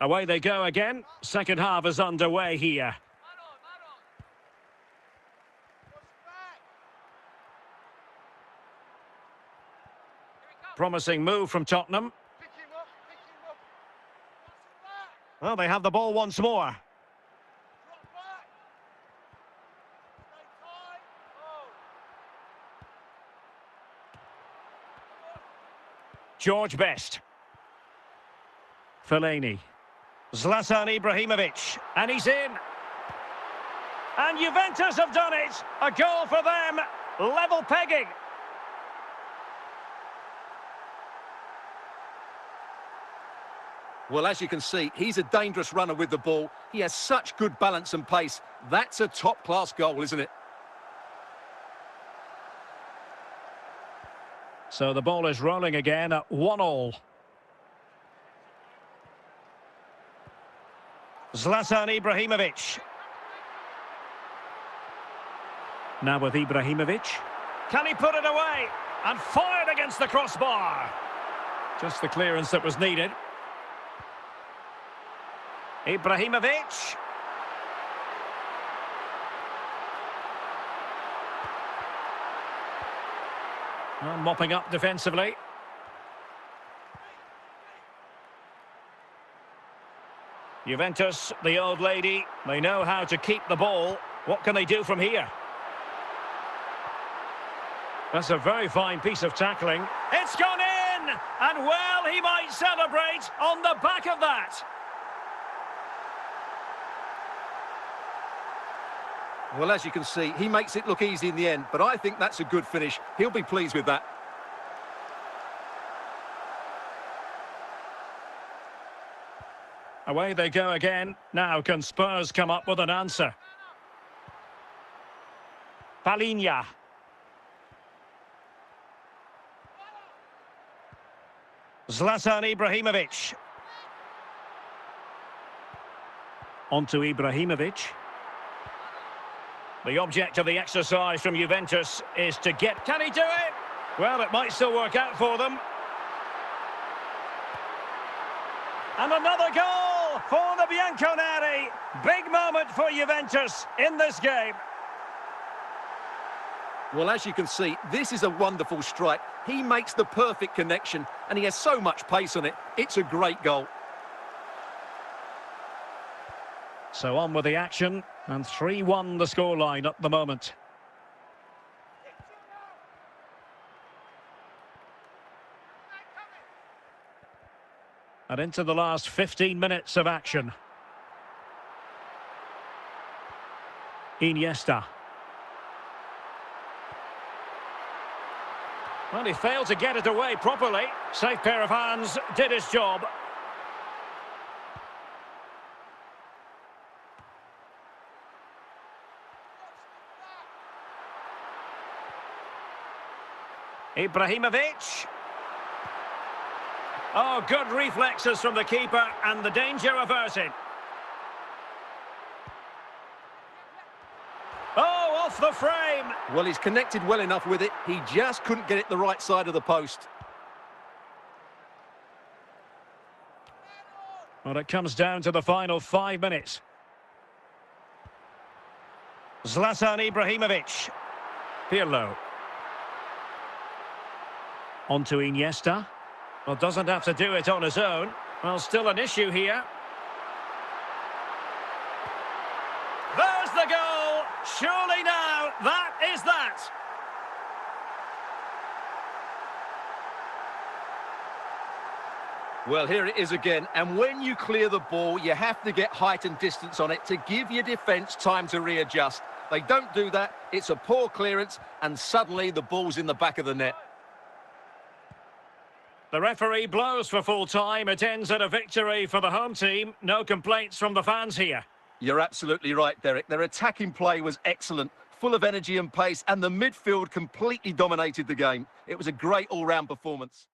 Away they go again. Second half is underway here. Promising move from Tottenham. Well, they have the ball once more. George Best. Fellaini. Zlatan Ibrahimovic. And he's in. And Juventus have done it. A goal for them. Level pegging. Well, as you can see, he's a dangerous runner with the ball. He has such good balance and pace. That's a top-class goal, isn't it? So the ball is rolling again at 1-1. Zlatan Ibrahimovic. Now with Ibrahimovic. Can he put it away? And fired against the crossbar. Just the clearance that was needed. Ibrahimovic. Well, mopping up defensively. Juventus, the old lady, they know how to keep the ball. What can they do from here? That's a very fine piece of tackling. It's gone in! And well, he might celebrate on the back of that. Well, as you can see, he makes it look easy in the end, but I think that's a good finish. He'll be pleased with that. Away they go again. Now can Spurs come up with an answer? Palinha. Zlatan Ibrahimovic. On to Ibrahimovic. The object of the exercise from Juventus is to get... Can he do it? Well, it might still work out for them. And another goal for the Bianconeri. Big moment for Juventus in this game. Well, as you can see, this is a wonderful strike. He makes the perfect connection, and he has so much pace on it. It's a great goal. So on with the action, and 3-1 the scoreline at the moment. And into the last 15 minutes of action. Iniesta. Well, he failed to get it away properly. Safe pair of hands, did his job. Ibrahimovic. Oh, good reflexes from the keeper and the danger averted. Oh, off the frame. Well, he's connected well enough with it. He just couldn't get it the right side of the post. Well, it comes down to the final 5 minutes. Zlatan Ibrahimovic. Pirlo. On to Iniesta. Well, doesn't have to do it on his own. Well, still an issue here. There's the goal. Surely now, that is that. Well, here it is again. And when you clear the ball, you have to get height and distance on it to give your defence time to readjust. They don't do that. It's a poor clearance, and suddenly the ball's in the back of the net. The referee blows for full time. It ends at a victory for the home team. No complaints from the fans here. You're absolutely right, Derek. Their attacking play was excellent, full of energy and pace, and the midfield completely dominated the game. It was a great all-round performance.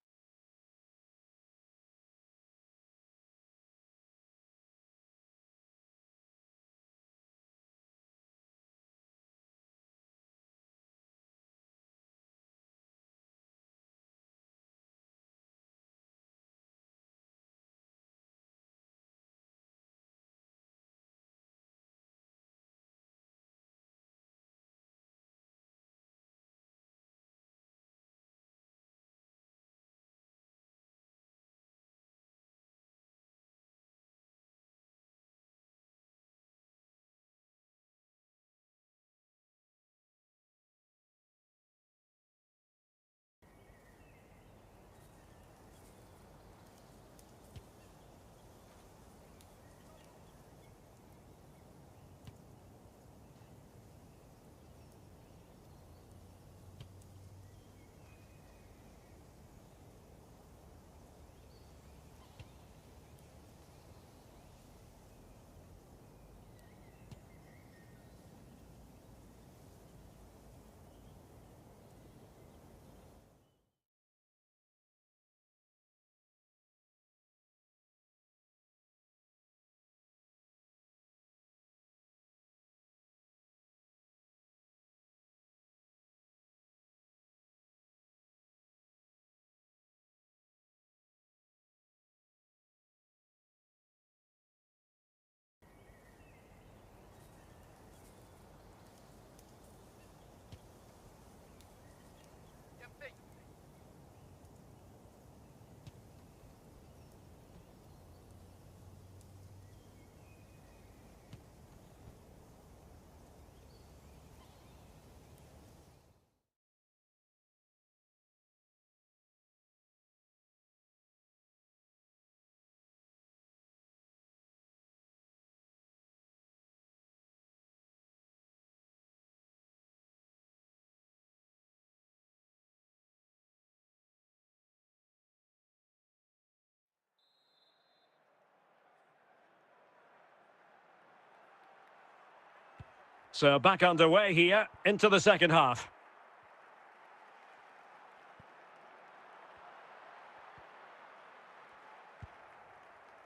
So back underway here into the second half.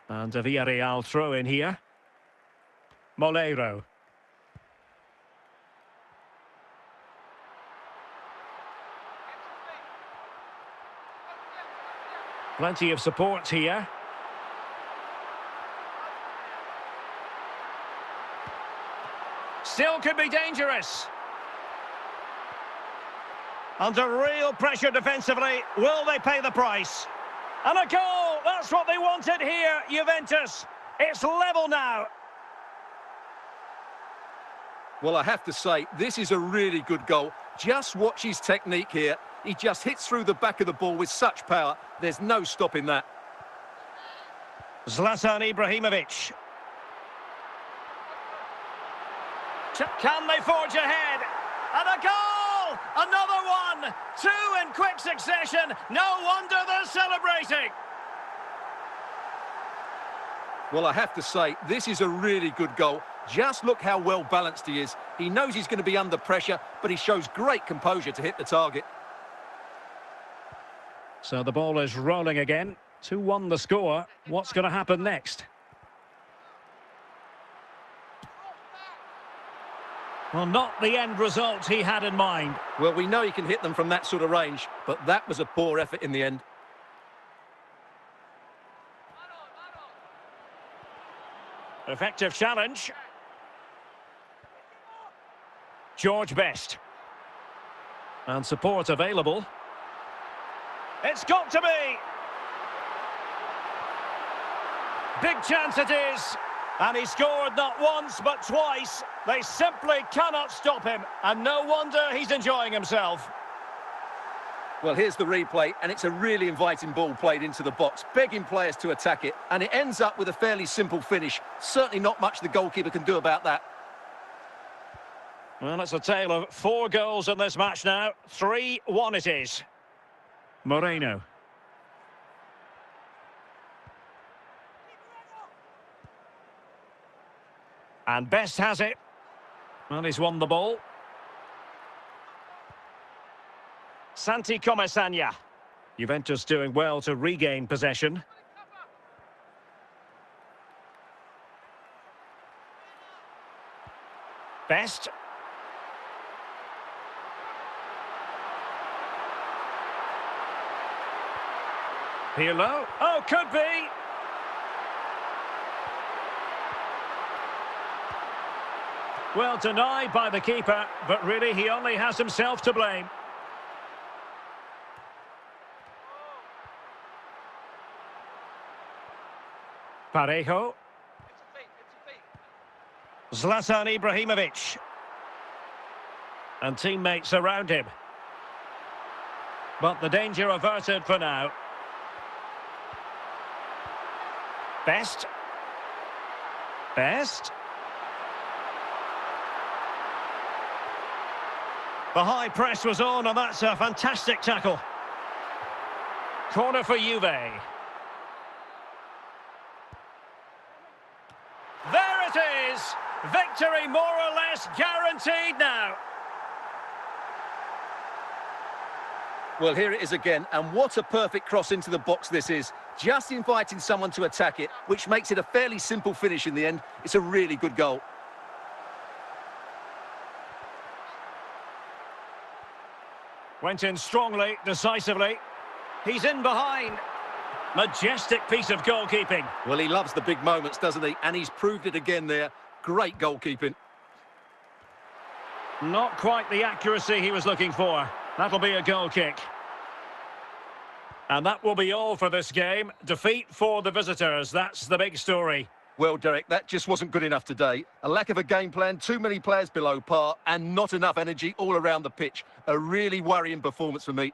And a Villarreal throw in here. Moleiro. Plenty of support here. Still could be dangerous. Under real pressure defensively. Will they pay the price? And a goal! That's what they wanted here, Juventus. It's level now. Well, I have to say, this is a really good goal. Just watch his technique here. He just hits through the back of the ball with such power. There's no stopping that. Zlatan Ibrahimovic. Can they forge ahead? And a goal! Another one! Two in quick succession. No wonder they're celebrating. Well, I have to say, this is a really good goal. Just look how well balanced he is. He knows he's going to be under pressure, but he shows great composure to hit the target. So the ball is rolling again. 2-1 the score. What's going to happen next? Well, not the end result he had in mind. Well, we know he can hit them from that sort of range, but that was a poor effort in the end. Effective challenge. George Best. And support available. It's got to be. Big chance it is. And he scored not once but twice. They simply cannot stop him. And no wonder he's enjoying himself. Well, here's the replay, and it's a really inviting ball played into the box, begging players to attack it, and it ends up with a fairly simple finish. Certainly not much the goalkeeper can do about that. Well, it's a tale of 4 goals in this match now. 3-1 it is. Moreno. And Best has it. Well, he's won the ball. Santi Comesaña. Juventus doing well to regain possession. Best. Pirlo. Oh, could be. Well, denied by the keeper, but really he only has himself to blame. Parejo. Zlatan Ibrahimovic. And teammates around him. But the danger averted for now. Best. Best. The high press was on, and that's a fantastic tackle. Corner for Juve. There it is! Victory more or less guaranteed now. Well, here it is again, and what a perfect cross into the box this is. Just inviting someone to attack it, which makes it a fairly simple finish in the end. It's a really good goal. Went in strongly, decisively. He's in behind. Majestic piece of goalkeeping. Well, he loves the big moments, doesn't he? And he's proved it again there. Great goalkeeping. Not quite the accuracy he was looking for. That'll be a goal kick. And that will be all for this game. Defeat for the visitors. That's the big story. Well, Derek, that just wasn't good enough today. A lack of a game plan, too many players below par, and not enough energy all around the pitch. A really worrying performance for me.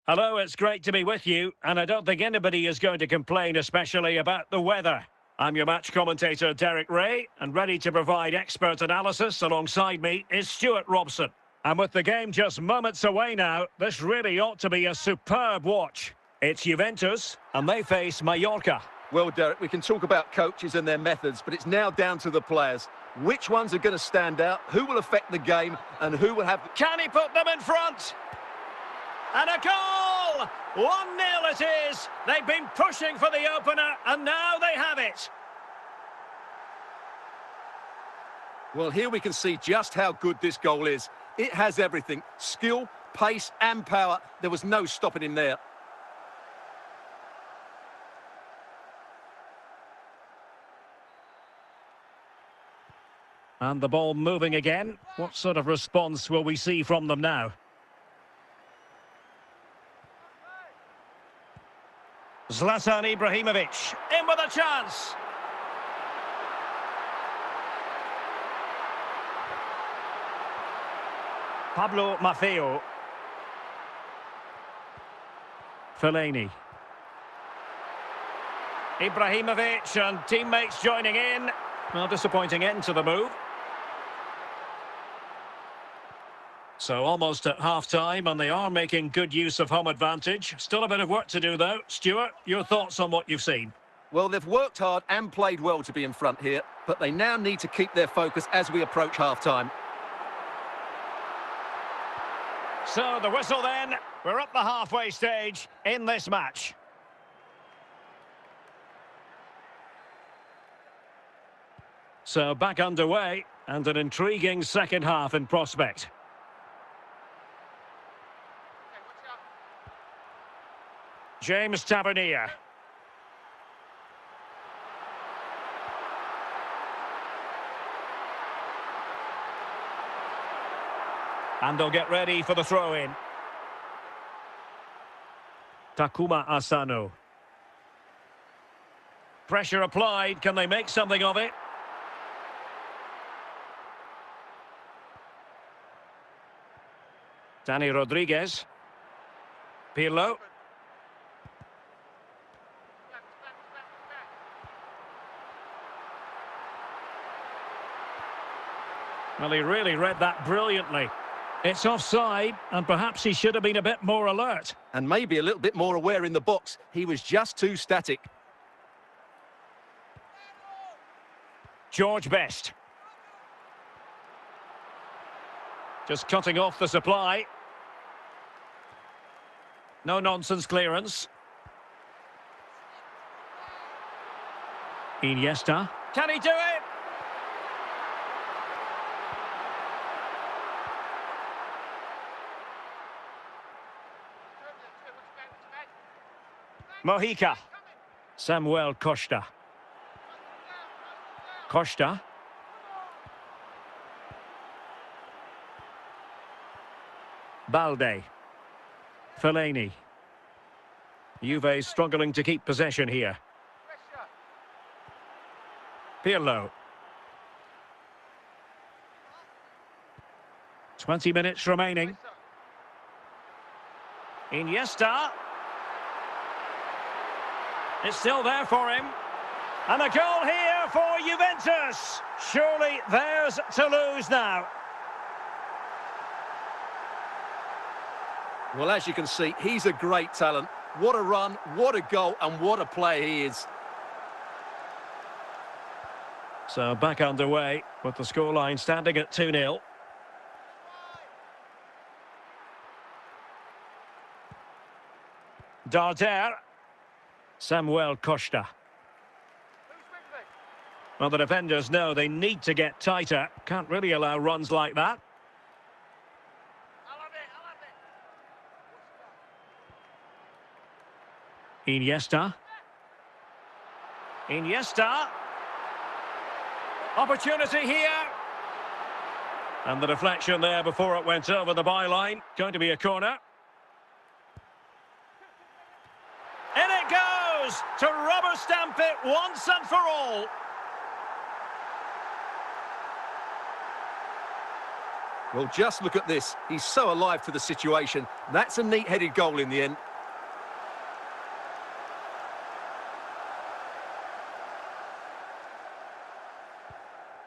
Hello, it's great to be with you, and I don't think anybody is going to complain, especially about the weather. I'm your match commentator, Derek Ray, and ready to provide expert analysis alongside me is Stuart Robson. And with the game just moments away now, this really ought to be a superb watch. It's Juventus, and they face Mallorca. Well, Derek, we can talk about coaches and their methods, but it's now down to the players. Which ones are going to stand out, who will affect the game, and who will have... Can he put them in front? And a goal! 1-0 it is. They've been pushing for the opener, and now they have it. Well, here we can see just how good this goal is. It has everything. Skill, pace and power. There was no stopping him there. And the ball moving again. What sort of response will we see from them now? Zlatan Ibrahimovic, in with a chance. Pablo Maffeo. Fellaini. Ibrahimovic and teammates joining in. Well, disappointing end to the move. So almost at half-time, and they are making good use of home advantage. Still a bit of work to do, though. Stuart, your thoughts on what you've seen? Well, they've worked hard and played well to be in front here, but they now need to keep their focus as we approach half-time. So the whistle then. We're up the halfway stage in this match. So back underway, and an intriguing second half in prospect. James Tavernier. And they'll get ready for the throw-in. Takuma Asano. Pressure applied. Can they make something of it? Dani Rodriguez. Pirlo. Well, he really read that brilliantly. It's offside, and perhaps he should have been a bit more alert. And maybe a little bit more aware in the box. He was just too static. George Best. Just cutting off the supply. No-nonsense clearance. Iniesta. Can he do it? Mojica. Samuel Costa. Costa. Balde. Fellaini. Juve struggling to keep possession here. Pirlo. 20 minutes remaining. Iniesta. It's still there for him. And a goal here for Juventus. Surely theirs to lose now. Well, as you can see, he's a great talent. What a run, what a goal, and what a player he is. So back underway with the scoreline standing at 2-0. Darder. Samuel Costa. Well, the defenders know they need to get tighter. Can't really allow runs like that. Iniesta. Iniesta. Opportunity here. And the deflection there before it went over the byline. Going to be a corner. In it goes to rubber stamp it once and for all. Well, just look at this. He's so alive to the situation. That's a neat-headed goal in the end.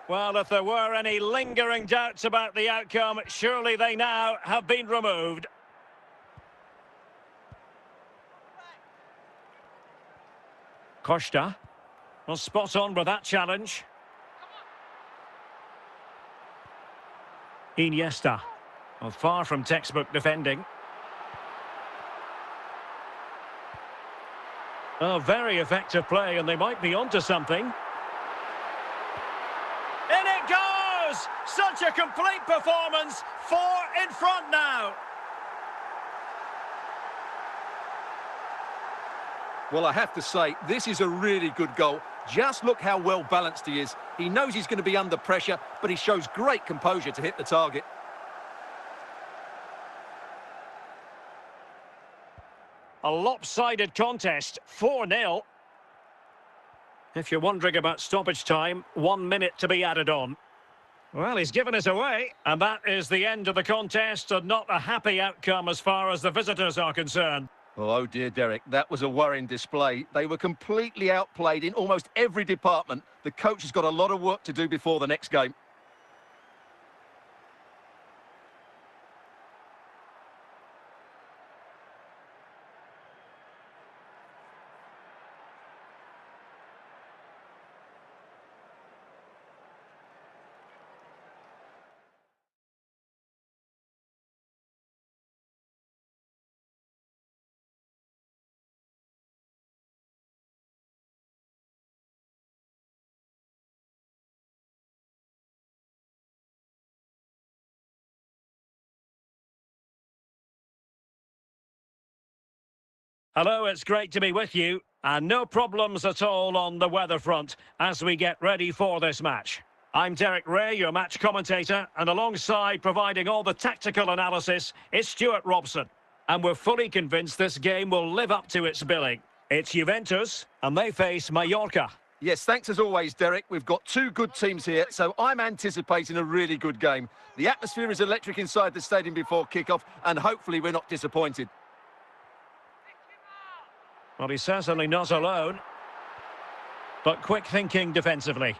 Well, if there were any lingering doubts about the outcome, surely they now have been removed. Costa was spot on with that challenge. Iniesta, well, far from textbook defending. Oh, very effective play, and they might be onto something. In it goes! Such a complete performance. 4 in front now. Well, I have to say, this is a really good goal. Just look how well balanced he is. He knows he's going to be under pressure, but he shows great composure to hit the target. A lopsided contest, 4-0. If you're wondering about stoppage time, 1 minute to be added on. Well, he's given us away, and that is the end of the contest, and not a happy outcome as far as the visitors are concerned. Oh dear, Derek, that was a worrying display. They were completely outplayed in almost every department. The coach has got a lot of work to do before the next game. Hello, it's great to be with you, and no problems at all on the weather front as we get ready for this match. I'm Derek Ray, your match commentator, and alongside providing all the tactical analysis is Stuart Robson. And we're fully convinced this game will live up to its billing. It's Juventus, and they face Mallorca. Yes, thanks as always, Derek. We've got two good teams here, so I'm anticipating a really good game. The atmosphere is electric inside the stadium before kick-off, and hopefully we're not disappointed. Well, he's certainly not alone, but quick thinking defensively.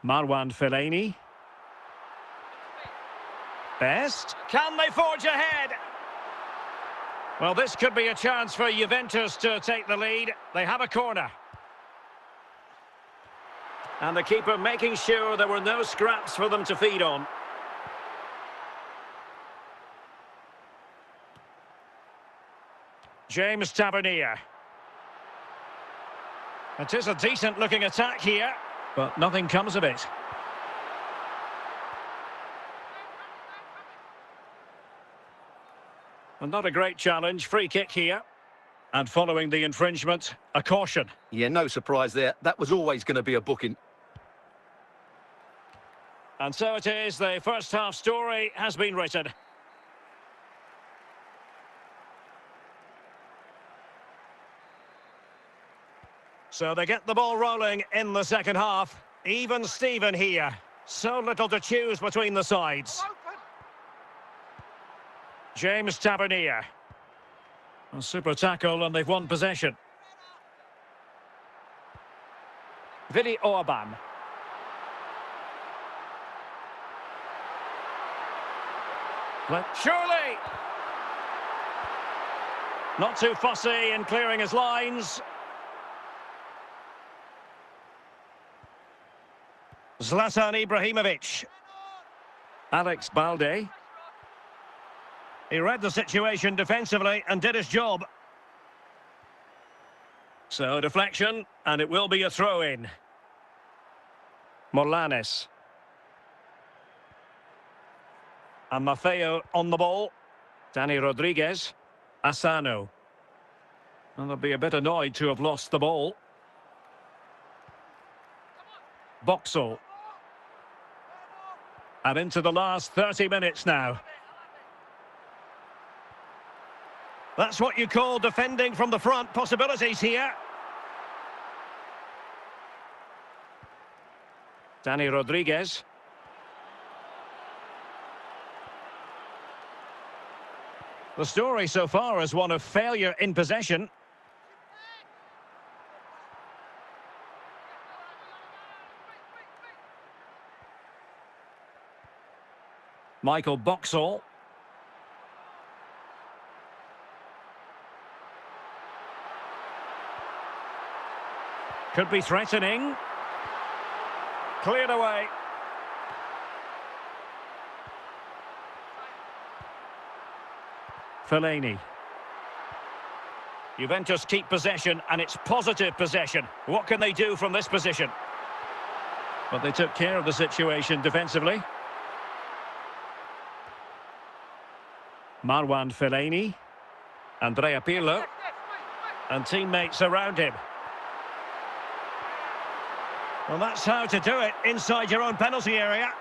Marwan Fellaini. Best. Can they forge ahead? Well, this could be a chance for Juventus to take the lead. They have a corner. And the keeper making sure there were no scraps for them to feed on. James Tavernier. It is a decent-looking attack here, but nothing comes of it. And not a great challenge. Free kick here. And following the infringement, a caution. Yeah, no surprise there. That was always going to be a booking. And so it is. The first half story has been written. So they get the ball rolling in the second half. Even Steven here. So little to choose between the sides. James Tavernier. A super tackle, and they've won possession. Vili Orban. Surely! Not too fussy in clearing his lines. Zlatan Ibrahimovic. Alex Balde. He read the situation defensively and did his job. So deflection, and it will be a throw-in. Morlanes. And Maffeo on the ball. Danny Rodriguez. Asano. And they'll be a bit annoyed to have lost the ball. Boxall. And into the last 30 minutes now. That's what you call defending from the front. Possibilities here. Danny Rodriguez. The story so far is one of failure in possession. Michael Boxall. Could be threatening. Cleared away. Fellaini. Juventus keep possession, and it's positive possession. What can they do from this position? But they took care of the situation defensively. Marwan Fellaini. Andrea Pirlo. And teammates around him. Well, that's how to do it inside your own penalty area.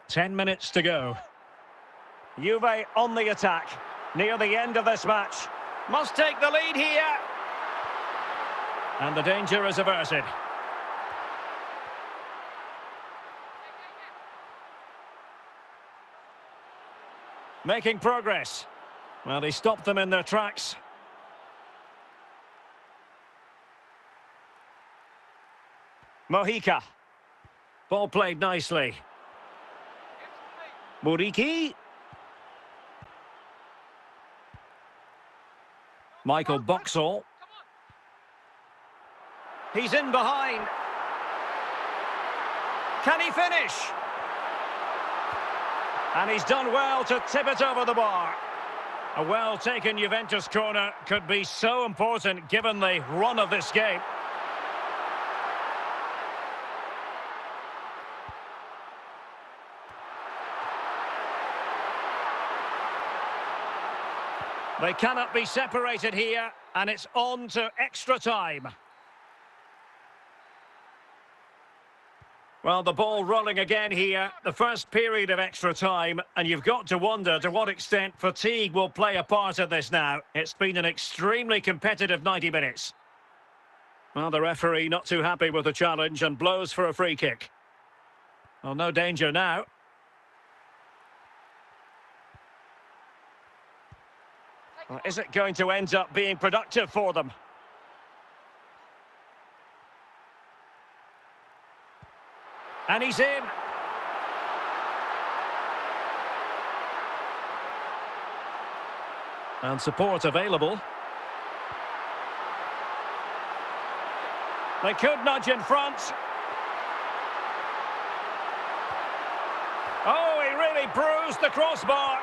10 minutes to go. Juve on the attack, near the end of this match. Must take the lead here. And the danger is averted. Making progress. Well, he stopped them in their tracks. Mojica. Ball played nicely. Muriqi. Michael Boxall. He's in behind. Can he finish? And he's done well to tip it over the bar. A well-taken Juventus corner could be so important given the run of this game. They cannot be separated here, and it's on to extra time. Well, the ball rolling again here, the first period of extra time, and you've got to wonder to what extent fatigue will play a part in this now. It's been an extremely competitive 90 minutes. Well, the referee not too happy with the challenge and blows for a free kick. Well, no danger now. Well, is it going to end up being productive for them? And he's in. And support available. They could nudge in front. Oh, he really bruised the crossbar.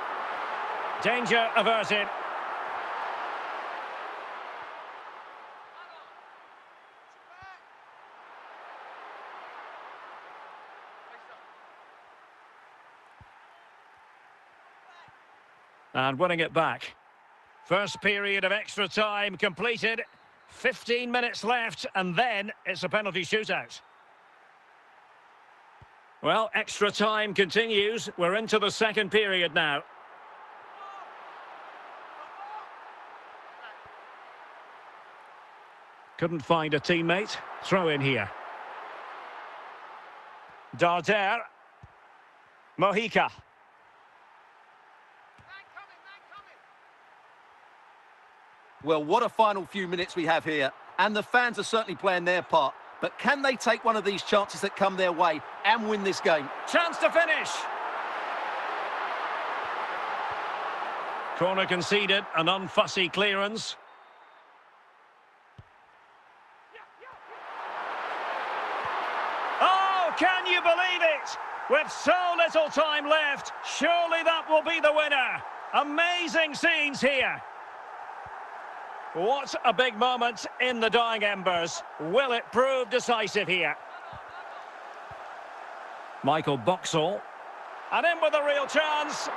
Danger averted. And winning it back. First period of extra time completed. 15 minutes left, and then it's a penalty shootout. Well, extra time continues. We're into the second period now. Couldn't find a teammate. Throw in here. Darder. Mojica. Well, what a final few minutes we have here. And the fans are certainly playing their part. But can they take one of these chances that come their way and win this game? Chance to finish. Corner conceded, an unfussy clearance. Oh, can you believe it? With so little time left, surely that will be the winner. Amazing scenes here. What a big moment in the dying embers. Will it prove decisive here? Michael Boxall. And in with a real chance.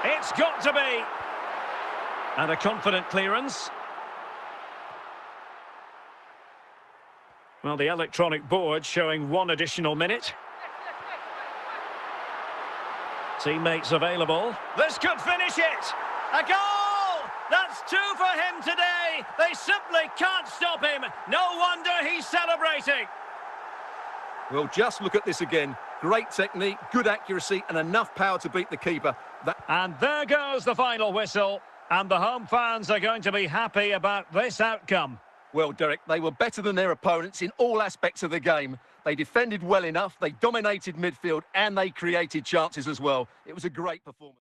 It's got to be. And a confident clearance. Well, the electronic board showing 1 additional minute. Teammates available. This could finish it. A goal! That's two for him today. They simply can't stop him. No wonder he's celebrating. Well, just look at this again. Great technique, good accuracy, and enough power to beat the keeper. And there goes the final whistle. And the home fans are going to be happy about this outcome. Well, Derek, they were better than their opponents in all aspects of the game. They defended well enough, they dominated midfield, and they created chances as well. It was a great performance.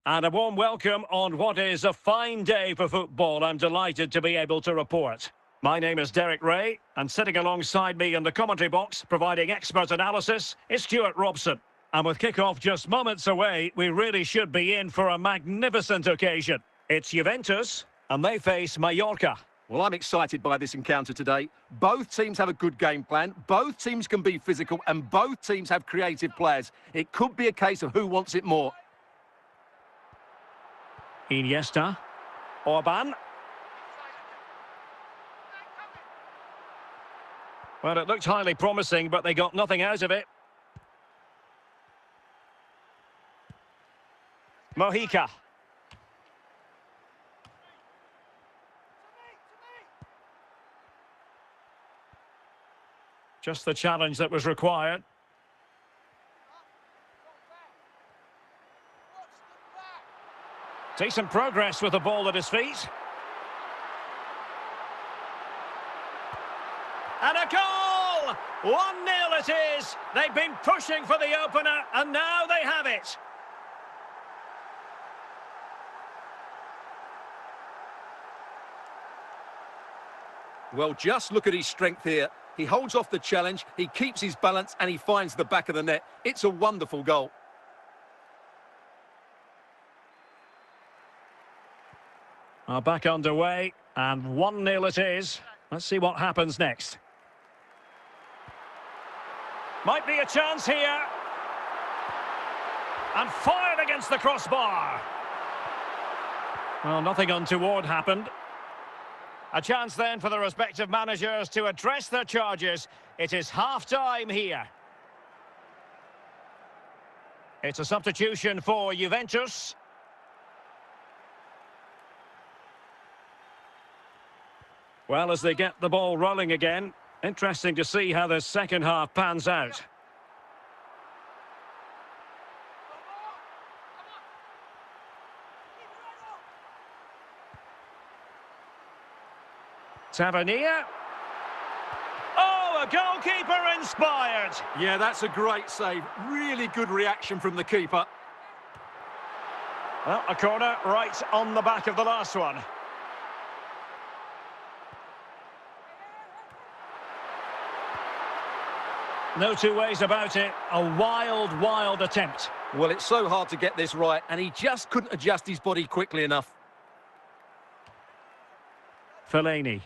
And a warm welcome on what is a fine day for football. I'm delighted to be able to report. My name is Derek Ray, and sitting alongside me in the commentary box, providing expert analysis, is Stuart Robson. And with kick-off just moments away, we really should be in for a magnificent occasion. It's Juventus, and they face Mallorca. Well, I'm excited by this encounter today. Both teams have a good game plan, both teams can be physical, and both teams have creative players. It could be a case of who wants it more. Iniesta. Orban. Well, it looked highly promising, but they got nothing out of it. Mojica. Just the challenge that was required. Decent progress with the ball at his feet. And a goal! 1-0 it is. They've been pushing for the opener, and now they have it. Well, just look at his strength here. He holds off the challenge, he keeps his balance, and he finds the back of the net. It's a wonderful goal. Are back underway, and 1-0 it is. Let's see what happens next. Might be a chance here. And fired against the crossbar. Well, nothing untoward happened. A chance then for the respective managers to address their charges. It is half-time here. It's a substitution for Juventus. Well, as they get the ball rolling again, interesting to see how the second half pans out. Tavernier. Oh, a goalkeeper inspired. Yeah, that's a great save. Really good reaction from the keeper. Well, a corner right on the back of the last one. No two ways about it. A wild, wild attempt. Well, it's so hard to get this right, and he just couldn't adjust his body quickly enough. Fellaini.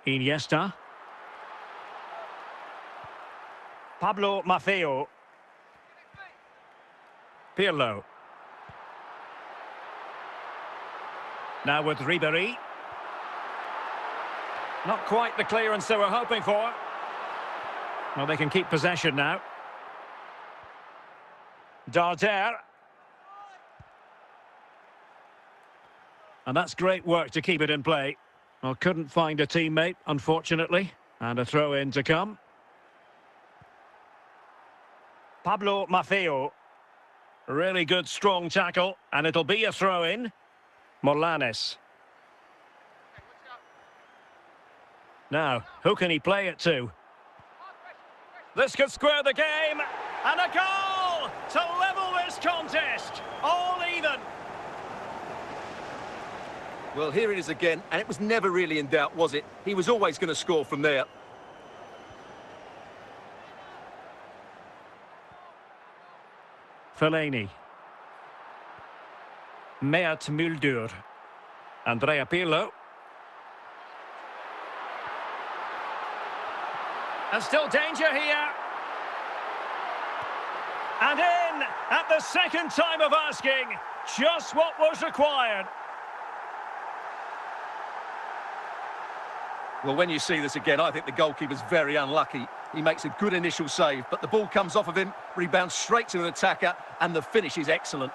Iniesta. Pablo Maffeo. Pirlo. Now with Ribéry. Not quite the clearance they were hoping for. Well, they can keep possession now. Darder. And that's great work to keep it in play. Well, couldn't find a teammate, unfortunately. And a throw-in to come. Pablo Maffeo. Really good, strong tackle. And it'll be a throw-in. Morlanes. Now, who can he play it to? This could square the game. And a goal to level this contest. All even. Well, here it is again, and it was never really in doubt, was it? He was always going to score from there. Fellaini. Mert Muldur. Andrea Pirlo. And still danger here. And in at the second time of asking. Just what was required. Well, when you see this again, I think the goalkeeper's very unlucky. He makes a good initial save, but the ball comes off of him, rebounds straight to an attacker, and the finish is excellent.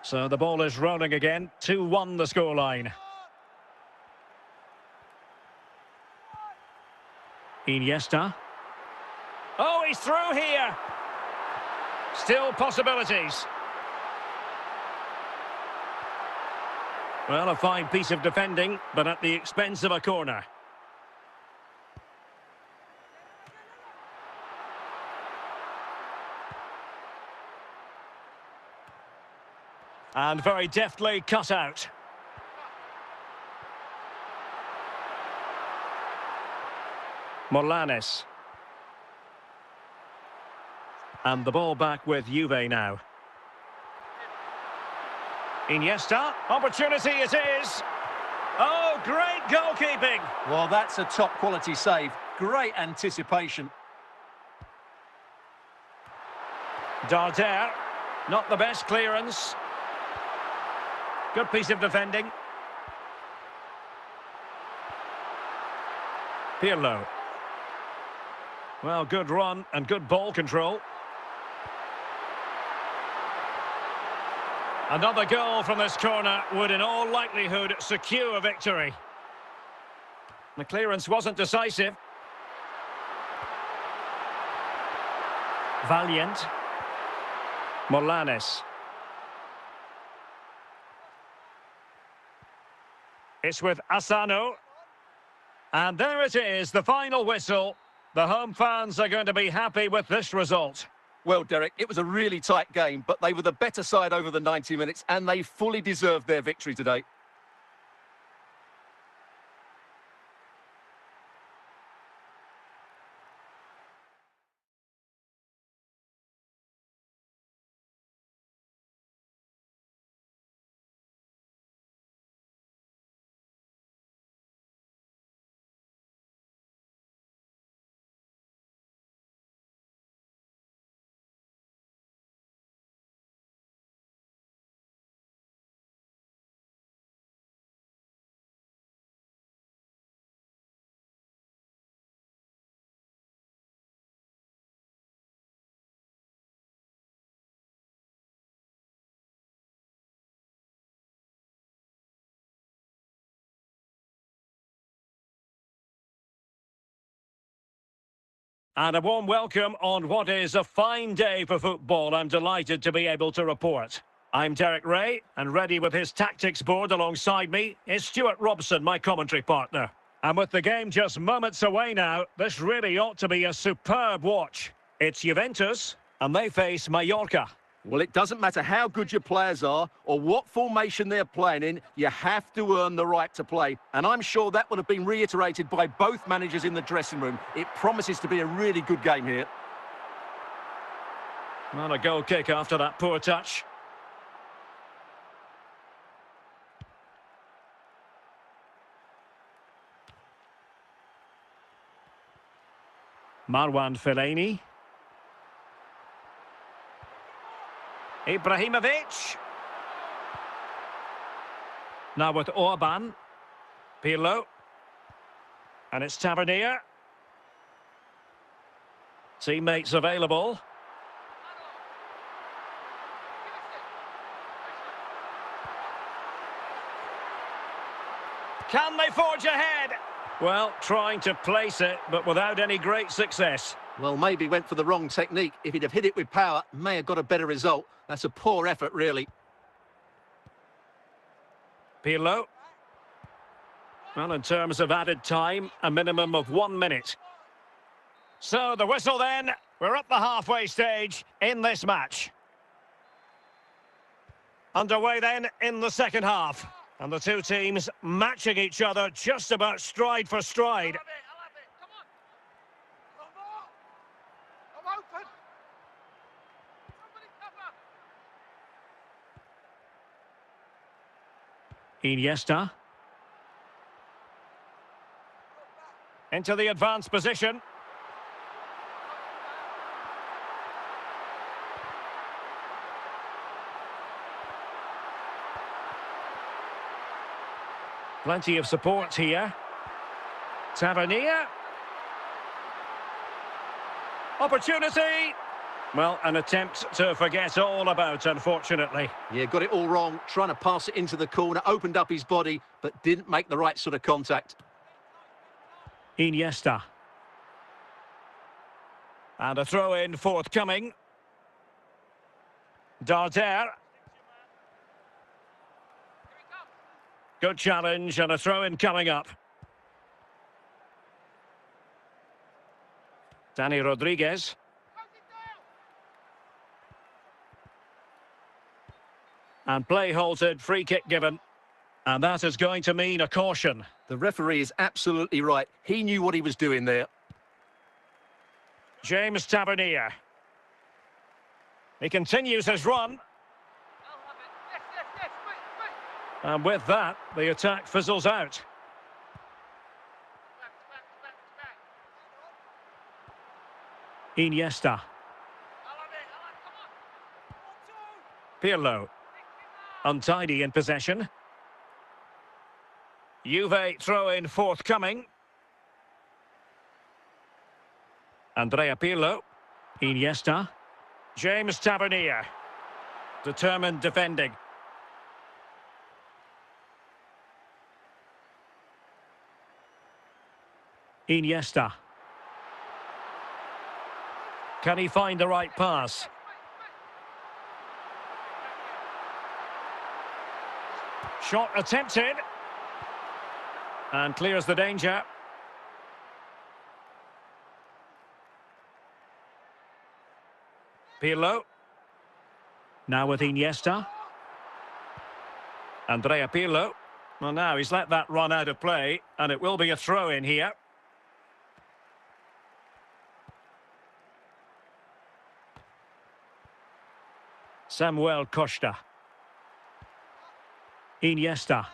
So the ball is rolling again. 2-1 the scoreline. Iniesta. Oh, he's through here. Still possibilities. Well, a fine piece of defending, but at the expense of a corner. And very deftly cut out. Morlanes. And the ball back with Juve now. Iniesta, opportunity it is. Oh, great goalkeeping. Well, that's a top-quality save. Great anticipation. Darder, not the best clearance. Good piece of defending. Pirlo. Well, good run and good ball control. Another goal from this corner would in all likelihood secure a victory. The clearance wasn't decisive. Valiant. Morlanes. It's with Asano. And there it is, the final whistle. The home fans are going to be happy with this result. Well, Derek, it was a really tight game, but they were the better side over the 90 minutes, and they fully deserved their victory today. And a warm welcome on what is a fine day for football. I'm delighted to be able to report. I'm Derek Ray, and ready with his tactics board alongside me is Stuart Robson, my commentary partner. And with the game just moments away now, this really ought to be a superb watch. It's Juventus, and they face Mallorca. Well, it doesn't matter how good your players are or what formation they're playing in, you have to earn the right to play. And I'm sure that would have been reiterated by both managers in the dressing room. It promises to be a really good game here. Not a goal kick after that poor touch. Marwan Fellaini. Ibrahimovic. Now with Orban. Pirlo. And it's Tavernier. Teammates available. Can they forge ahead? Well, trying to place it, but without any great success. Well, maybe went for the wrong technique. If he'd have hit it with power, may have got a better result. That's a poor effort, really. Pirlo. Well, in terms of added time, a minimum of 1 minute. So, the whistle then. We're up the halfway stage in this match. Underway then in the second half. And the two teams matching each other just about stride for stride. Come on. One more. I'm open. Somebody cover. Iniesta. Into the advanced position. Plenty of support here. Tavernier. Opportunity. Well, an attempt to forget all about, unfortunately. Yeah, got it all wrong. Trying to pass it into the corner, opened up his body, but didn't make the right sort of contact. Iniesta. And a throw-in forthcoming. Darder. Good challenge and a throw-in coming up. Dani Rodriguez. And play halted, free kick given. And that is going to mean a caution. The referee is absolutely right. He knew what he was doing there. James Tavernier. He continues his run. And with that, the attack fizzles out. Iniesta. Pirlo. Untidy in possession. Juve throw-in forthcoming. Andrea Pirlo. Iniesta. James Tavernier. Determined defending. Iniesta. Can he find the right pass? Shot attempted. And clears the danger. Pirlo. Now with Iniesta. Andrea Pirlo. Well, now he's let that run out of play, and it will be a throw-in here. Samuel Costa. Iniesta.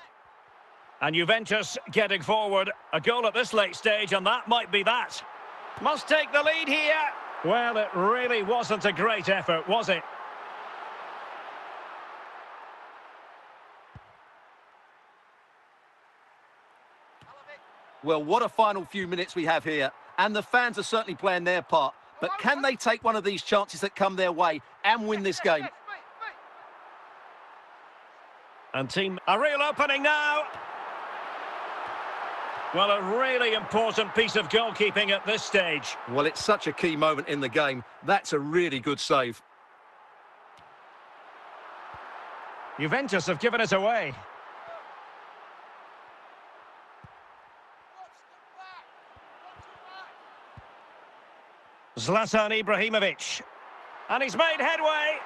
And Juventus getting forward. A goal at this late stage, and that might be that. Must take the lead here. Well, it really wasn't a great effort, was it? Well, what a final few minutes we have here. And the fans are certainly playing their part. But can they take one of these chances that come their way and win this game? And team, a real opening now. Well, a really important piece of goalkeeping at this stage. Well, it's such a key moment in the game. That's a really good save. Juventus have given it away. Zlatan Ibrahimovic. And he's made headway.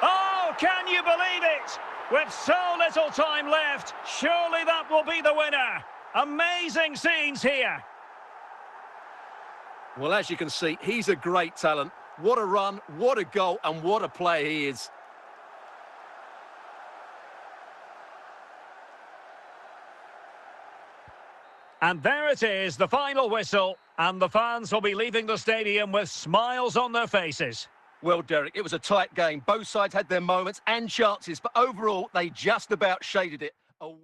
Oh, can you believe it? With so little time left, surely that will be the winner. Amazing scenes here. Well, as you can see, he's a great talent. What a run, what a goal, and what a player he is. And there it is, the final whistle, and the fans will be leaving the stadium with smiles on their faces. Well, Derek, it was a tight game. Both sides had their moments and chances, but overall, they just about shaded it away.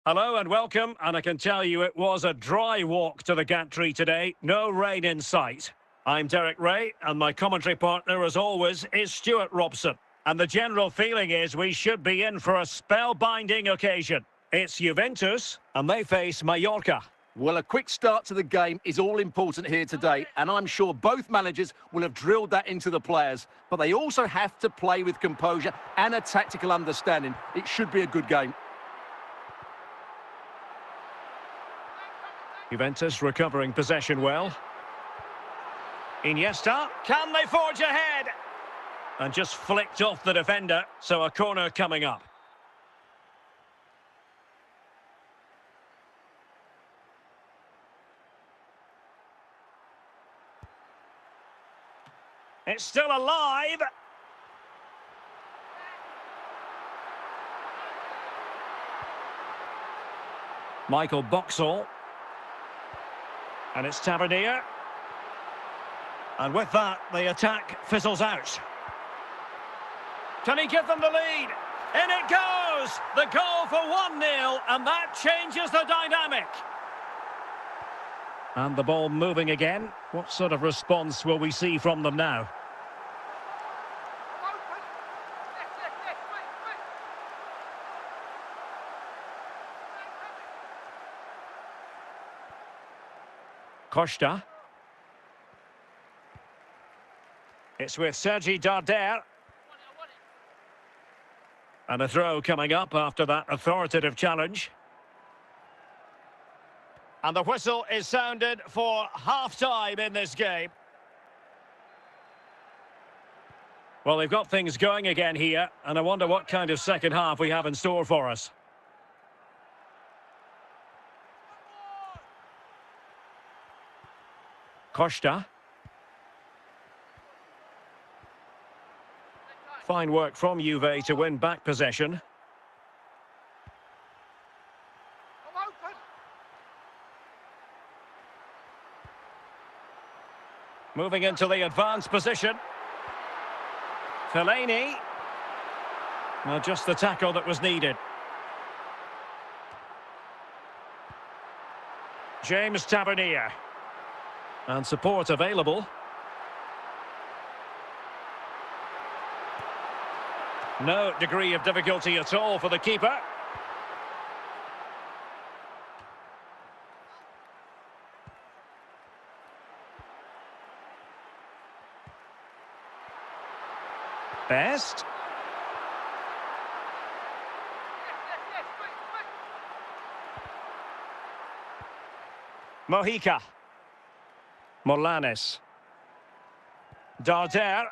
Hello and welcome, and I can tell you it was a dry walk to the gantry today, no rain in sight. I'm Derek Ray, and my commentary partner, as always, is Stuart Robson. And the general feeling is we should be in for a spellbinding occasion. It's Juventus, and they face Mallorca. Well, a quick start to the game is all important here today, and I'm sure both managers will have drilled that into the players. But they also have to play with composure and a tactical understanding. It should be a good game. Juventus recovering possession well. Iniesta, can they forge ahead? And just flicked off the defender, so a corner coming up. It's still alive. Michael Boxall. And it's Tavernier. And with that, the attack fizzles out. Can he give them the lead? In it goes! The goal for 1-0, and that changes the dynamic. And the ball moving again. What sort of response will we see from them now? Costa. It's with Sergi Darder. And a throw coming up after that authoritative challenge. And the whistle is sounded for half-time in this game. Well, they've got things going again here, and I wonder what kind of second half we have in store for us. Costa. Fine work from Juve to win back possession. Moving into the advanced position. Fellaini. Well, just the tackle that was needed. James Tavernier. And support available. No degree of difficulty at all for the keeper. Best. Mojica. Molanes. Darder.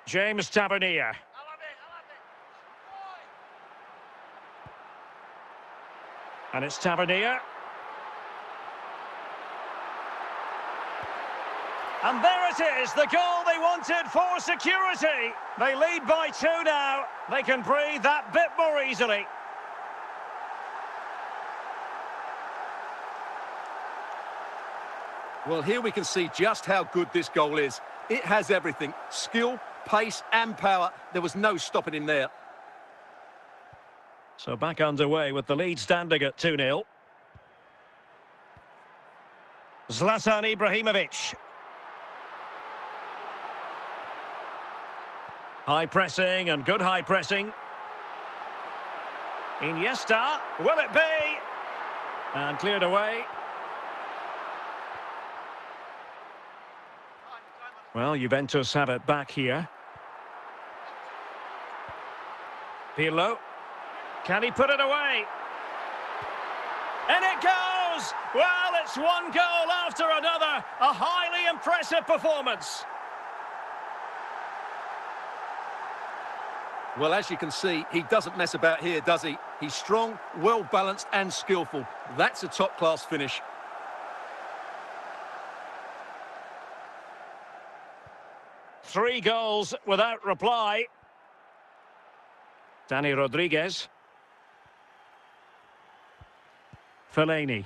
James Tavernier. And it's Tavernier. And there it is, the goal they wanted for security. They lead by 2 now. They can breathe that bit more easily. Well, here we can see just how good this goal is. It has everything. Skill, pace and power. There was no stopping him there. So back underway with the lead standing at 2-0. Zlatan Ibrahimovic. High pressing and good high pressing. Iniesta, will it be? And cleared away. Well, Juventus have it back here. Pirlo. Can he put it away? And it goes! Well, it's one goal after another. A highly impressive performance. Well, as you can see, he doesn't mess about here, does he? He's strong, well-balanced and skillful. That's a top-class finish. Three goals without reply. Danny Rodriguez. Fellaini.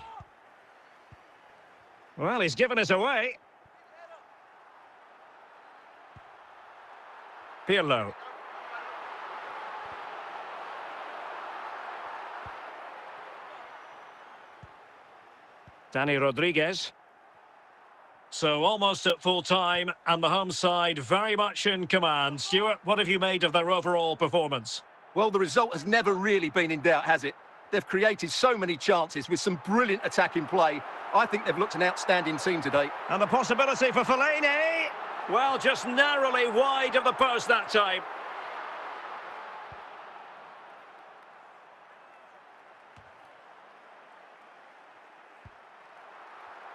Well, he's given us away. Pirlo. Danny Rodriguez. So almost at full time, and the home side very much in command. Stuart, what have you made of their overall performance? Well, the result has never really been in doubt, has it? They've created so many chances with some brilliant attacking play. I think they've looked an outstanding team today. And the possibility for Fellaini. Well, just narrowly wide of the post that time.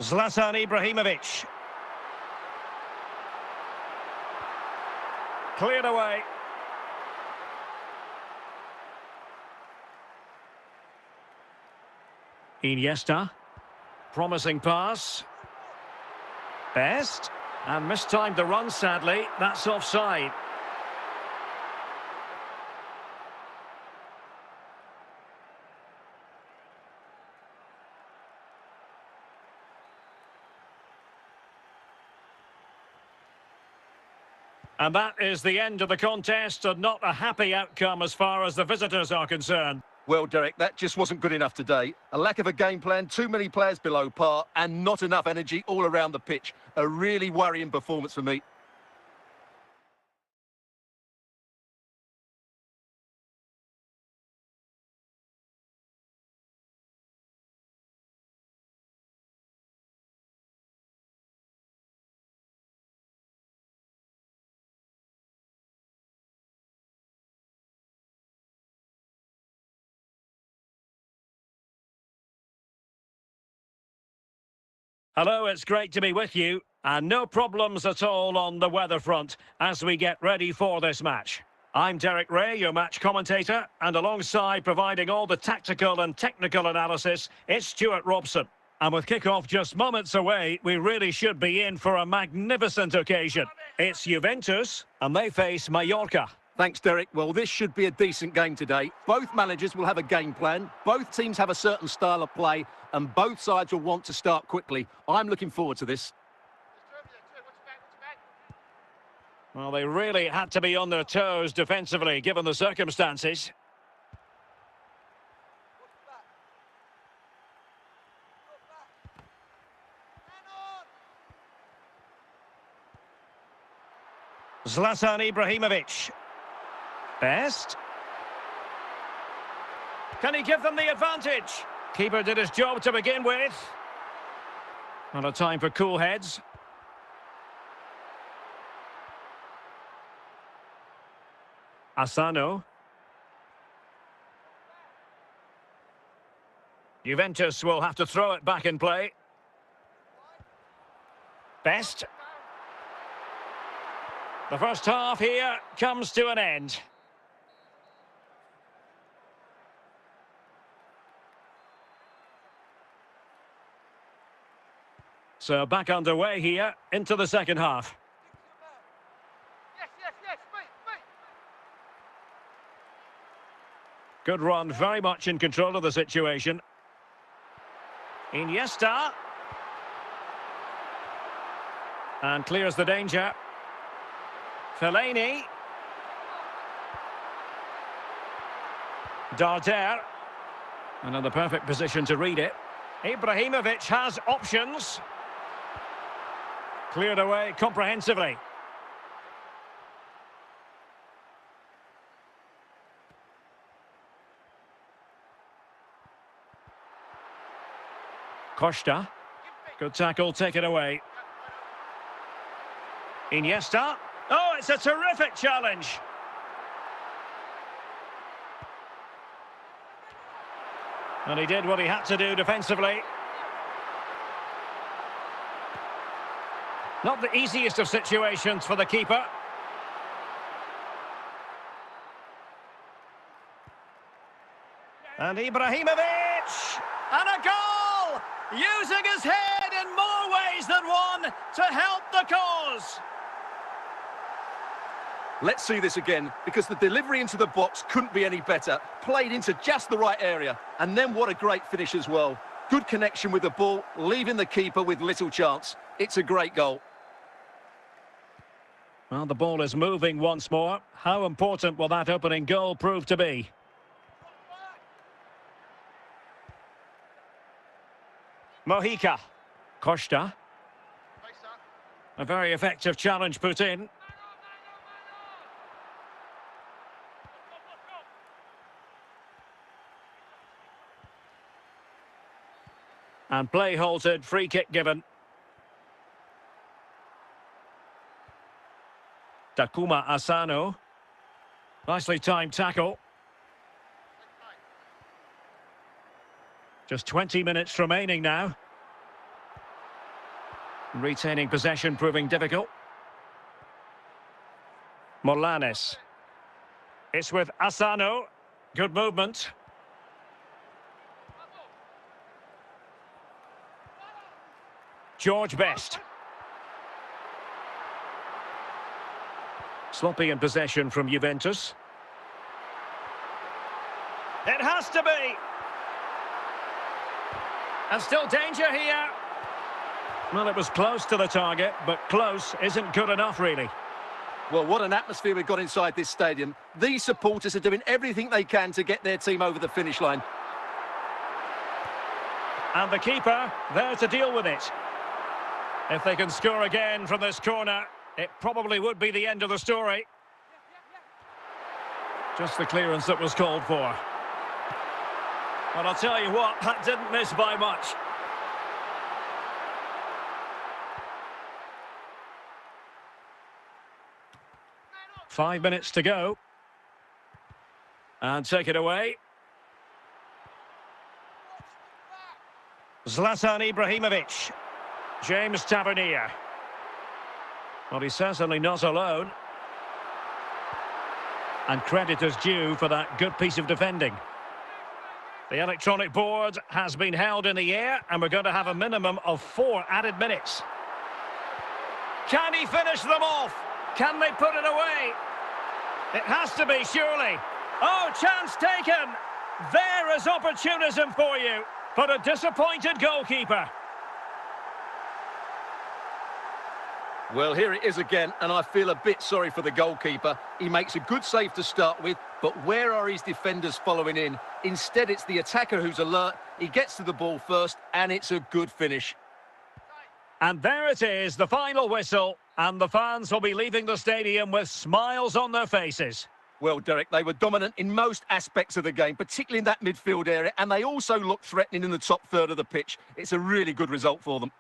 Zlatan Ibrahimovic. Cleared away. Iniesta. Promising pass. Best. And mistimed the run, sadly. That's offside. And that is the end of the contest, and not a happy outcome as far as the visitors are concerned. Well, Derek, that just wasn't good enough today. A lack of a game plan, too many players below par, and not enough energy all around the pitch. A really worrying performance for me. Hello, it's great to be with you, and no problems at all on the weather front as we get ready for this match. I'm Derek Ray, your match commentator, and alongside providing all the tactical and technical analysis, it's Stuart Robson. And with kick-off just moments away, we really should be in for a magnificent occasion. It's Juventus, and they face Mallorca. Thanks, Derek. Well, this should be a decent game today. Both managers will have a game plan. Both teams have a certain style of play, and both sides will want to start quickly. I'm looking forward to this. Well, they really had to be on their toes defensively, given the circumstances. Zlatan Ibrahimovic. Best. Can he give them the advantage? Keeper did his job to begin with. Not a time for cool heads. Asano. Juventus will have to throw it back in play. Best. The first half here comes to an end. So back underway here into the second half. Good run, very much in control of the situation. Iniesta. And clears the danger. Fellaini. Darder. Another perfect position to read it. Ibrahimovic has options. Cleared away comprehensively. Costa. Good tackle, take it away. Iniesta. Oh, it's a terrific challenge. And he did what he had to do defensively. Not the easiest of situations for the keeper. And Ibrahimovic! And a goal! Using his head in more ways than one to help the cause. Let's see this again, because the delivery into the box couldn't be any better. Played into just the right area. And then what a great finish as well. Good connection with the ball, leaving the keeper with little chance. It's a great goal. Well, the ball is moving once more. How important will that opening goal prove to be? Mojica. Costa. A very effective challenge put in. And play halted, free kick given. Takuma Asano. Nicely timed tackle. Just 20 minutes remaining now. Retaining possession proving difficult. Morlanes. It's with Asano. Good movement. George Best. Sloppy in possession from Juventus. It has to be. And still danger here. Well, it was close to the target, but close isn't good enough, really. Well, what an atmosphere we've got inside this stadium. These supporters are doing everything they can to get their team over the finish line. And the keeper there to deal with it. If they can score again from this corner, it probably would be the end of the story. Just the clearance that was called for. But I'll tell you what, that didn't miss by much. Five minutes to go. And take it away. Zlatan Ibrahimovic. James Tavernier. Well, he's certainly not alone. And credit is due for that good piece of defending. The electronic board has been held in the air, and we're going to have a minimum of 4 added minutes. Can he finish them off? Can they put it away? It has to be, surely. Oh, chance taken. There is opportunism for you, but a disappointed goalkeeper. Well, here it is again, and I feel a bit sorry for the goalkeeper. He makes a good save to start with, but where are his defenders following in? Instead, it's the attacker who's alert. He gets to the ball first, and it's a good finish. And there it is, the final whistle, and the fans will be leaving the stadium with smiles on their faces. Well, Derek, they were dominant in most aspects of the game, particularly in that midfield area, and they also looked threatening in the top third of the pitch. It's a really good result for them.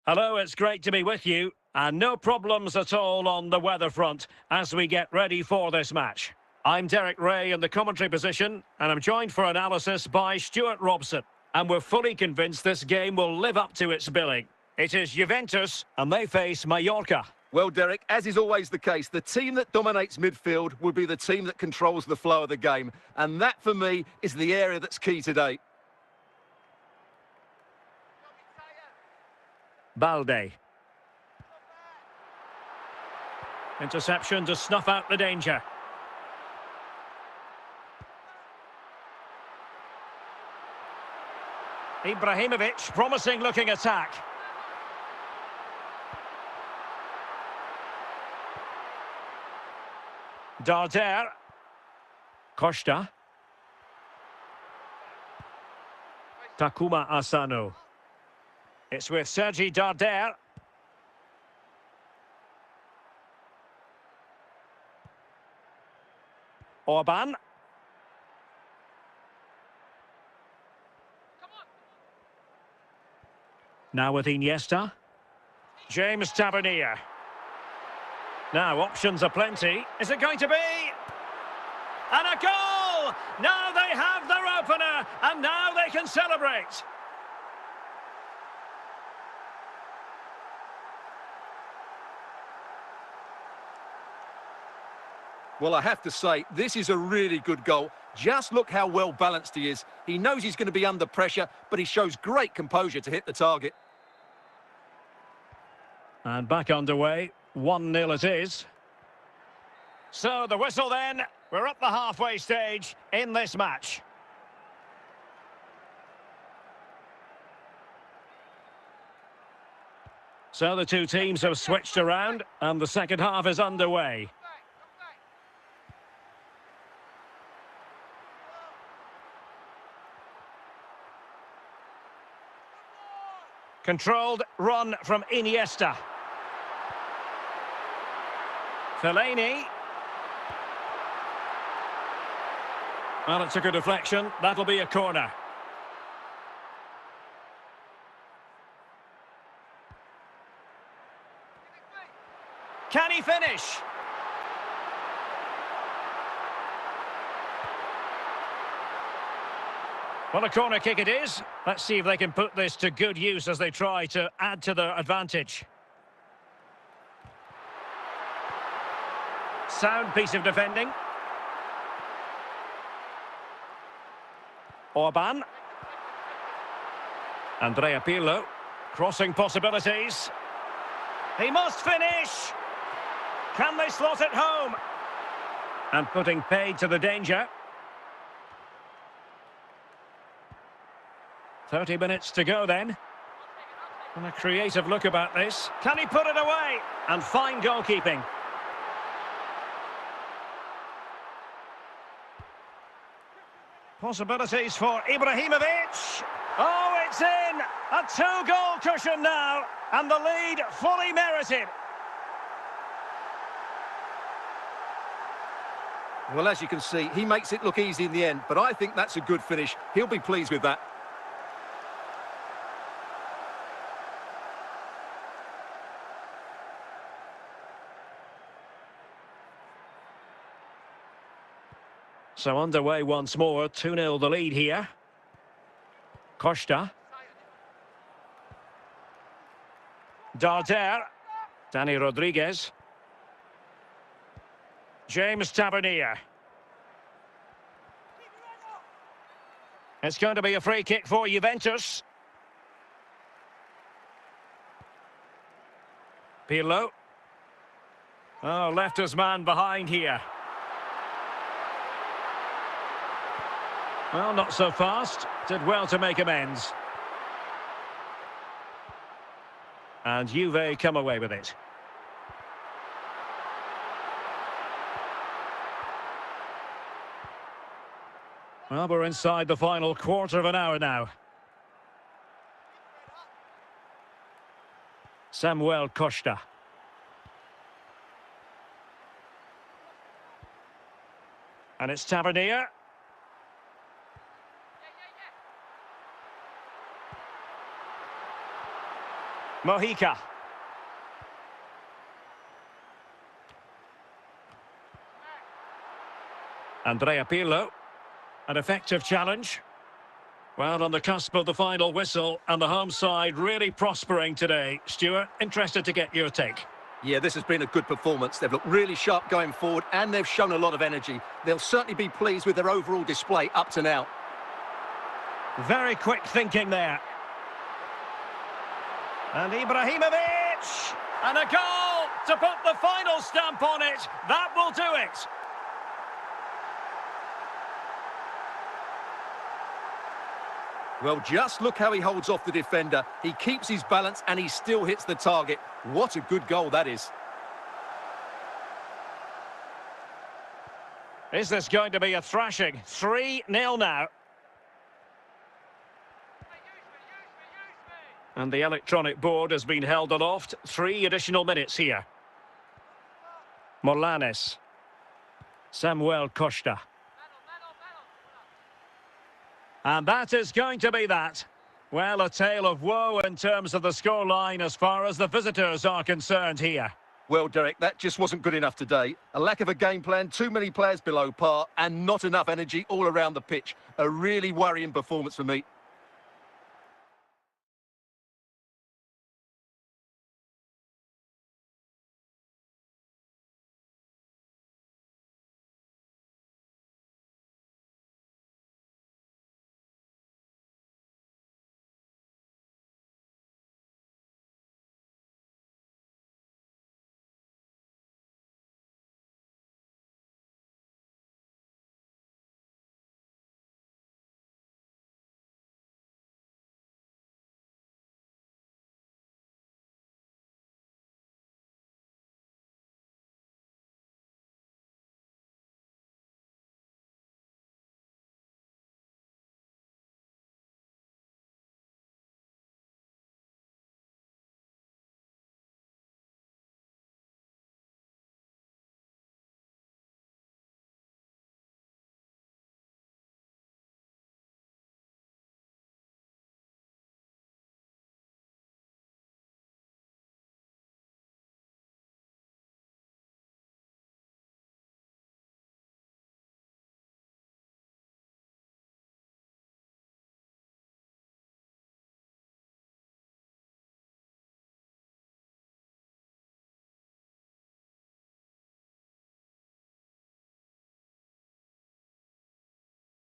Hello, it's great to be with you, and no problems at all on the weather front as we get ready for this match. I'm Derek Ray in the commentary position, and I'm joined for analysis by Stuart Robson. And we're fully convinced this game will live up to its billing. It is Juventus, and they face Mallorca. Well, Derek, as is always the case, the team that dominates midfield will be the team that controls the flow of the game. And that, for me, is the area that's key today. Balde. Interception to snuff out the danger. Ibrahimovic, promising looking attack. Darder. Costa. Takuma Asano. It's with Sergi Darder. Orban. Now with Iniesta. James Tavernier. Now options are plenty. Is it going to be? And a goal! Now they have their opener, and now they can celebrate. Well, I have to say, this is a really good goal. Just look how well balanced he is. He knows he's going to be under pressure, but he shows great composure to hit the target. And back underway, 1-0 it is. So the whistle then, we're up the halfway stage in this match. So the two teams have switched around and the second half is underway. Controlled run from Iniesta. Fellaini. Well, it took a deflection. That'll be a corner. Can he finish? Well, a corner kick it is. Let's see if they can put this to good use as they try to add to their advantage. Sound piece of defending. Orban. Andrea Pirlo. Crossing possibilities. He must finish! Can they slot it home? And putting paid to the danger. 30 minutes to go then. And a creative look about this. Can he put it away? And fine goalkeeping. Possibilities for Ibrahimovic. Oh, it's in! A two-goal cushion now. And the lead fully merited. Well, as you can see, he makes it look easy in the end, but I think that's a good finish. He'll be pleased with that. So underway once more, 2-0 the lead here. Costa. Darder. Danny Rodriguez. James Tavernier. It's going to be a free kick for Juventus. Pirlo. Oh, left his man behind here. Well, not so fast. Did well to make amends. And Juve come away with it. Well, we're inside the final quarter of an hour now. Samuel Costa. And it's Tavernier. Mojica. Andrea Pirlo. An effective challenge. Well, on the cusp of the final whistle, and the home side really prospering today. Stuart, interested to get your take. Yeah, this has been a good performance. They've looked really sharp going forward, and they've shown a lot of energy. They'll certainly be pleased with their overall display up to now. Very quick thinking there. And Ibrahimovic! And a goal to put the final stamp on it. That will do it. Well, just look how he holds off the defender. He keeps his balance and he still hits the target. What a good goal that is. Is this going to be a thrashing? 3-0 now. And the electronic board has been held aloft. 3 additional minutes here. Morlanes. Samuel Costa. And that is going to be that. Well, a tale of woe in terms of the scoreline as far as the visitors are concerned here. Well, Derek, that just wasn't good enough today. A lack of a game plan, too many players below par, and not enough energy all around the pitch. A really worrying performance for me.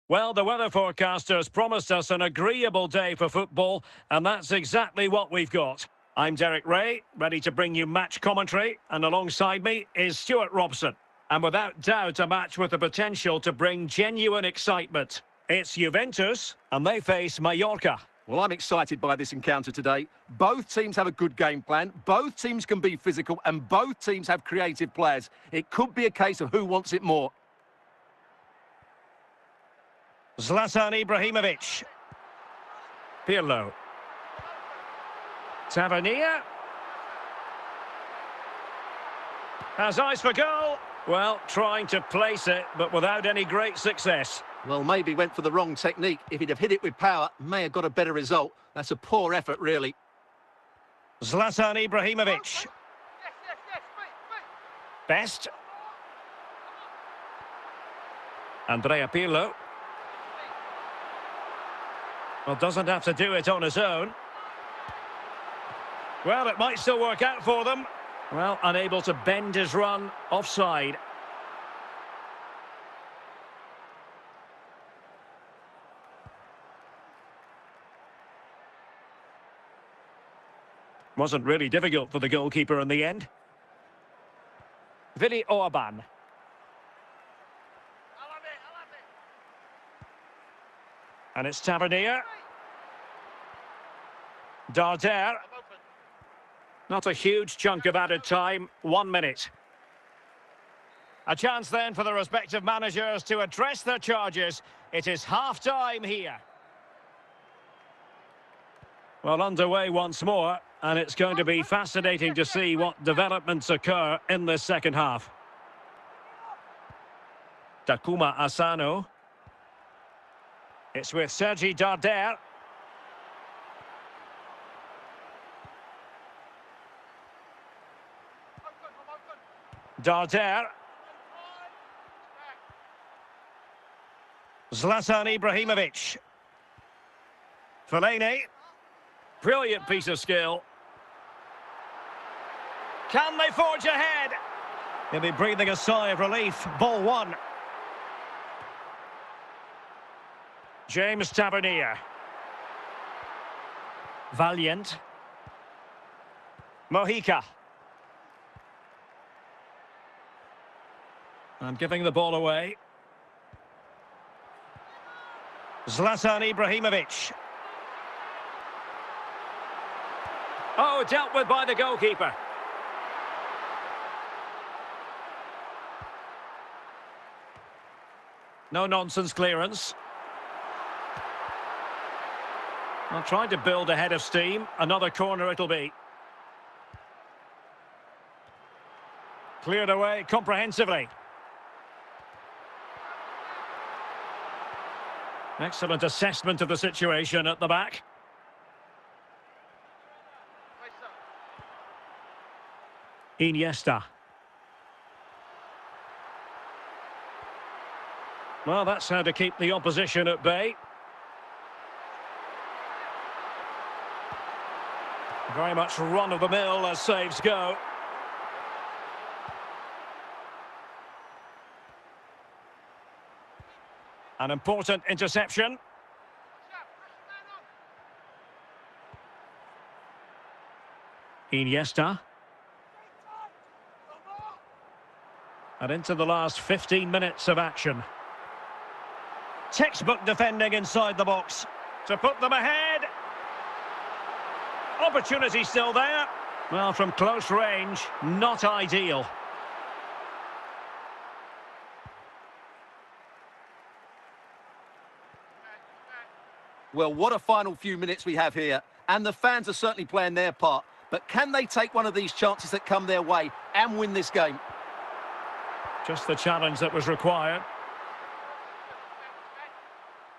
Well, the weather forecasters promised us an agreeable day for football, and that's exactly what we've got. I'm Derek Ray, ready to bring you match commentary, and alongside me is Stuart Robson. And without doubt, a match with the potential to bring genuine excitement. It's Juventus, and they face Mallorca. Well, I'm excited by this encounter today. Both teams have a good game plan, both teams can be physical, and both teams have creative players. It could be a case of who wants it more. Zlatan Ibrahimovic. Pirlo. Tavernier. Has eyes for goal. Well, trying to place it, but without any great success. Well, maybe went for the wrong technique. If he'd have hit it with power, may have got a better result. That's a poor effort, really. Zlatan Ibrahimovic. Best. Andrea Pirlo. Well, doesn't have to do it on his own. Well, it might still work out for them. Well, unable to bend his run, offside. Wasn't really difficult for the goalkeeper in the end. Willi Orban. And it's Tavernier. Darder. Not a huge chunk of added time, 1 minute. A chance then for the respective managers to address their charges. It is half-time here. Well, underway once more, and it's going to be fascinating to see what developments occur in this second half. Takuma Asano. It's with Sergi Darder. Darder. Zlatan Ibrahimovic. Fellaini. Brilliant piece of skill. Can they forge ahead? He'll be breathing a sigh of relief. Ball one. James Tavernier. Valiant. Mojica. And giving the ball away. Zlatan Ibrahimovic. Oh, dealt with by the goalkeeper. No nonsense clearance. Well, trying to build a head of steam. Another corner it'll be. Cleared away comprehensively. Excellent assessment of the situation at the back. Iniesta. Well, that's how to keep the opposition at bay. Very much run-of-the-mill as saves go. An important interception. Iniesta. And into the last 15 minutes of action. Textbook defending inside the box to put them ahead. Opportunity still there. Well, from close range, not ideal. Well, what a final few minutes we have here. And the fans are certainly playing their part. But can they take one of these chances that come their way and win this game? Just the challenge that was required.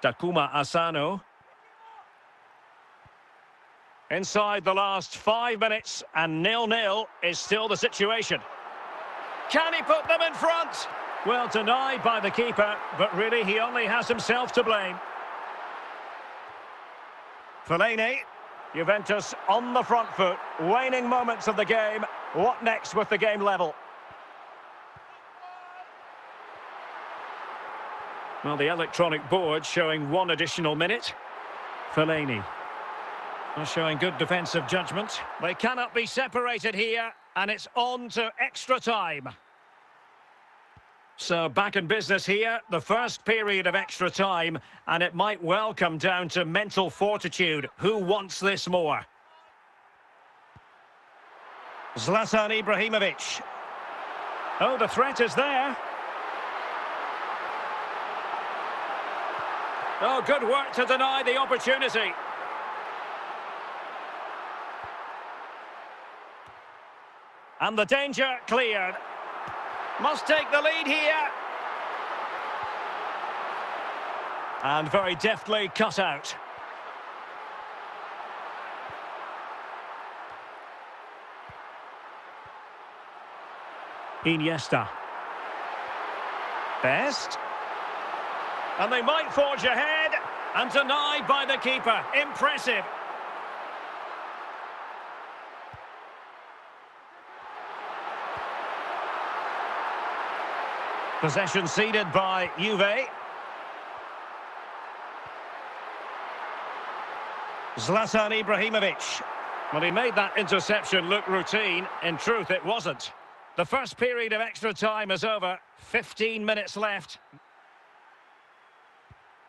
Takuma Asano. Inside the last 5 minutes, and 0-0 is still the situation. Can he put them in front? Well, denied by the keeper, but really he only has himself to blame. Fellaini. Juventus on the front foot. Waning moments of the game. What next with the game level? Well, the electronic board showing 1 additional minute. Fellaini. Well, showing good defensive judgment. They cannot be separated here, and it's on to extra time. So back in business here, the first period of extra time, and it might well come down to mental fortitude. Who wants this more? Zlatan Ibrahimovic. Oh, the threat is there. Oh, good work to deny the opportunity. And the danger cleared. Must take the lead here. And very deftly cut out. Iniesta. Best. And they might forge ahead. And denied by the keeper. Impressive. Possession ceded by Juve. Zlatan Ibrahimovic. Well, he made that interception look routine. In truth, it wasn't. The first period of extra time is over. 15 minutes left.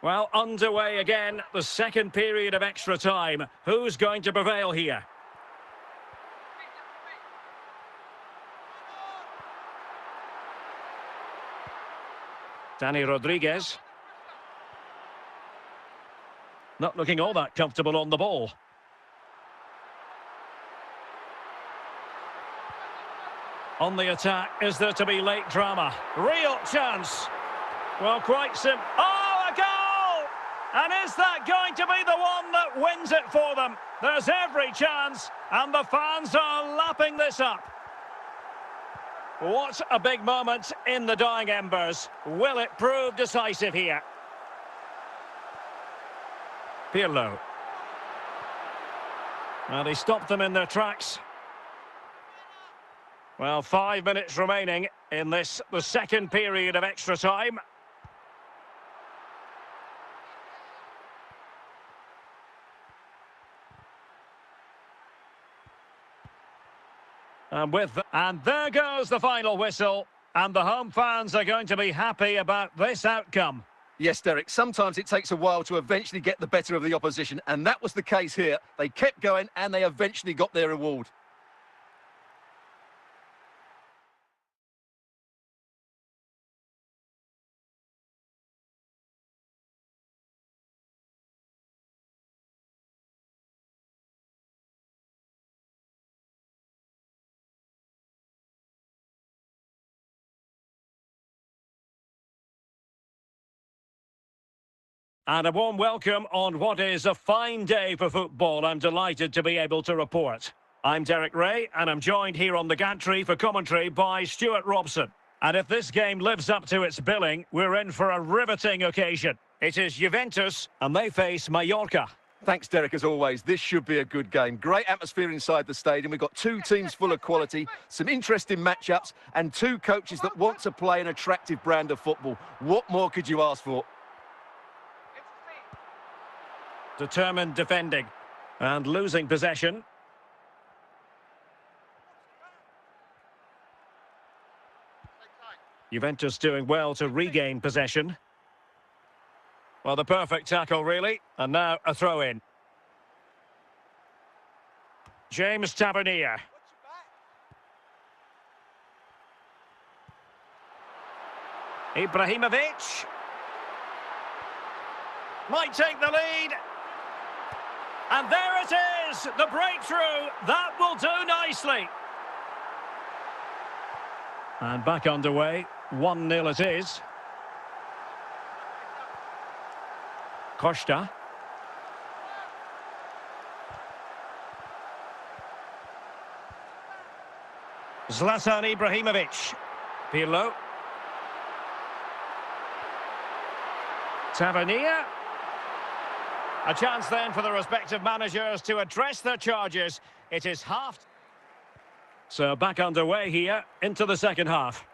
Well, underway again. The second period of extra time. Who's going to prevail here? Danny Rodriguez. Not looking all that comfortable on the ball. On the attack, is there to be late drama? Real chance. Well, quite simple. Oh, a goal! And is that going to be the one that wins it for them? There's every chance, and the fans are lapping this up. What a big moment in the dying embers. Will it prove decisive here? Pirlo. Well, he stopped them in their tracks. Well, 5 minutes remaining in this, the second period of extra time. And there goes the final whistle. And the home fans are going to be happy about this outcome. Yes, Derek, sometimes it takes a while to eventually get the better of the opposition, and that was the case here. They kept going, and they eventually got their reward. And a warm welcome on what is a fine day for football. I'm delighted to be able to report. I'm Derek Ray, and I'm joined here on the gantry for commentary by Stuart Robson. And if this game lives up to its billing, we're in for a riveting occasion. It is Juventus, and they face Mallorca. Thanks, Derek, as always. This should be a good game. Great atmosphere inside the stadium. We've got two teams full of quality, some interesting matchups, and two coaches that want to play an attractive brand of football. What more could you ask for? Determined defending and losing possession. Juventus doing well to regain possession. Well, the perfect tackle, really. And now a throw-in. James Tavernier. Ibrahimovic. Might take the lead. And there it is, the breakthrough. That will do nicely. And back underway, 1-0 it is. Costa. Zlatan Ibrahimovic. Pirlo. Tavernier. A chance then for the respective managers to address their charges. It is half. So back underway here into the second half.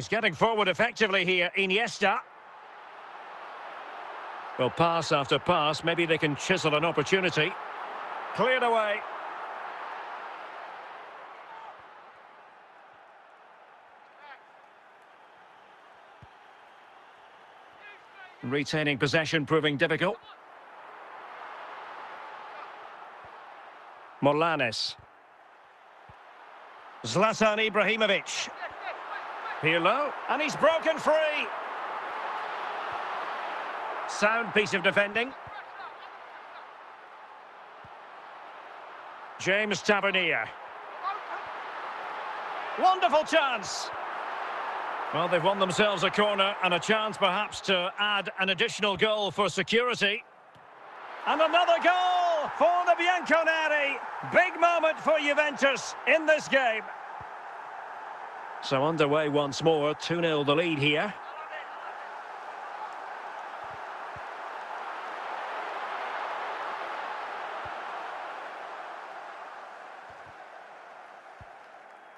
He's getting forward effectively here, Iniesta. Well, pass after pass, maybe they can chisel an opportunity. Cleared away. Retaining possession proving difficult. Morlanes. Zlatan Ibrahimovic. Pirlo, and he's broken free. Sound piece of defending. James Tavernier. Wonderful chance. Well, they've won themselves a corner and a chance perhaps to add an additional goal for security. And another goal for the Bianconeri. Big moment for Juventus in this game. So underway once more, 2-0 the lead here.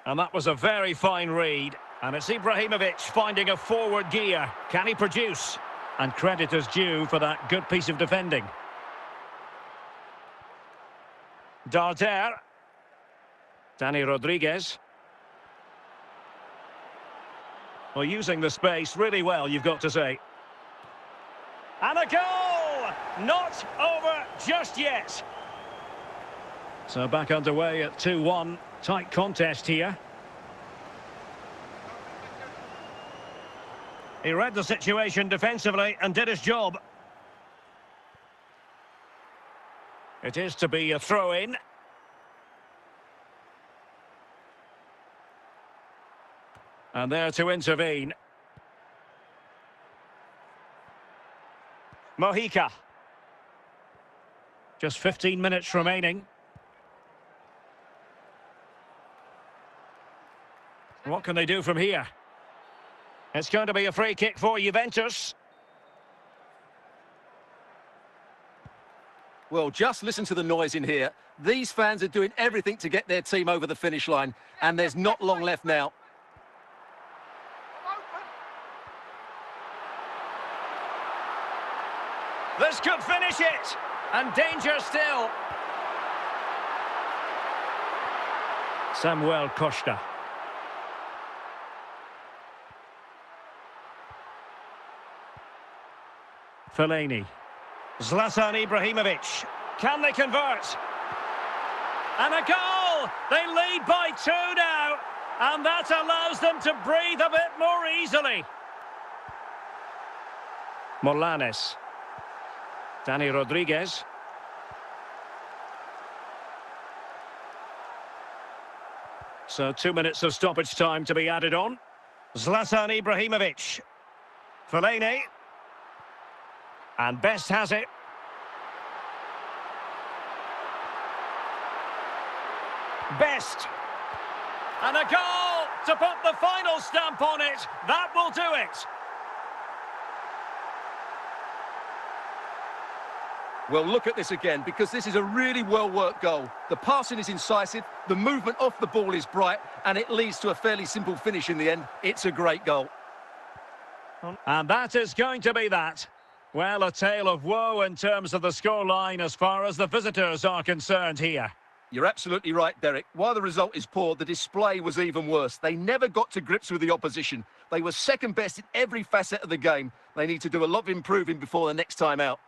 And that was a very fine read. And it's Ibrahimovic finding a forward gear. Can he produce? And credit is due for that good piece of defending. Darder. Dani Rodriguez. Well, using the space really well, you've got to say. And a goal! Not over just yet. So back underway at 2-1. Tight contest here. He read the situation defensively and did his job. It is to be a throw-in. And there to intervene. Mojica. Just 15 minutes remaining. What can they do from here? It's going to be a free kick for Juventus. Well, just listen to the noise in here. These fans are doing everything to get their team over the finish line, and there's not long left now. This could finish it, and danger still. Samuel Costa. Fellaini. Zlatan Ibrahimovic. Can they convert? And a goal! They lead by 2 now, and that allows them to breathe a bit more easily. Morlanes. Dani Rodriguez. So 2 minutes of stoppage time to be added on. Zlatan Ibrahimovic. Fellaini. And Best has it. Best. And a goal to put the final stamp on it. That will do it. Well, look at this again, because this is a really well-worked goal. The passing is incisive, the movement off the ball is bright, and it leads to a fairly simple finish in the end. It's a great goal. And that is going to be that. Well, a tale of woe in terms of the scoreline as far as the visitors are concerned here. You're absolutely right, Derek. While the result is poor, the display was even worse. They never got to grips with the opposition. They were second best in every facet of the game. They need to do a lot of improving before the next time out.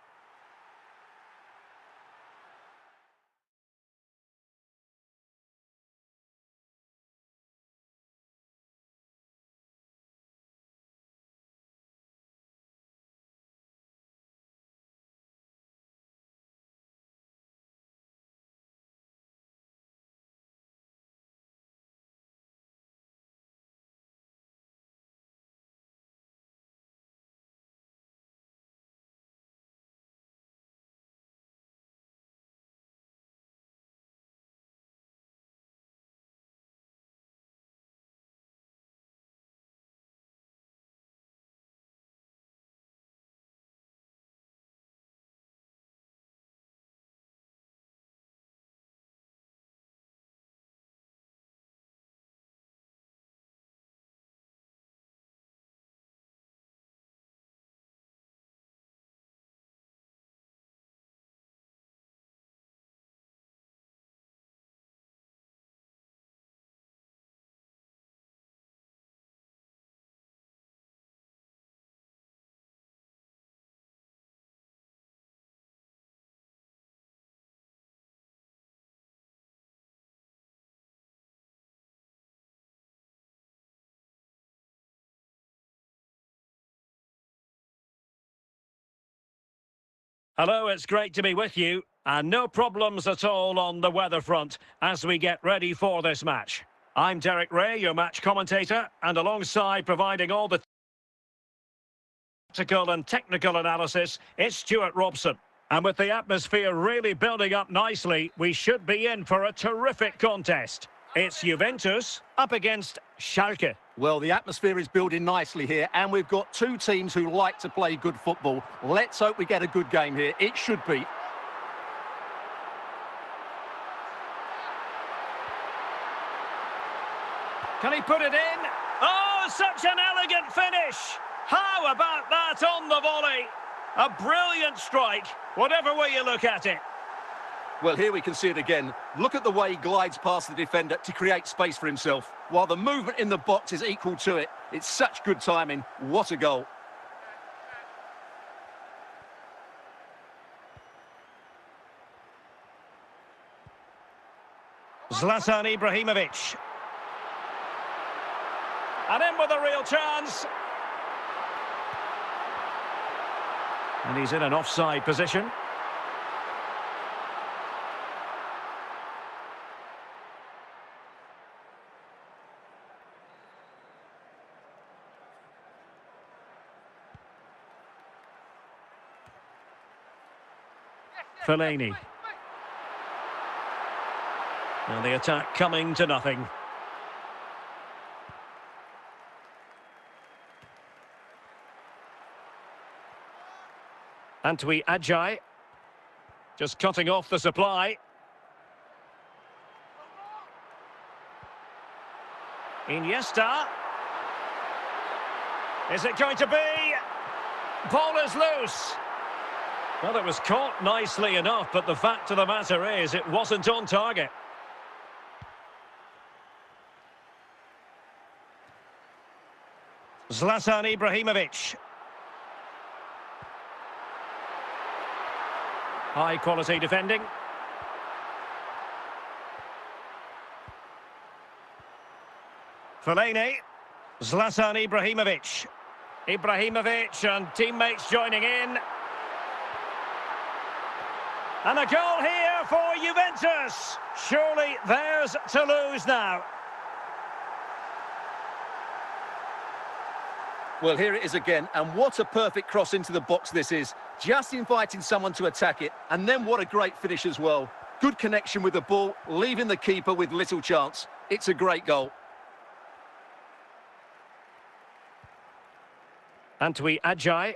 Hello, it's great to be with you. And no problems at all on the weather front as we get ready for this match. I'm Derek Ray, your match commentator, and alongside providing all the tactical and technical analysis, it's Stuart Robson. And with the atmosphere really building up nicely, we should be in for a terrific contest. It's Juventus up against Schalke. Well, the atmosphere is building nicely here, and we've got two teams who like to play good football. Let's hope we get a good game here. It should be. Can he put it in? Oh, such an elegant finish! How about that on the volley? A brilliant strike, whatever way you look at it. Well, here we can see it again. Look at the way he glides past the defender to create space for himself, while the movement in the box is equal to it. It's such good timing. What a goal. Zlatan Ibrahimovic. And in with a real chance. And he's in an offside position. Fellaini. And the attack coming to nothing. Antwi Ajay. Just cutting off the supply. Iniesta. Is it going to be? Ball is loose. Well, it was caught nicely enough, but the fact of the matter is it wasn't on target. Zlatan Ibrahimovic. High quality defending. Fellaini. Zlatan Ibrahimovic. Ibrahimovic and teammates joining in. And a goal here for Juventus. Surely theirs to lose now. Well, here it is again, and what a perfect cross into the box this is. Just inviting someone to attack it, and then what a great finish as well. Good connection with the ball, leaving the keeper with little chance. It's a great goal. Antwi Ajay.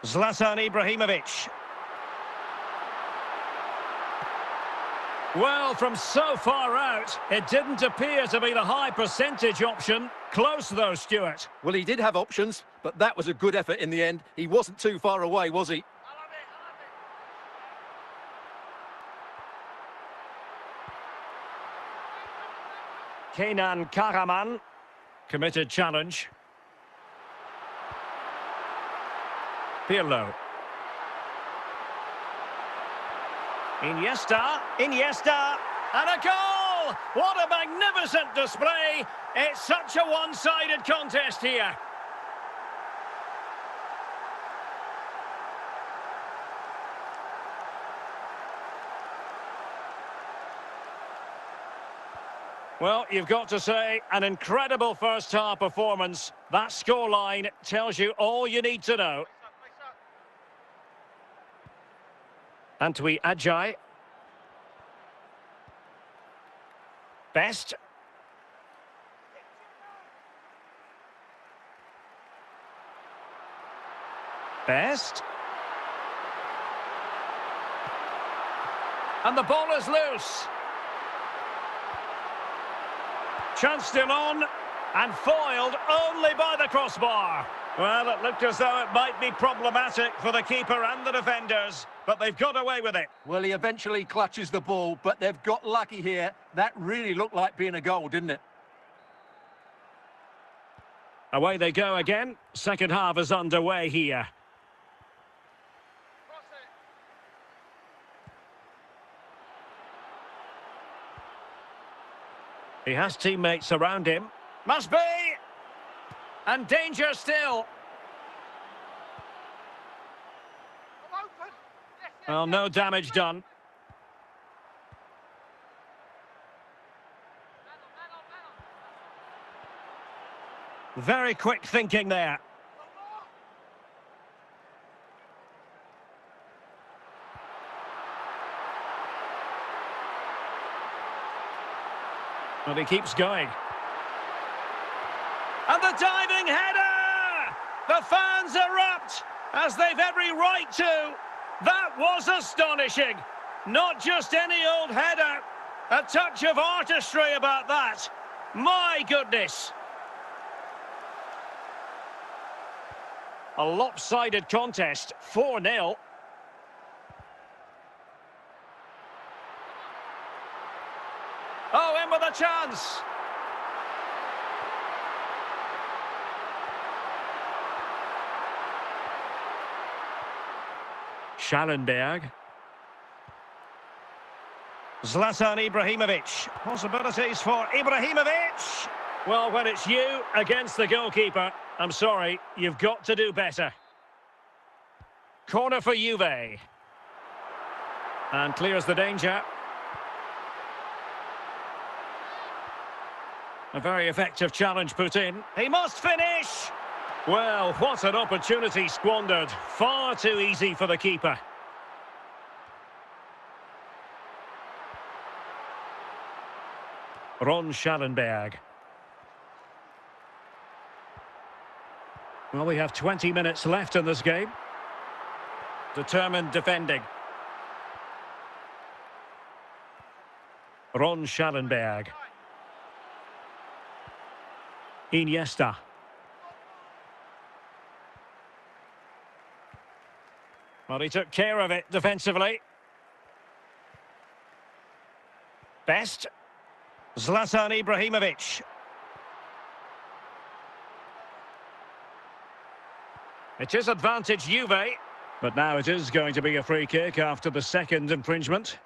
Zlatan Ibrahimovic. Well, from so far out, it didn't appear to be the high percentage option. Close though, Stuart. Well, he did have options, but that was a good effort in the end. He wasn't too far away, was he? Kenan Karaman. Committed challenge. Pirlo. Iniesta, and a goal! What a magnificent display! It's such a one-sided contest here. Well, you've got to say, an incredible first-half performance. That scoreline tells you all you need to know. Antwi Ajay. Best. Best. And the ball is loose. Chance still on, and foiled only by the crossbar. Well, it looked as though it might be problematic for the keeper and the defenders, but they've got away with it. Well, he eventually clutches the ball, but they've got lucky here. That really looked like being a goal, didn't it? Away they go again. Second half is underway here. He has teammates around him. Must be! And danger still. Well, no damage done. Very quick thinking there. And he keeps going. And the diving header! The fans erupt, as they've every right to. That was astonishing. Not just any old header. A touch of artistry about that. My goodness. A lopsided contest, 4-0. Oh, in with a chance. Schallenberg. Zlatan Ibrahimovic. Possibilities for Ibrahimovic. Well, when it's you against the goalkeeper, I'm sorry, you've got to do better. Corner for Juve. And clears the danger. A very effective challenge put in. He must finish! Well, what an opportunity squandered. Far too easy for the keeper. Ron Schallenberg. Well, we have 20 minutes left in this game. Determined defending. Ron Schallenberg. Iniesta. Well, he took care of it defensively. Best. Zlatan Ibrahimovic. It is advantage Juve, but now it is going to be a free kick after the second infringement.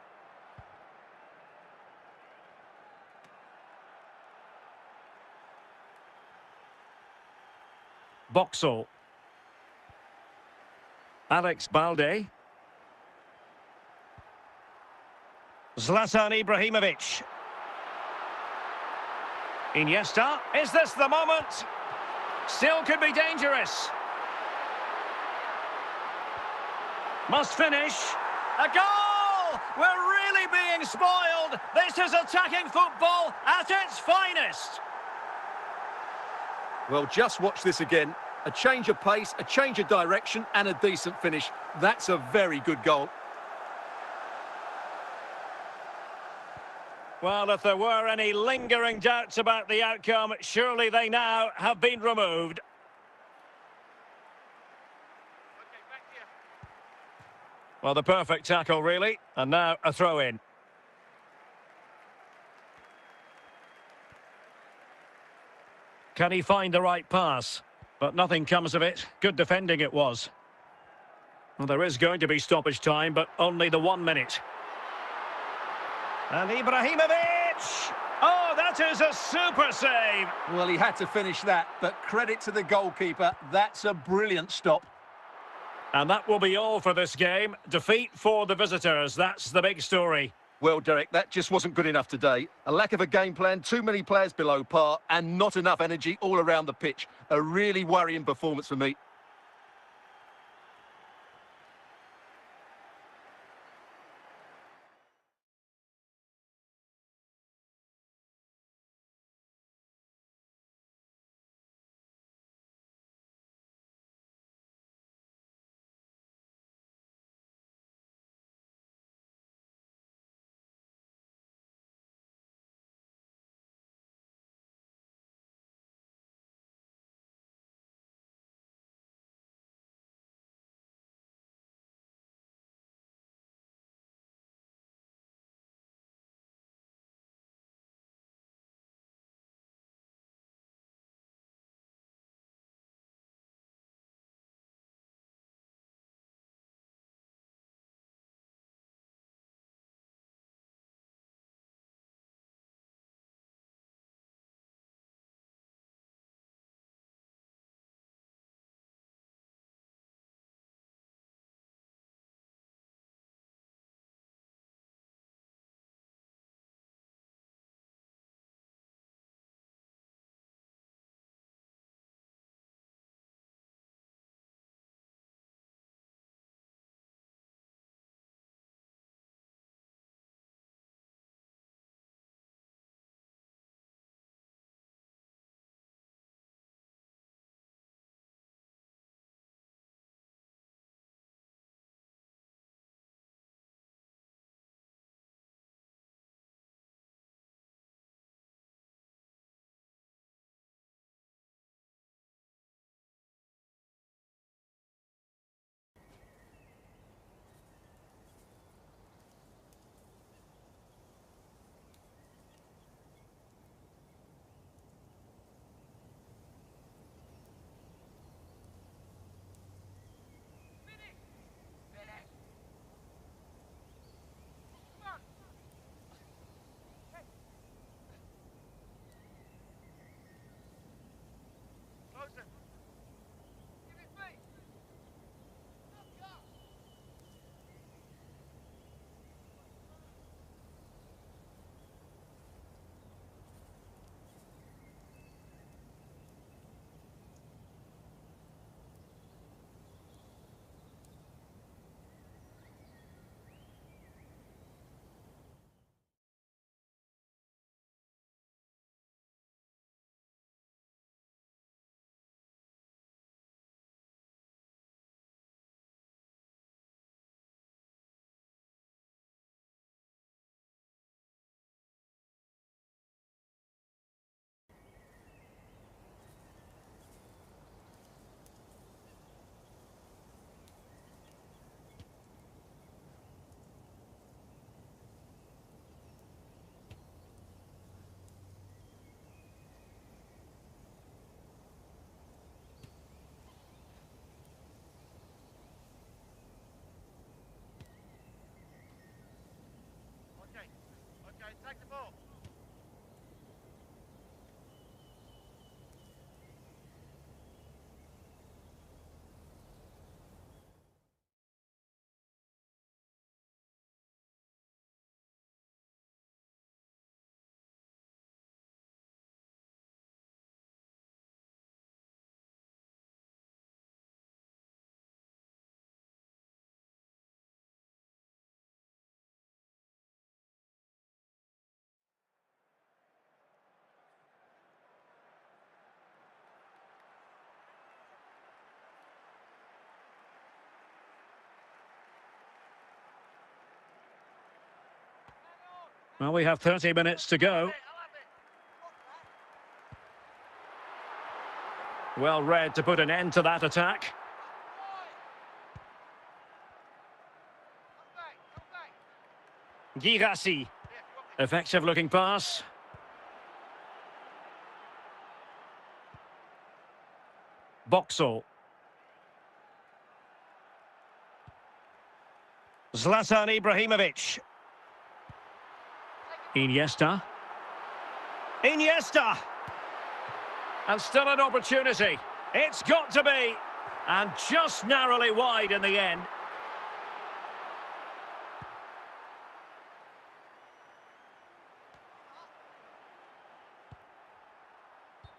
Boxall. Alex Balde. Zlatan Ibrahimovic. Iniesta. Is this the moment? Still could be dangerous. Must finish. A goal! We're really being spoiled. This is attacking football at its finest. Well, just watch this again. A change of pace, a change of direction, and a decent finish. That's a very good goal. Well, if there were any lingering doubts about the outcome, surely they now have been removed. Well, the perfect tackle, really. And now a throw-in. Can he find the right pass? But nothing comes of it. Good defending it was. Well, there is going to be stoppage time, but only the 1 minute. And Ibrahimovic! Oh, that is a super save! Well, he had to finish that, but credit to the goalkeeper. That's a brilliant stop. And that will be all for this game. Defeat for the visitors. That's the big story. Well, Derek, that just wasn't good enough today. A lack of a game plan, too many players below par, and not enough energy all around the pitch. A really worrying performance for me. Well, we have 30 minutes to go. Well read to put an end to that attack. Girassi. Effective looking pass. Boxall. Zlatan Ibrahimovic. Iniesta. Iniesta! And still an opportunity. It's got to be. And just narrowly wide in the end.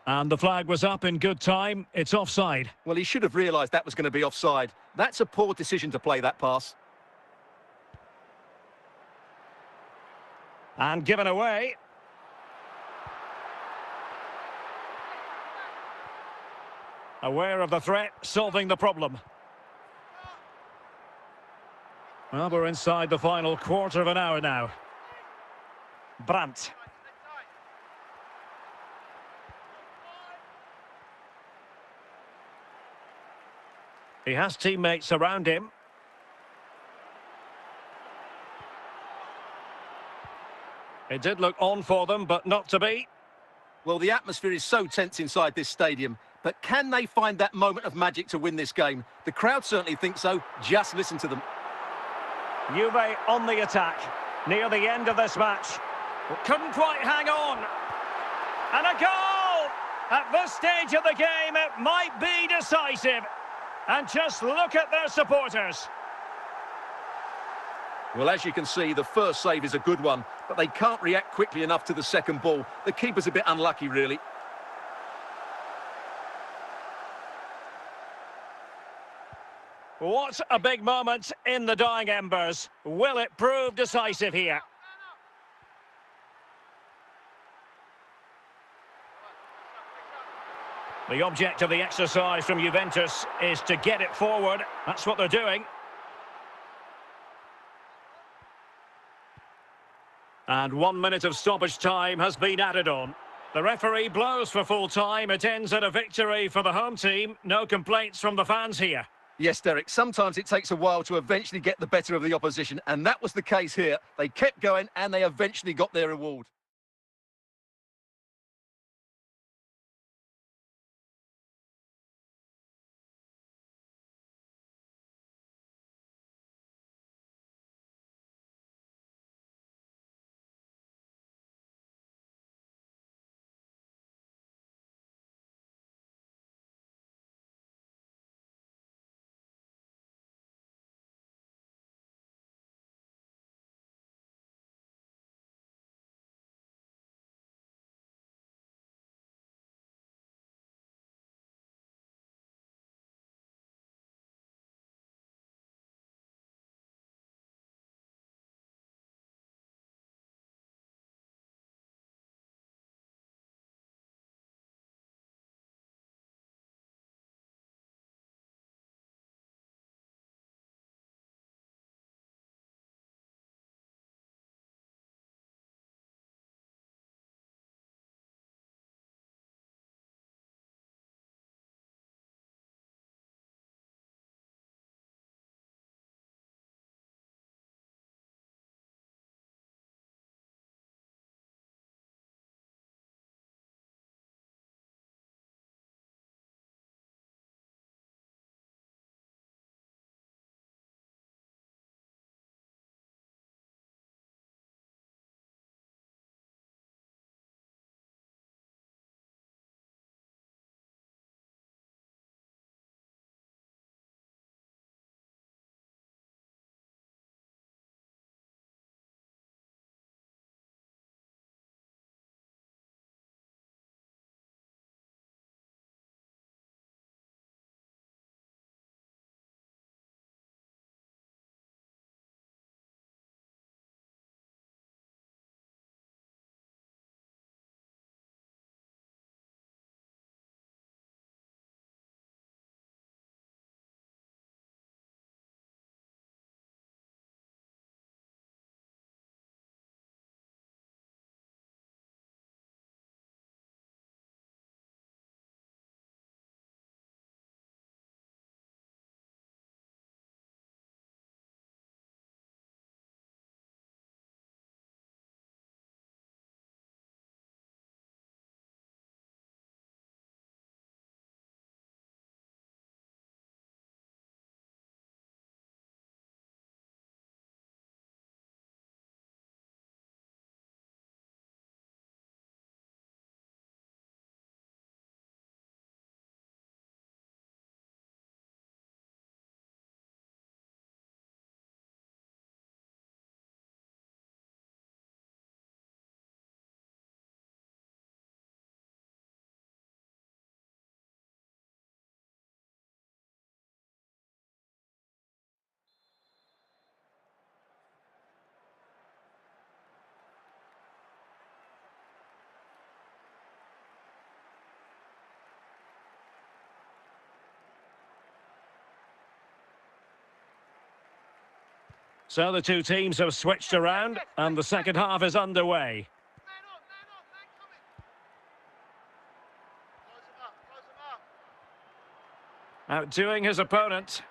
And the flag was up in good time. It's offside. Well, he should have realised that was going to be offside. That's a poor decision to play that pass. And given away. Aware of the threat, solving the problem. Well, we're inside the final quarter of an hour now. Brandt. He has teammates around him. It did look on for them, but not to be. Well, the atmosphere is so tense inside this stadium, but can they find that moment of magic to win this game? The crowd certainly think so. Just listen to them. Juve on the attack, near the end of this match. Couldn't quite hang on. And a goal! At this stage of the game, it might be decisive. And just look at their supporters. Well, as you can see, the first save is a good one, but they can't react quickly enough to the second ball. The keeper's a bit unlucky, really. What a big moment in the dying embers. Will it prove decisive here? The object of the exercise from Juventus is to get it forward. That's what they're doing. And 1 minute of stoppage time has been added on. The referee blows for full time. It ends at a victory for the home team. No complaints from the fans here. Yes, Derek, sometimes it takes a while to eventually get the better of the opposition, and that was the case here. They kept going, and they eventually got their reward. So the two teams have switched around and the second half is underway. Outdoing his opponent.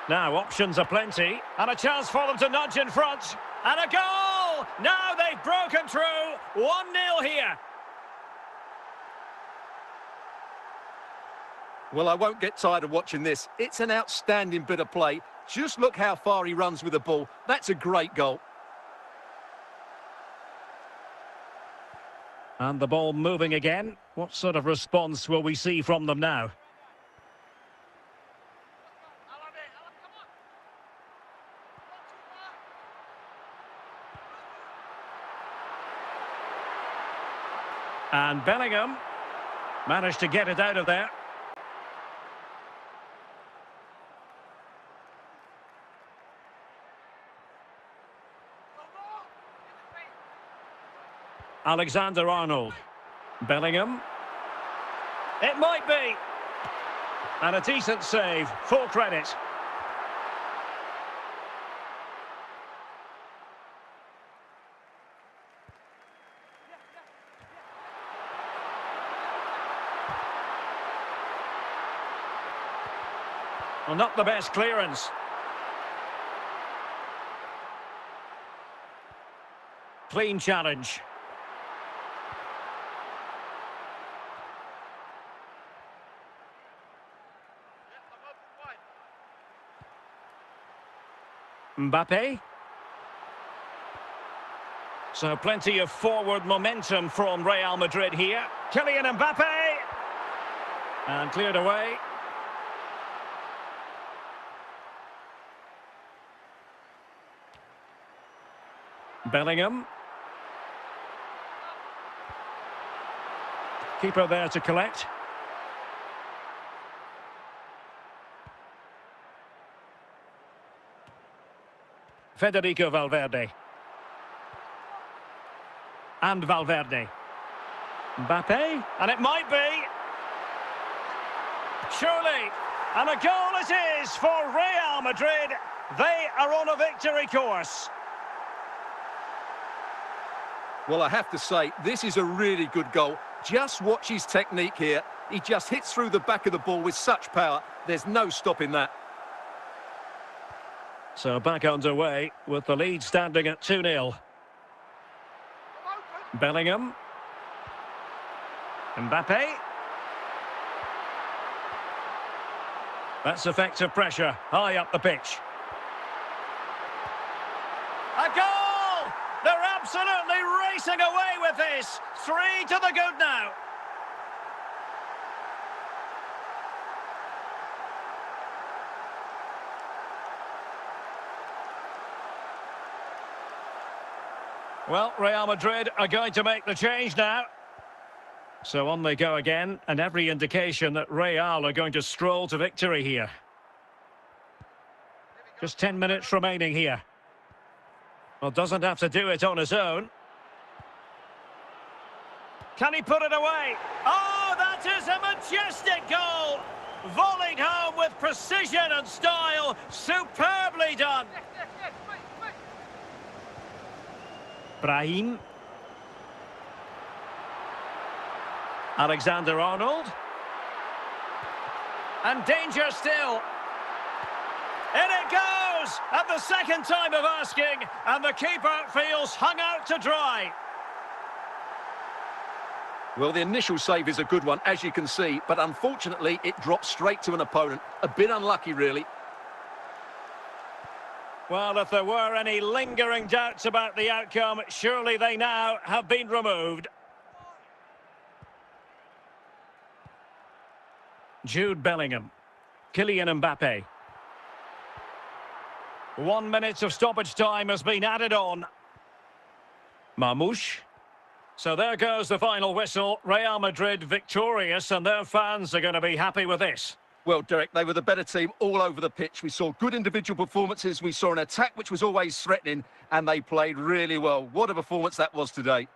Now options are plenty and a chance for them to nudge in front. And a goal! Now they've broken through. 1-0 here. Well, I won't get tired of watching this. It's an outstanding bit of play. Just look how far he runs with the ball. That's a great goal. And the ball moving again. What sort of response will we see from them now? And Bellingham managed to get it out of there. Alexander-Arnold. Bellingham. It might be. And a decent save. Full credit. Well, not the best clearance. Clean challenge. Mbappe. So plenty of forward momentum from Real Madrid here. Kylian Mbappe. And cleared away. Bellingham. Keeper there to collect. Federico Valverde. And Valverde. Mbappe. And it might be. Surely. And a goal it is for Real Madrid. They are on a victory course. Well, I have to say, this is a really good goal. Just watch his technique here. He just hits through the back of the ball with such power. There's no stopping that. So back underway with the lead standing at 2-0. Bellingham. Mbappe. That's effective pressure, high up the pitch. A goal! They're absolutely racing away with this. 3 to the good now. Well, Real Madrid are going to make the change now. So on they go again, and every indication that Real are going to stroll to victory here. Just 10 minutes remaining here. Well, doesn't have to do it on his own. Can he put it away? Oh, that is a majestic goal! Volleyed home with precision and style. Superbly done. Brahim. Alexander-Arnold. And danger still. In it goes! At the second time of asking, and the keeper feels hung out to dry. Well, the initial save is a good one, as you can see, but unfortunately it drops straight to an opponent. A bit unlucky, really. Well, if there were any lingering doubts about the outcome, surely they now have been removed. Jude Bellingham. Kylian Mbappe. 1 minute of stoppage time has been added on. Marmoush. So there goes the final whistle. Real Madrid victorious, and their fans are going to be happy with this. Well, Derek, they were the better team all over the pitch. We saw good individual performances. We saw an attack which was always threatening, and they played really well. What a performance that was today.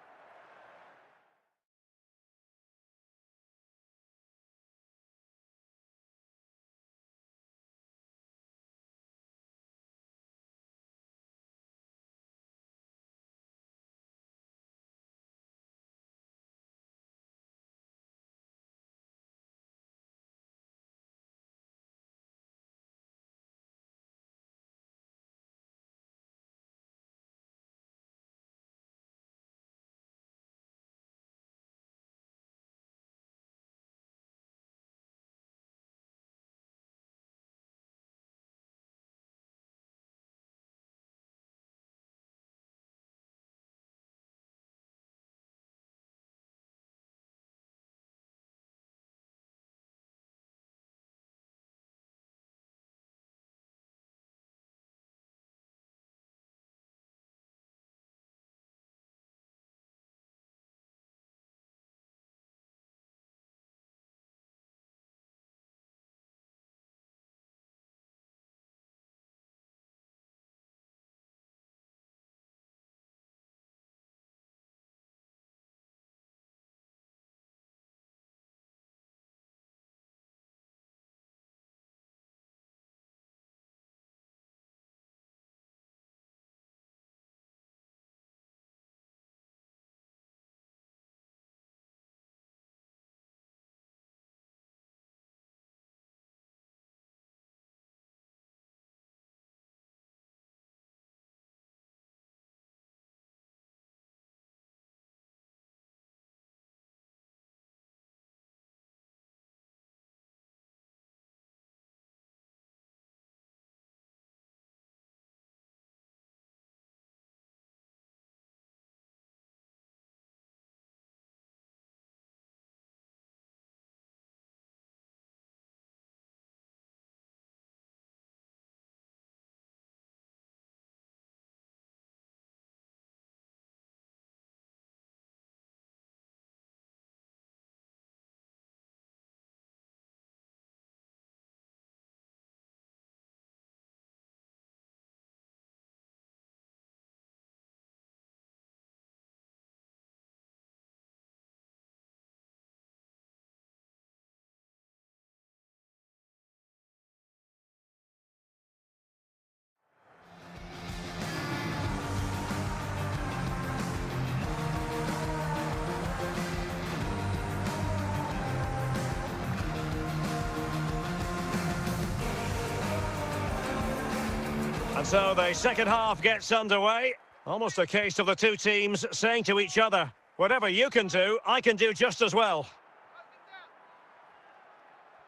And so the second half gets underway. Almost a case of the two teams saying to each other, whatever you can do, I can do just as well.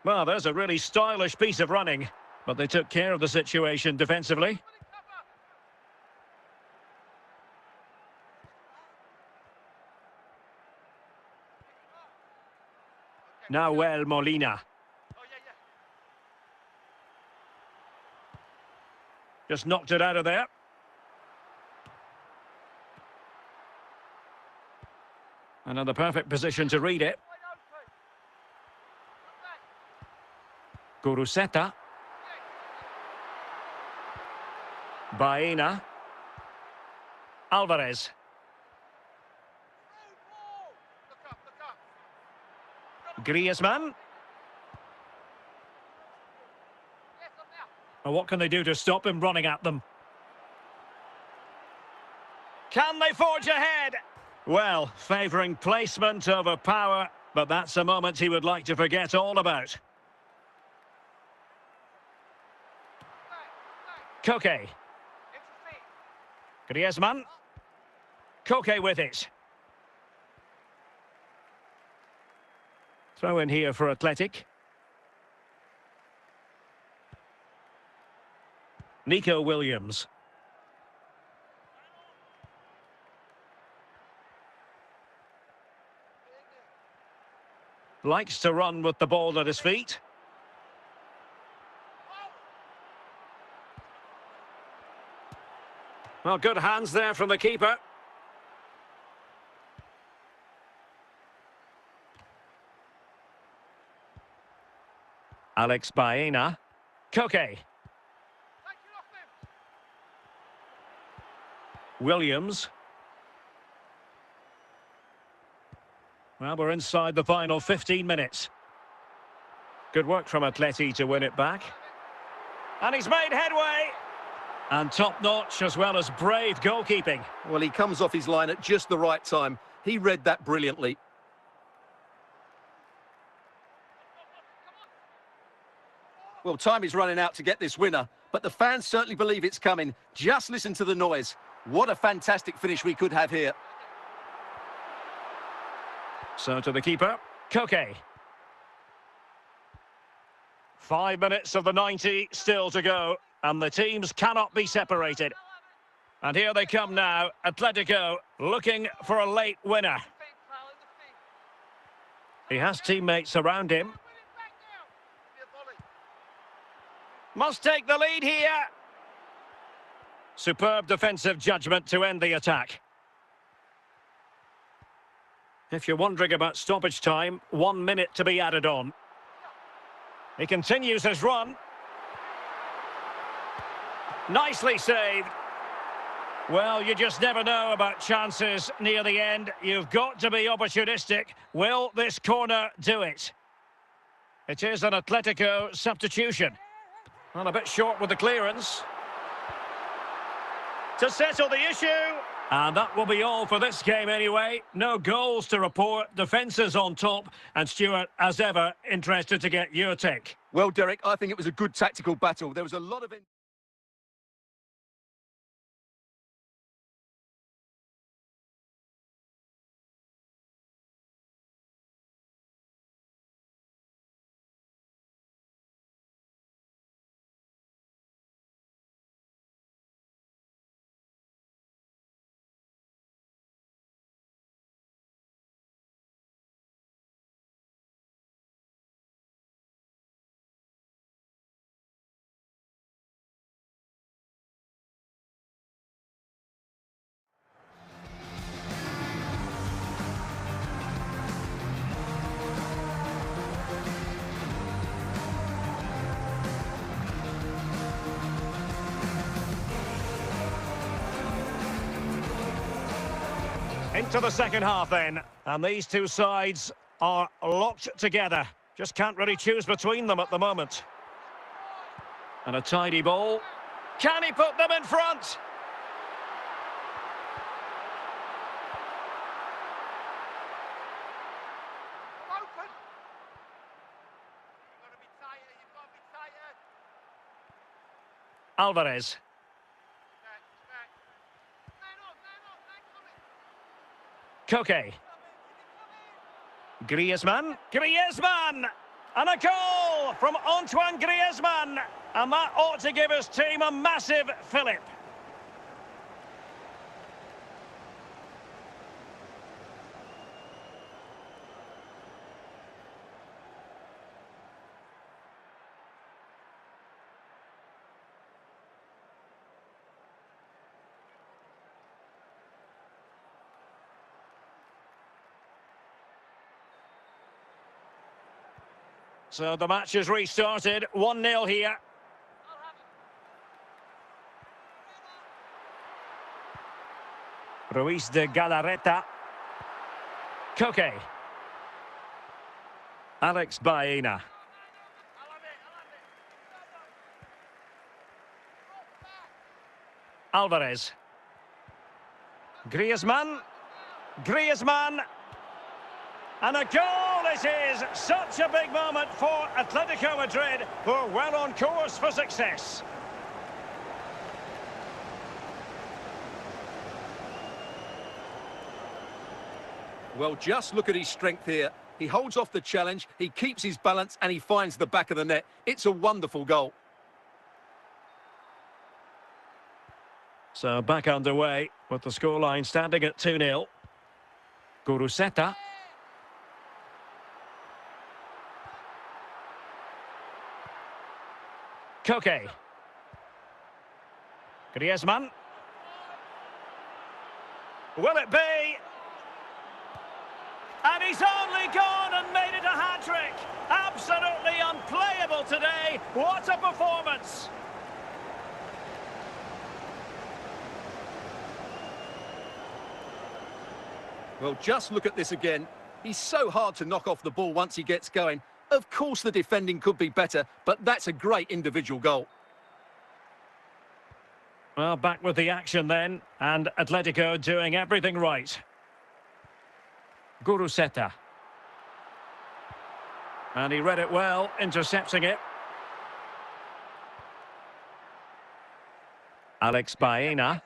Well, there's a really stylish piece of running, but they took care of the situation defensively. Nahuel Molina. Just knocked it out of there. Another perfect position to read it. Guruseta. Baena. Alvarez. Griezmann. Well, what can they do to stop him running at them? Can they forge ahead? Well, favouring placement over power, but that's a moment he would like to forget all about. Koke. Griezmann. Koke with it. Throw in here for Athletic. Nico Williams. Likes to run with the ball at his feet. Well, good hands there from the keeper. Alex Baena. Koke. Williams. Well, we're inside the final 15 minutes. Good work from Atleti to win it back. And he's made headway. And top-notch as well as brave goalkeeping. Well, he comes off his line at just the right time. He read that brilliantly. Well, time is running out to get this winner, but the fans certainly believe it's coming. Just listen to the noise. What a fantastic finish we could have here. So to the keeper, Koke. 5 minutes of the 90 still to go, and the teams cannot be separated. And here they come now, Atletico looking for a late winner. He has teammates around him. Must take the lead here. Superb defensive judgment to end the attack. If you're wondering about stoppage time, 1 minute to be added on. He continues his run. Nicely saved. Well, you just never know about chances near the end. You've got to be opportunistic. Will this corner do it? It is an Atletico substitution. Well, a bit short with the clearance. To settle the issue. And that will be all for this game anyway. No goals to report, defences on top. And Stuart, as ever, interested to get your take. Well, Derek, I think it was a good tactical battle. There was a lot of... Into the second half then, and these two sides are locked together. Just can't really choose between them at the moment. And a tidy ball. Can he put them in front? Alvarez. Koke. Griezmann! And a goal from Antoine Griezmann! And that ought to give his team a massive fillip. So the match is restarted, 1-0 here. Ruiz de Galarreta. Koke. Alex Baena. Alvarez. Griezmann. And a goal it is! Such a big moment for Atletico Madrid, who are well on course for success. Well, just look at his strength here. He holds off the challenge, he keeps his balance, and he finds the back of the net. It's a wonderful goal. So back underway, with the scoreline standing at 2-0. Guruseta. Koke. Griezmann. Will it be? And he's only gone and made it a hat-trick. Absolutely unplayable today. What a performance. Well, just look at this again. He's so hard to knock off the ball once he gets going. Of course the defending could be better, but that's a great individual goal. Well, back with the action then, and Atletico doing everything right. Guruseta. And he read it well, intercepting it. Alex Baena.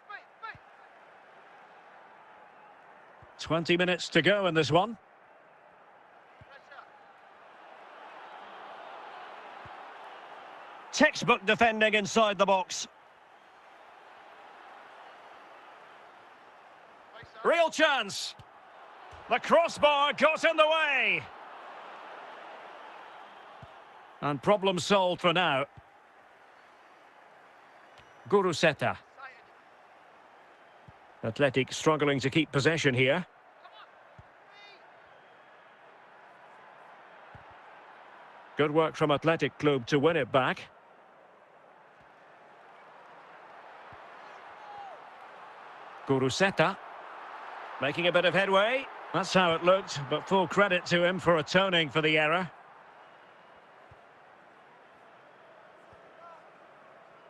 20 minutes to go in this one. Textbook defending inside the box. Real chance. The crossbar got in the way. And problem solved for now. Guruseta. Athletic struggling to keep possession here. Good work from Athletic Club to win it back. Guruseta. Making a bit of headway. That's how it looked, but full credit to him for atoning for the error.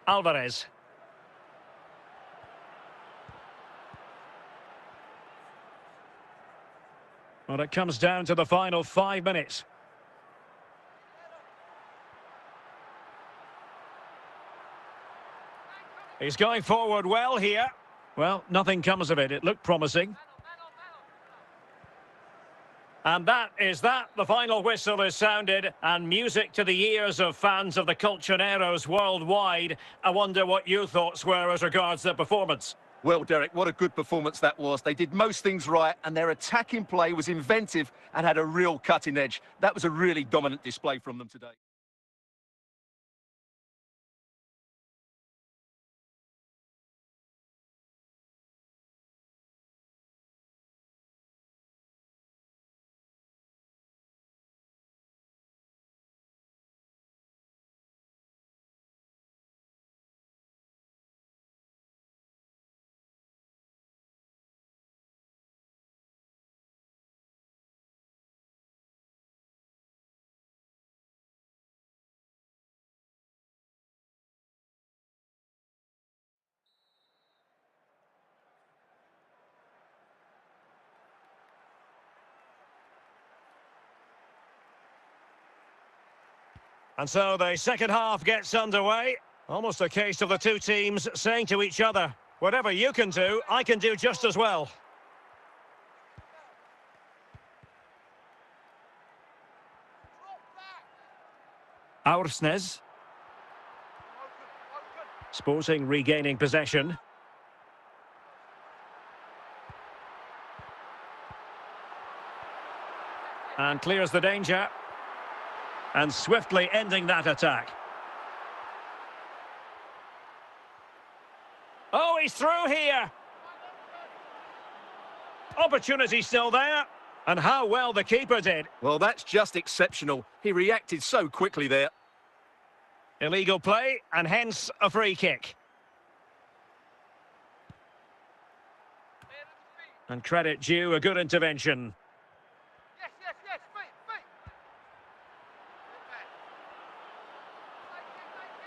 Alvarez. Well, it comes down to the final 5 minutes. He's going forward well here. Well, nothing comes of it. It looked promising. And that is that. The final whistle is sounded, and music to the ears of fans of the Colchoneros worldwide. I wonder what your thoughts were as regards their performance. Well, Derek, what a good performance that was. They did most things right, and their attacking play was inventive and had a real cutting edge. That was a really dominant display from them today. And so the second half gets underway. Almost a case of the two teams saying to each other, whatever you can do, I can do just as well. Aursnes. Sporting regaining possession. And clears the danger. And swiftly ending that attack. Oh, he's through here. Opportunity still there. And how well the keeper did. Well, that's just exceptional. He reacted so quickly there. Illegal play, and hence a free kick. And credit due, a good intervention.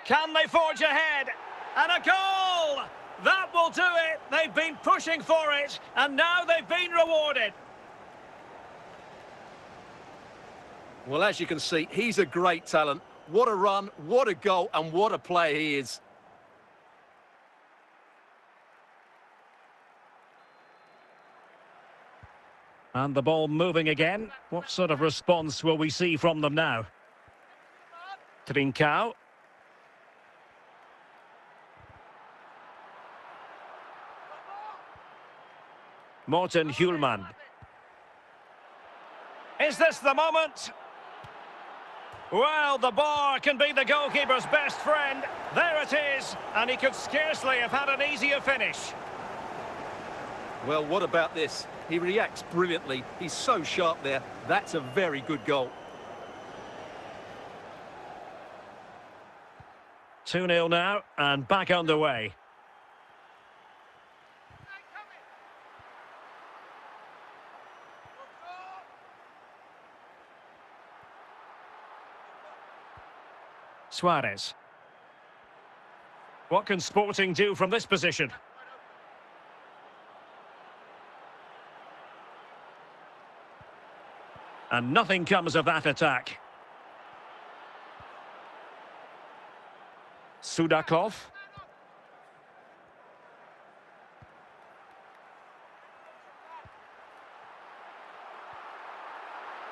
Can they forge ahead? And a goal! That will do it. They've been pushing for it, and now they've been rewarded. Well, as you can see, he's a great talent. What a run, what a goal, and what a player he is. And the ball moving again. What sort of response will we see from them now? Trincao. Morten Hjulmand. Is this the moment? Well, the bar can be the goalkeeper's best friend. There it is, and he could scarcely have had an easier finish. Well, what about this? He reacts brilliantly. He's so sharp there. That's a very good goal. 2-0 now, and back underway. Suarez. What can Sporting do from this position? And nothing comes of that attack. Sudakov.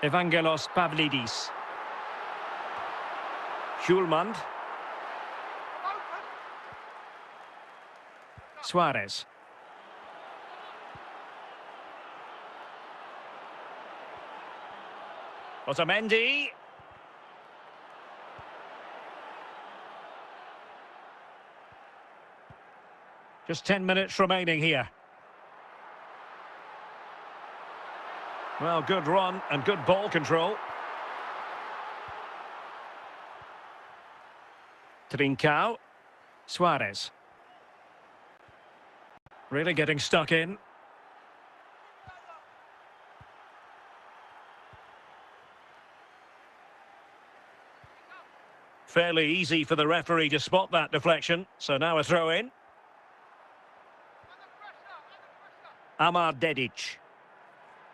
Evangelos Pavlidis. Hjulmand. Suarez. Otamendi. Just 10 minutes remaining here. Well, good run and good ball control. Trincao. Suarez. Really getting stuck in. Fairly easy for the referee to spot that deflection. So now a throw in. Amar Dedic.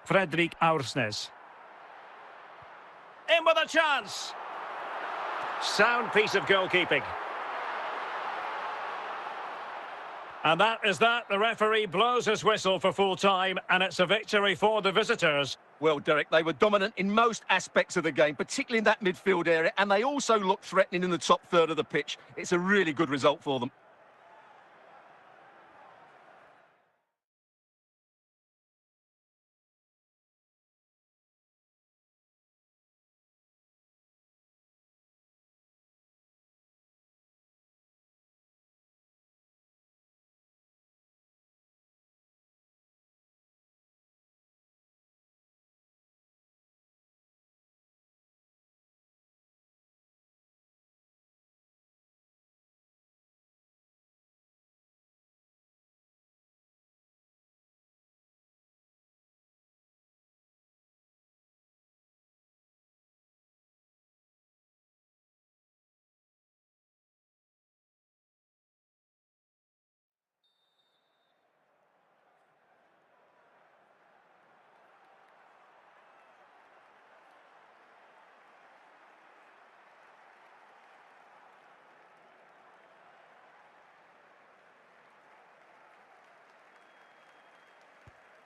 Fredrik Aursnes. In with a chance. Sound piece of goalkeeping. And that is that. The referee blows his whistle for full time, and it's a victory for the visitors. Well, Derek, they were dominant in most aspects of the game, particularly in that midfield area, and they also looked threatening in the top third of the pitch. It's a really good result for them.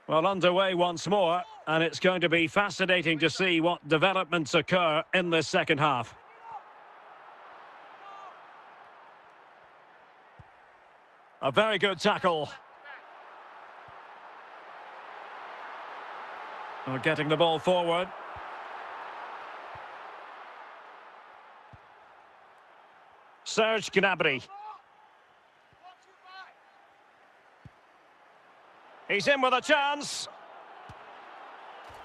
Well, underway once more, and it's going to be fascinating to see what developments occur in this second half. A very good tackle. We're getting the ball forward. Serge Gnabry. He's in with a chance.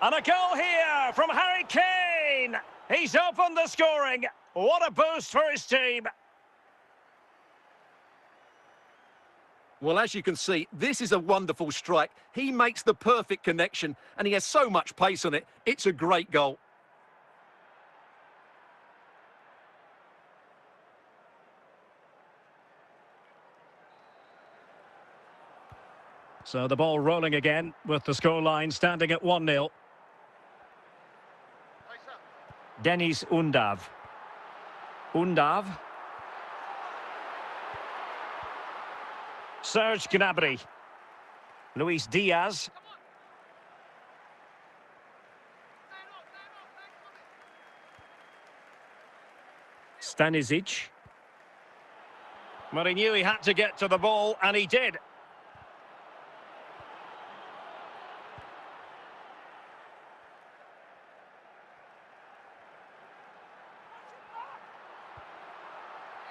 And a goal here from Harry Kane. He's opened the scoring. What a boost for his team. Well, as you can see, this is a wonderful strike. He makes the perfect connection, and he has so much pace on it. It's a great goal. So the ball rolling again with the scoreline standing at 1-0. Denis Undav. Undav. Serge Gnabry. Luis Diaz. Stanisic. Well, he knew he had to get to the ball, and he did.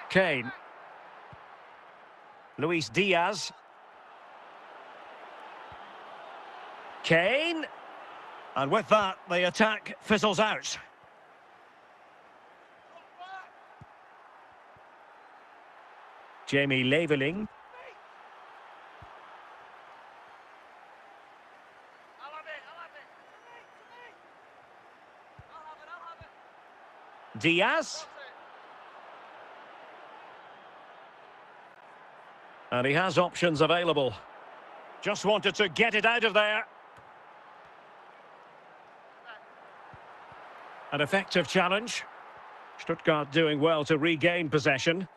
Kane. Luis Diaz. Kane. And with that, the attack fizzles out. Jamie Leveling. Diaz. And he has options available. Just wanted to get it out of there. An effective challenge. Stuttgart doing well to regain possession.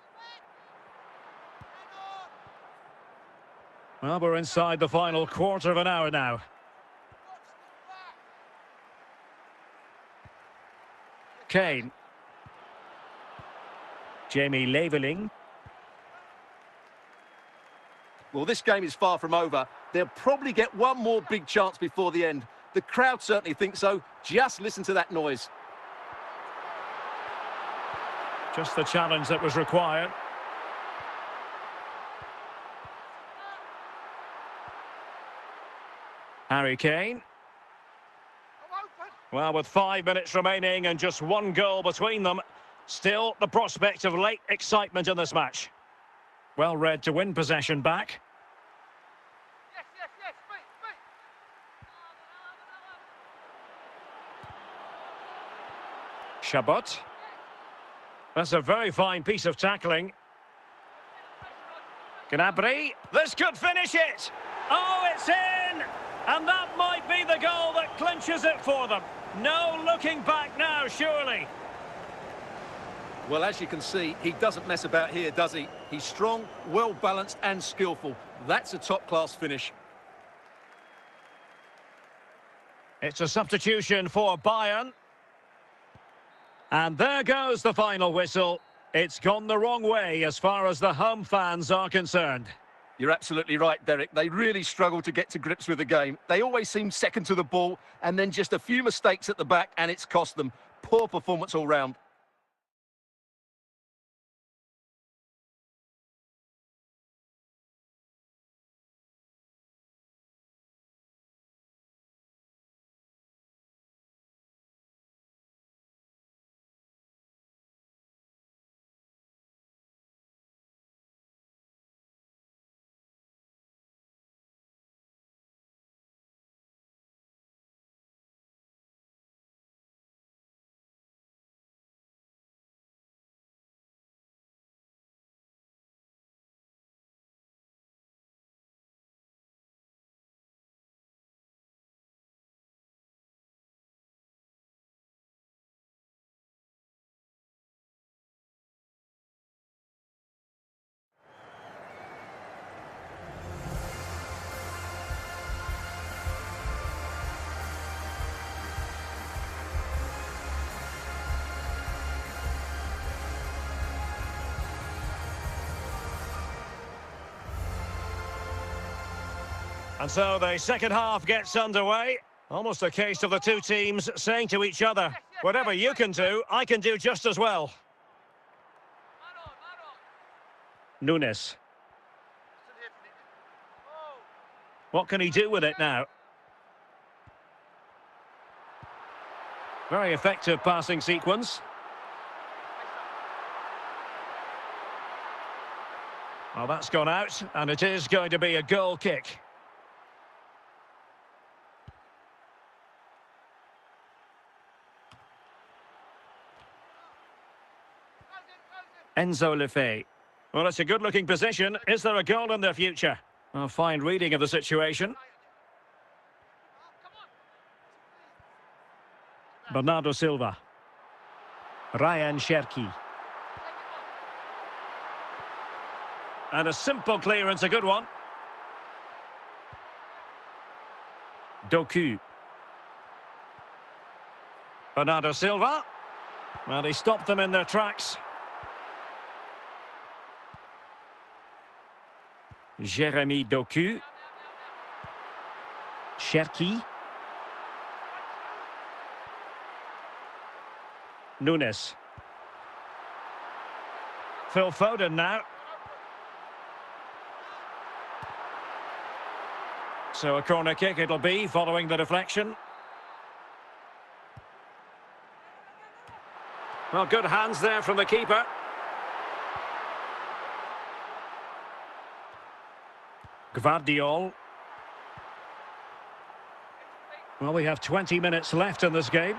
Well, we're inside the final quarter of an hour now. Kane. Jamie Leveling. Well, this game is far from over. They'll probably get one more big chance before the end. The crowd certainly think so. Just listen to that noise. Just the challenge that was required. Harry Kane. Well, with 5 minutes remaining and just one goal between them, still the prospect of late excitement in this match. Well read to win possession back. Chabot. That's a very fine piece of tackling. Gnabry. This could finish it. Oh, it's in! And that might be the goal that clinches it for them. No looking back now, surely. Well, as you can see, he doesn't mess about here, does he? He's strong, well-balanced and skillful. That's a top-class finish. It's a substitution for Bayern. And there goes the final whistle. It's gone the wrong way as far as the home fans are concerned. You're absolutely right, Derek. They really struggle to get to grips with the game. They always seem second to the ball, and then just a few mistakes at the back, and it's cost them. Poor performance all round. And so the second half gets underway. Almost a case of the two teams saying to each other, whatever you can do, I can do just as well. Nunes. What can he do with it now? Very effective passing sequence. Well, that's gone out, and it is going to be a goal kick. Enzo Lefebvre. Well, it's a good-looking position. Is there a goal in the future? A fine reading of the situation. Bernardo Silva. Ryan Cherki. And a simple clearance, a good one. Doku. Bernardo Silva. Well, he stopped them in their tracks. Jeremy Doku. Cherki. Nunes. Phil Foden now. So a corner kick it'll be following the deflection. Well, good hands there from the keeper. Gvardiol. Well, we have 20 minutes left in this game.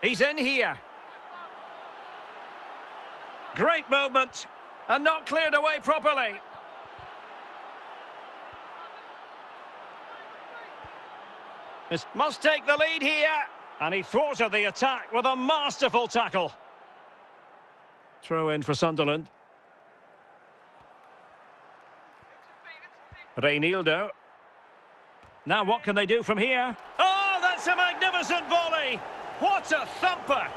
He's in here. Great movement. And not cleared away properly. This must take the lead here. And he thwarted the attack with a masterful tackle. Throw in for Sunderland. Reinildo. Now what can they do from here? Oh, that's a magnificent volley. What a thumper.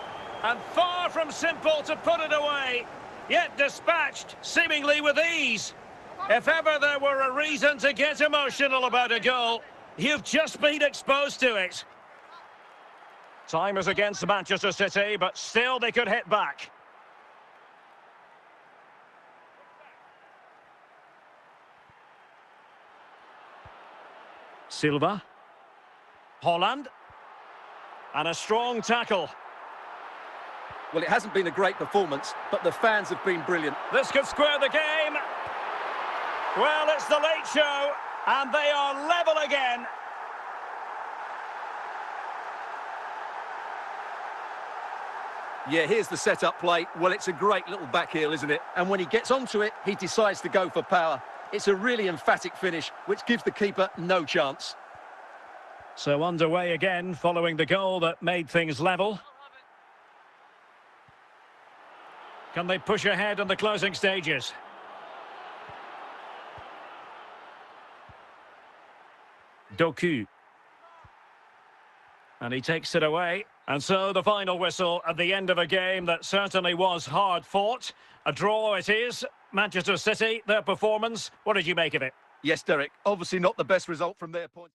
And far from simple to put it away. Yet dispatched, seemingly with ease. If ever there were a reason to get emotional about a goal, you've just been exposed to it. Time is against Manchester City, but still they could hit back. Silva. Holland. And a strong tackle. Well, it hasn't been a great performance, but the fans have been brilliant. This could square the game. Well, it's the late show, and they are level again. Yeah, here's the set-up play. Well, it's a great little back heel, isn't it? And when he gets onto it, he decides to go for power. It's a really emphatic finish, which gives the keeper no chance. So underway again, following the goal that made things level. Can they push ahead in the closing stages? Doku. And he takes it away. And so the final whistle at the end of a game that certainly was hard fought. A draw it is. Manchester City, their performance, what did you make of it? Yes, Derek, obviously not the best result from their point.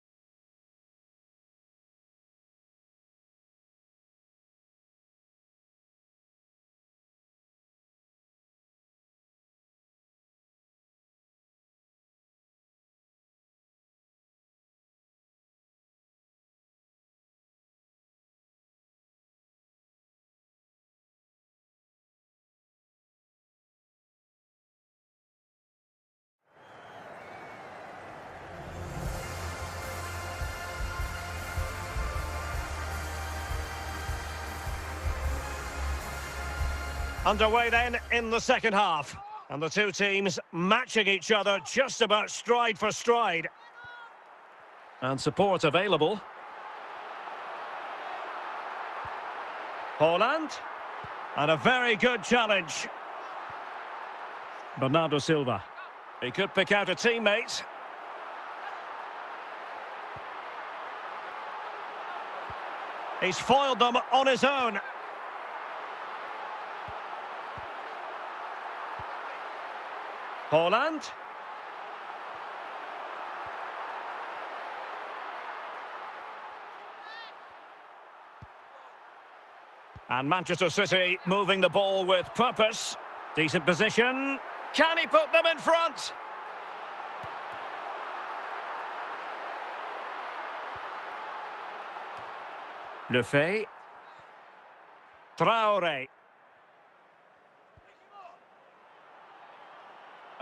Underway then in the second half. And the two teams matching each other just about stride for stride. And support available. Holland. And a very good challenge. Bernardo Silva. He could pick out a teammate. He's foiled them on his own. Holland. And Manchester City moving the ball with purpose. Decent position. Can he put them in front? Lefebvre. Traore.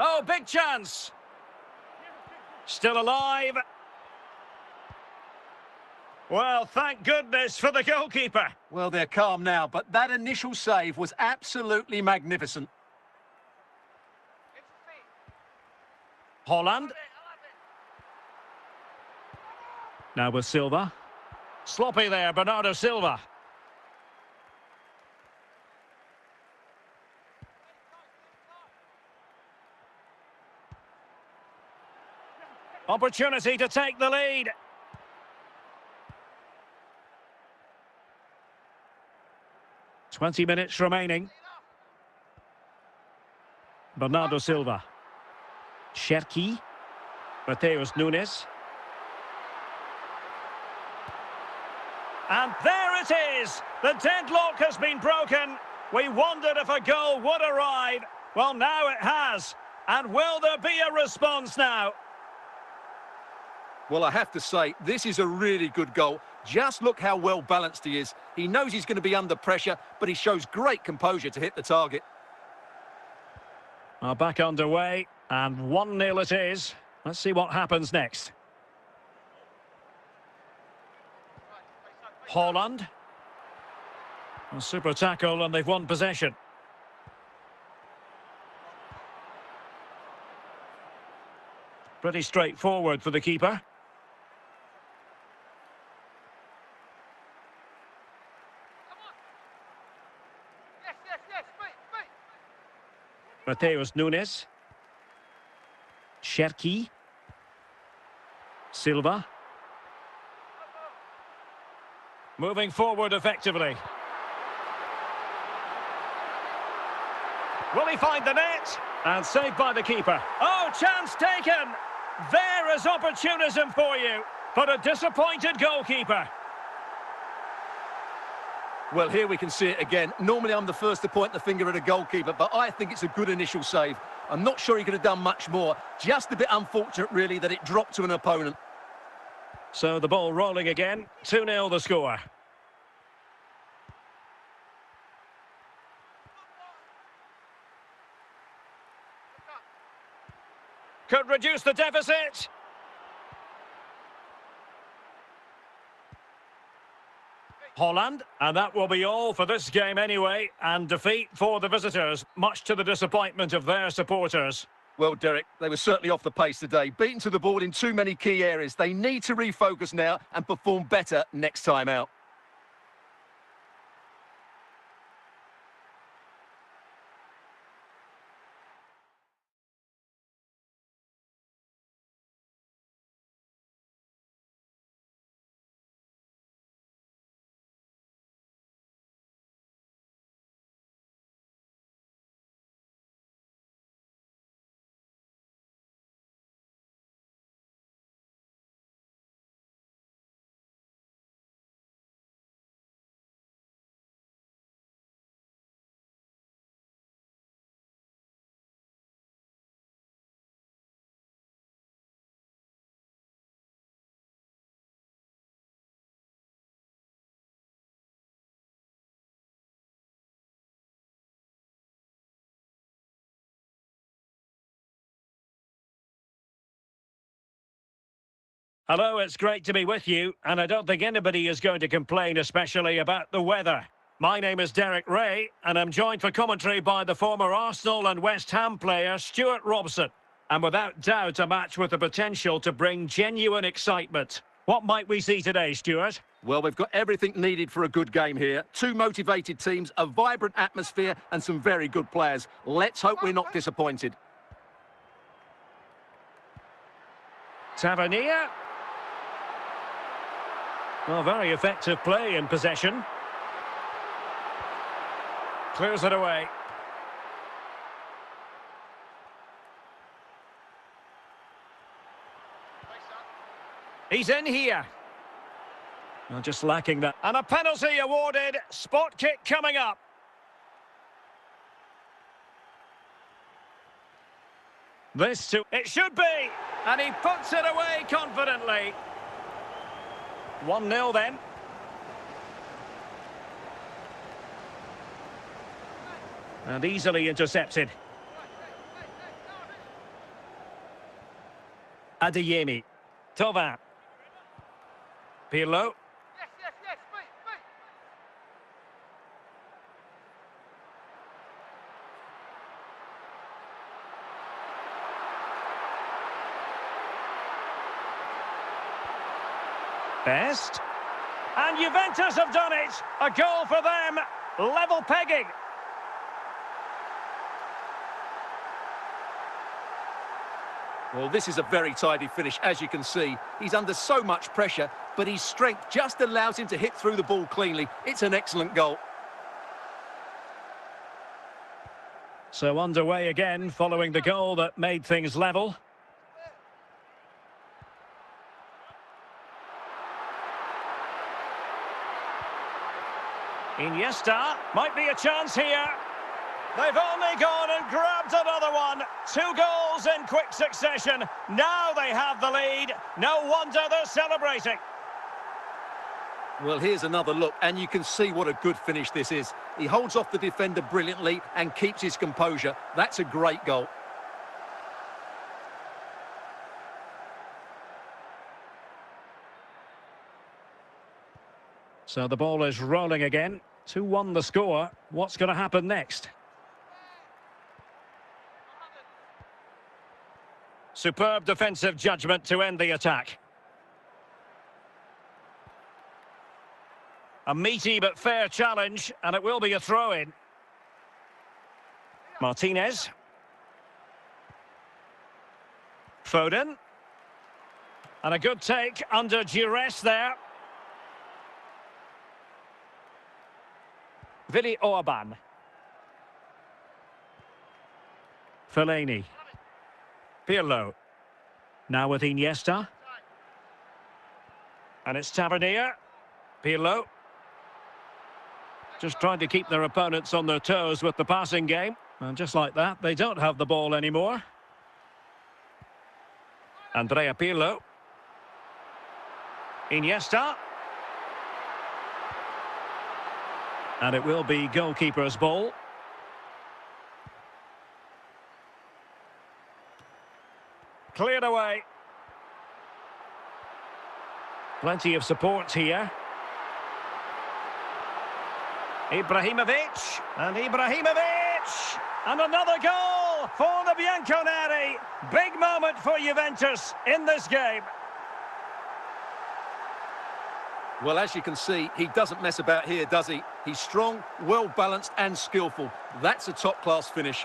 Oh, big chance. Still alive. Well, thank goodness for the goalkeeper. Well, they're calm now, but that initial save was absolutely magnificent. Holland. Now with Silva. Sloppy there, Bernardo Silva. Opportunity to take the lead. "20 minutes remaining. Bernardo Silva. Cherki. Mateus Nunes. And there it is! The deadlock has been broken. We wondered if a goal would arrive. Well, now it has. And will there be a response now? Well, I have to say, this is a really good goal. Just look how well balanced he is. He knows he's going to be under pressure, but he shows great composure to hit the target. Well, back underway, and 1-0 it is. Let's see what happens next. Holland. A super tackle, and they've won possession. Pretty straightforward for the keeper. Mateus Nunes. Cherki. Silva. Moving forward effectively. Will he find the net? And saved by the keeper. Oh, chance taken! There is opportunism for you, but a disappointed goalkeeper. Well, here we can see it again. Normally, I'm the first to point the finger at a goalkeeper, but I think it's a good initial save. I'm not sure he could have done much more. Just a bit unfortunate, really, that it dropped to an opponent. So the ball rolling again. 2-0 the score. Could reduce the deficit. Holland, and that will be all for this game anyway, and defeat for the visitors, much to the disappointment of their supporters. Well, Derek, they were certainly off the pace today, beaten to the ball in too many key areas. They need to refocus now and perform better next time out. Hello, it's great to be with you, and I don't think anybody is going to complain, especially about the weather. My name is Derek Ray, and I'm joined for commentary by the former Arsenal and West Ham player Stuart Robson. And without doubt, a match with the potential to bring genuine excitement. What might we see today, Stuart? Well, we've got everything needed for a good game here. Two motivated teams, a vibrant atmosphere, and some very good players. Let's hope we're not disappointed. Tavernier. Well, very effective play in possession. Clears it away. He's in here. Well, just lacking that. And a penalty awarded. Spot kick coming up. It should be. And he puts it away confidently. 1-0 then. And easily intercepted. Adeyemi. Thauvin. Pirlo. Best. And Juventus have done it. A goal for them. Level pegging. Well, this is a very tidy finish, as you can see. He's under so much pressure, but his strength just allows him to hit through the ball cleanly. It's an excellent goal. So underway again, following the goal that made things level. Iniesta, might be a chance here. They've only gone and grabbed another one. 2 goals in quick succession. Now they have the lead. No wonder they're celebrating. Well, here's another look, and you can see what a good finish this is. He holds off the defender brilliantly and keeps his composure. That's a great goal. So the ball is rolling again. 2-1 the score. What's going to happen next? Superb defensive judgment to end the attack. A meaty but fair challenge, and it will be a throw-in. Martinez. Foden. And a good take under duress there. Willi Orban. Fellaini. Pirlo. Now with Iniesta. And it's Tavernier. Pirlo. Just trying to keep their opponents on their toes with the passing game. And just like that, they don't have the ball anymore. Andrea Pirlo. Iniesta. And it will be goalkeeper's ball. Cleared away. Plenty of support here. Ibrahimovic. And Ibrahimovic. And another goal for the Bianconeri. Big moment for Juventus in this game. Well, as you can see, he doesn't mess about here, does he? He's strong, well-balanced and skillful. That's a top-class finish.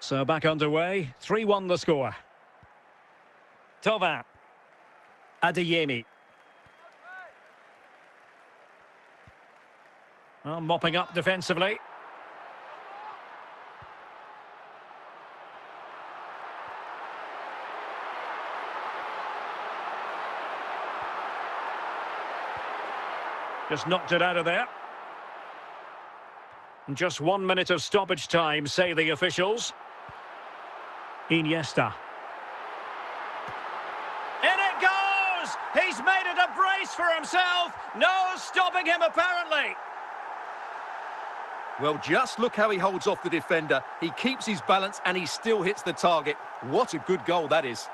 So back underway, 3-1 the score. Thauvin. Adeyemi. Well, mopping up defensively. Just knocked it out of there. And just 1 minute of stoppage time, say the officials. Iniesta. In it goes! He's made it a brace for himself. No stopping him, apparently. Well, just look how he holds off the defender. He keeps his balance and he still hits the target. What a good goal that is.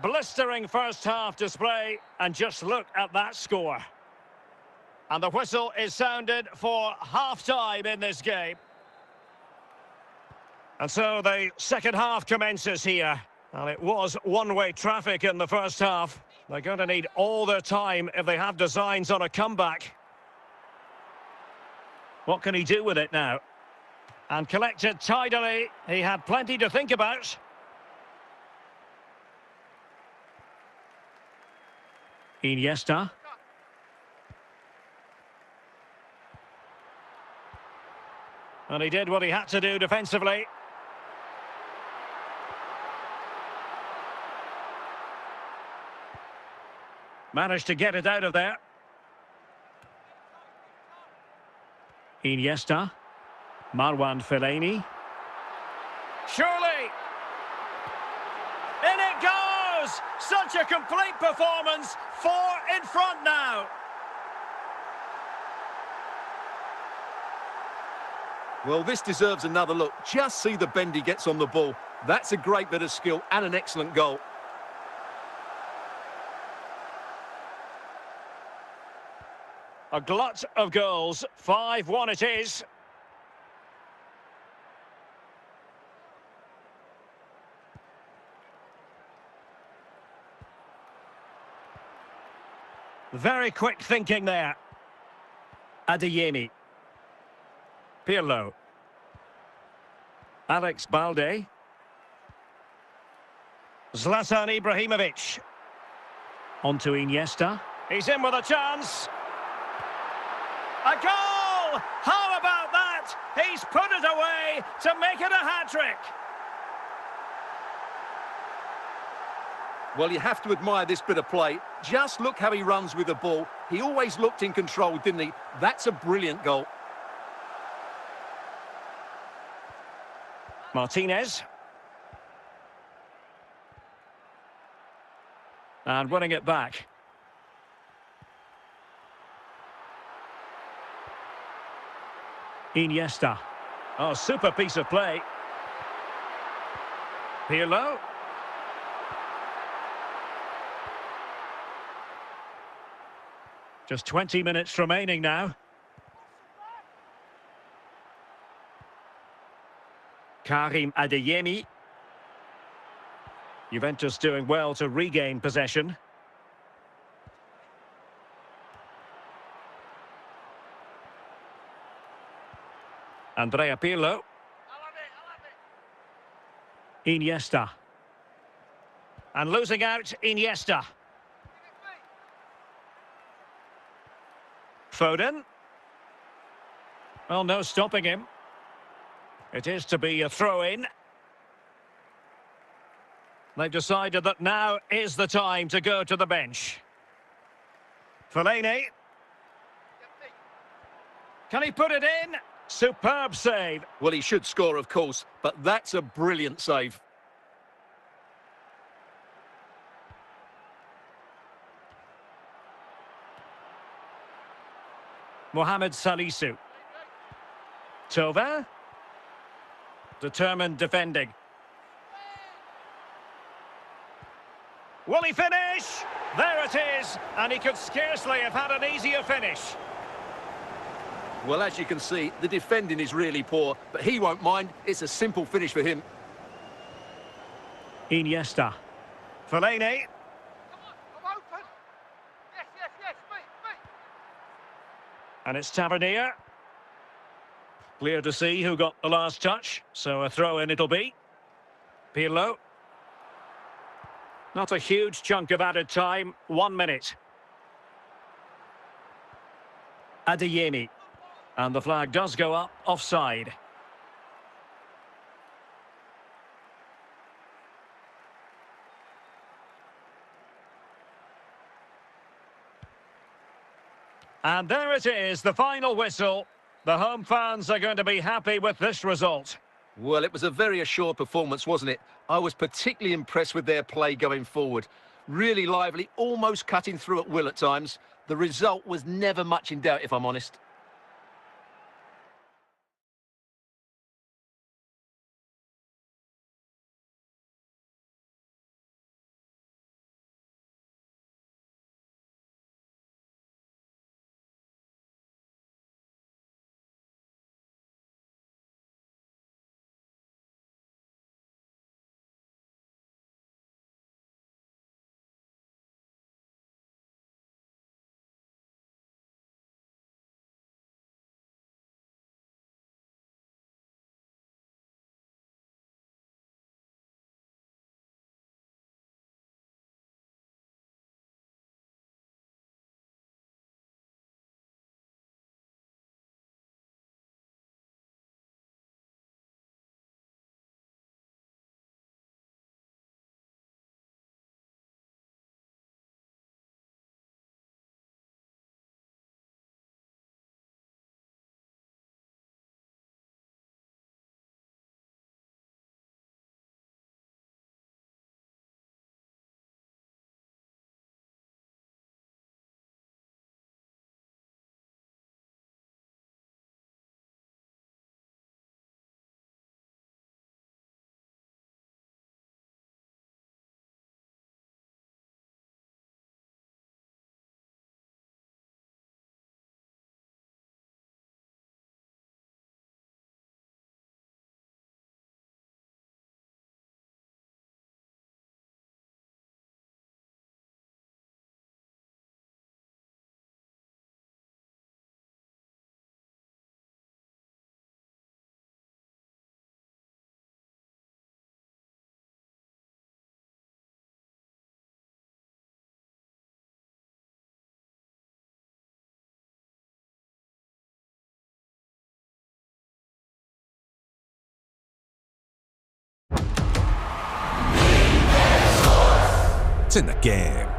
Blistering first half display, and just look at that score. And the whistle is sounded for half-time in this game. And so the second half commences here. And it was one-way traffic in the first half. They're going to need all their time if they have designs on a comeback. What can he do with it now? And collected tidily. He had plenty to think about. Iniesta. And he did what he had to do defensively. Managed to get it out of there. Iniesta. Marwan Fellaini. Surely! In it goes! Such a complete performance. 4 in front now. Well, this deserves another look. Just see the bend he gets on the ball. That's a great bit of skill and an excellent goal. A glut of goals. 5-1 it is. Very quick thinking there. Adeyemi. Pirlo. Alex Balde. Zlatan Ibrahimovic. On to Iniesta. He's in with a chance. A goal! How about that? He's put it away to make it a hat-trick. Well, you have to admire this bit of play. Just look how he runs with the ball. He always looked in control, didn't he? That's a brilliant goal. Martinez. And winning it back. Iniesta. Oh, super piece of play. Pirlo. Just 20 minutes remaining now. Karim Adeyemi. Juventus doing well to regain possession. Andrea Pirlo. Iniesta. And losing out, Iniesta. Foden. Well, no stopping him. It is to be a throw-in. They've decided that now is the time to go to the bench. Fellaini. Can he put it in? Superb save. Well, he should score, of course, but that's a brilliant save. Mohamed Salisu. Tova. Determined defending. Will he finish? There it is, and he could scarcely have had an easier finish. Well, as you can see, the defending is really poor, but he won't mind. It's a simple finish for him. Iniesta. Fellaini. I'm open. Yes, me. And it's Tavernier. Clear to see who got the last touch, so a throw-in it'll be. Pirlo. Not a huge chunk of added time, 1 minute. Adeyemi. And the flag does go up, offside. And there it is, the final whistle. The home fans are going to be happy with this result. Well, it was a very assured performance, wasn't it? I was particularly impressed with their play going forward. Really lively, almost cutting through at will at times. The result was never much in doubt, if I'm honest. It's in the game.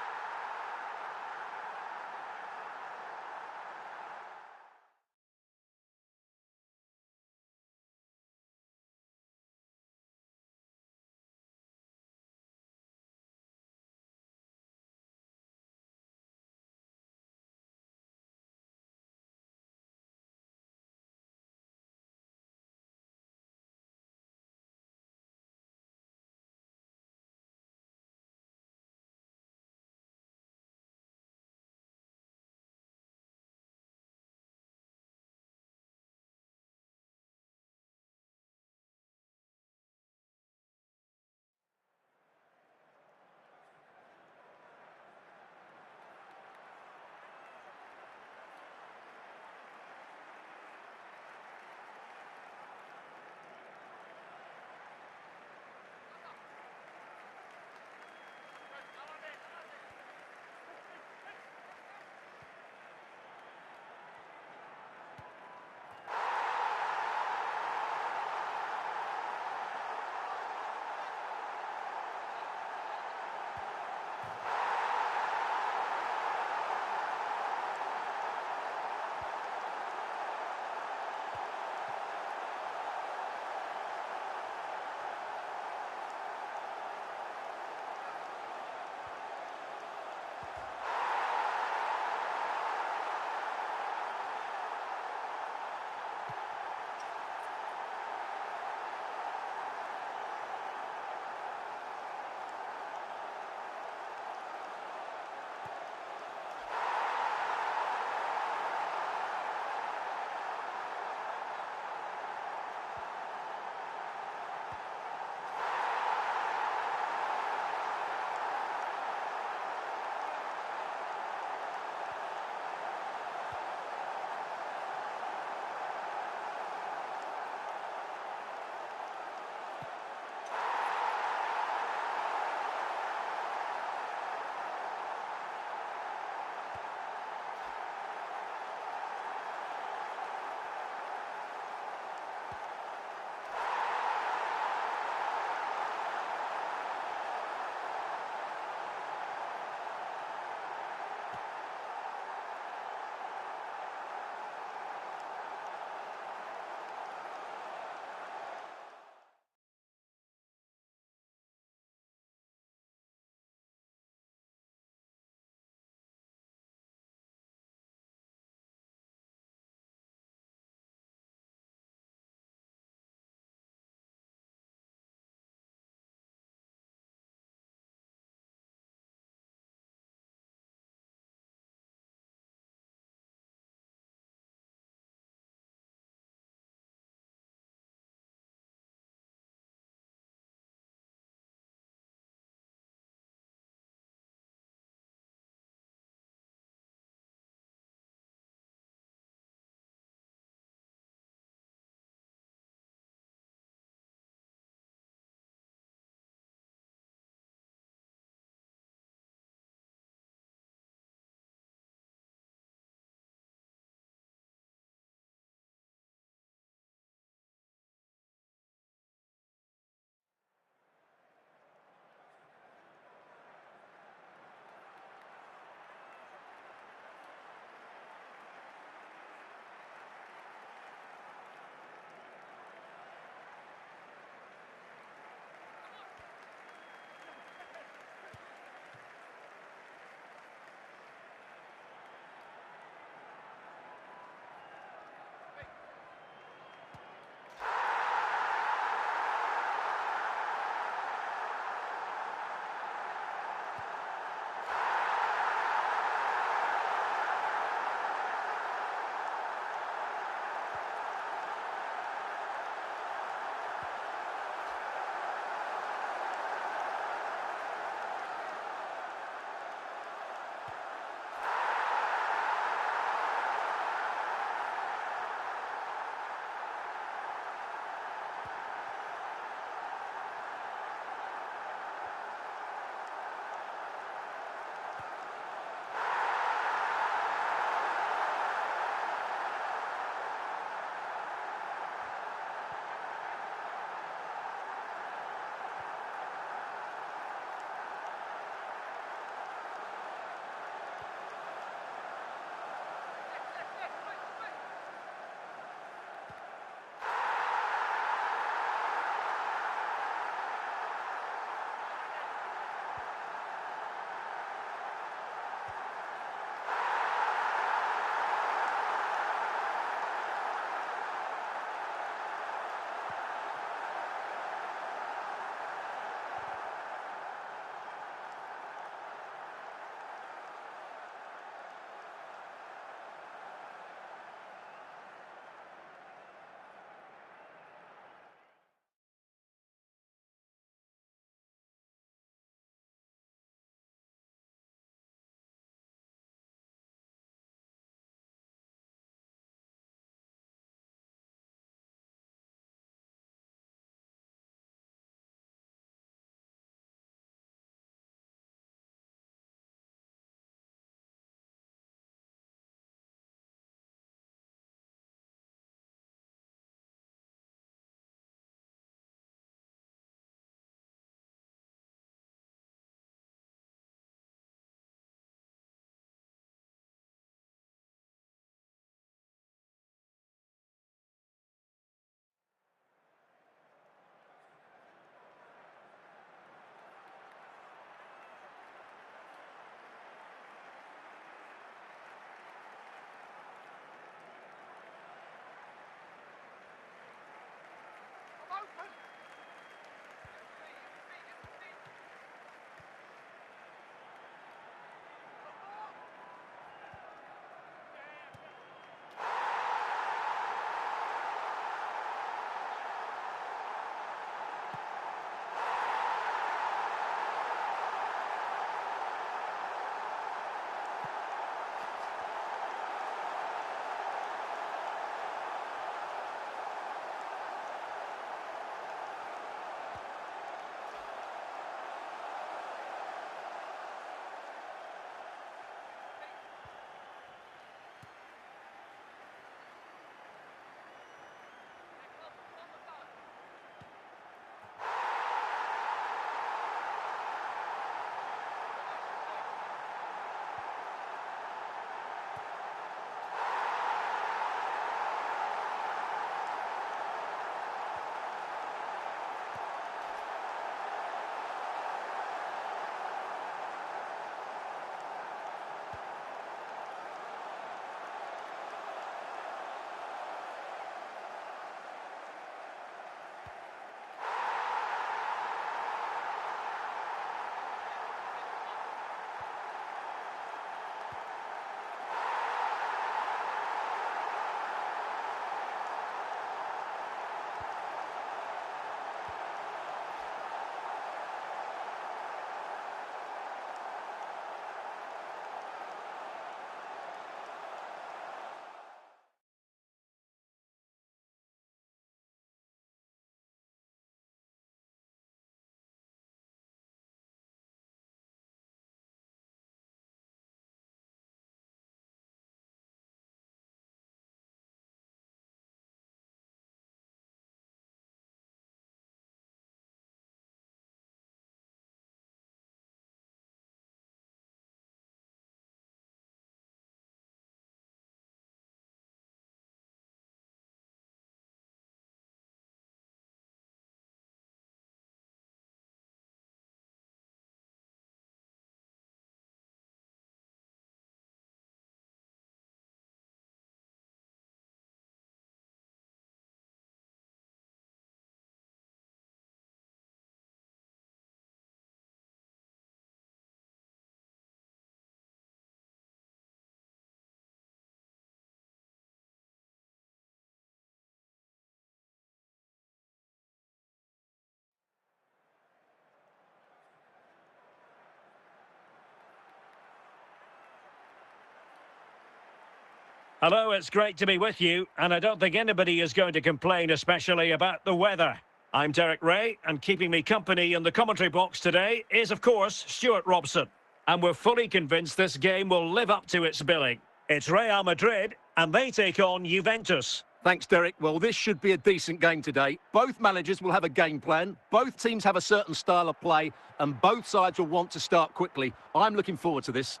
Hello, it's great to be with you, and I don't think anybody is going to complain, especially about the weather. I'm Derek Ray, and keeping me company in the commentary box today is, of course, Stuart Robson. And we're fully convinced this game will live up to its billing. It's Real Madrid, and they take on Juventus. Thanks, Derek. Well, this should be a decent game today. Both managers will have a game plan. Both teams have a certain style of play, and both sides will want to start quickly. I'm looking forward to this.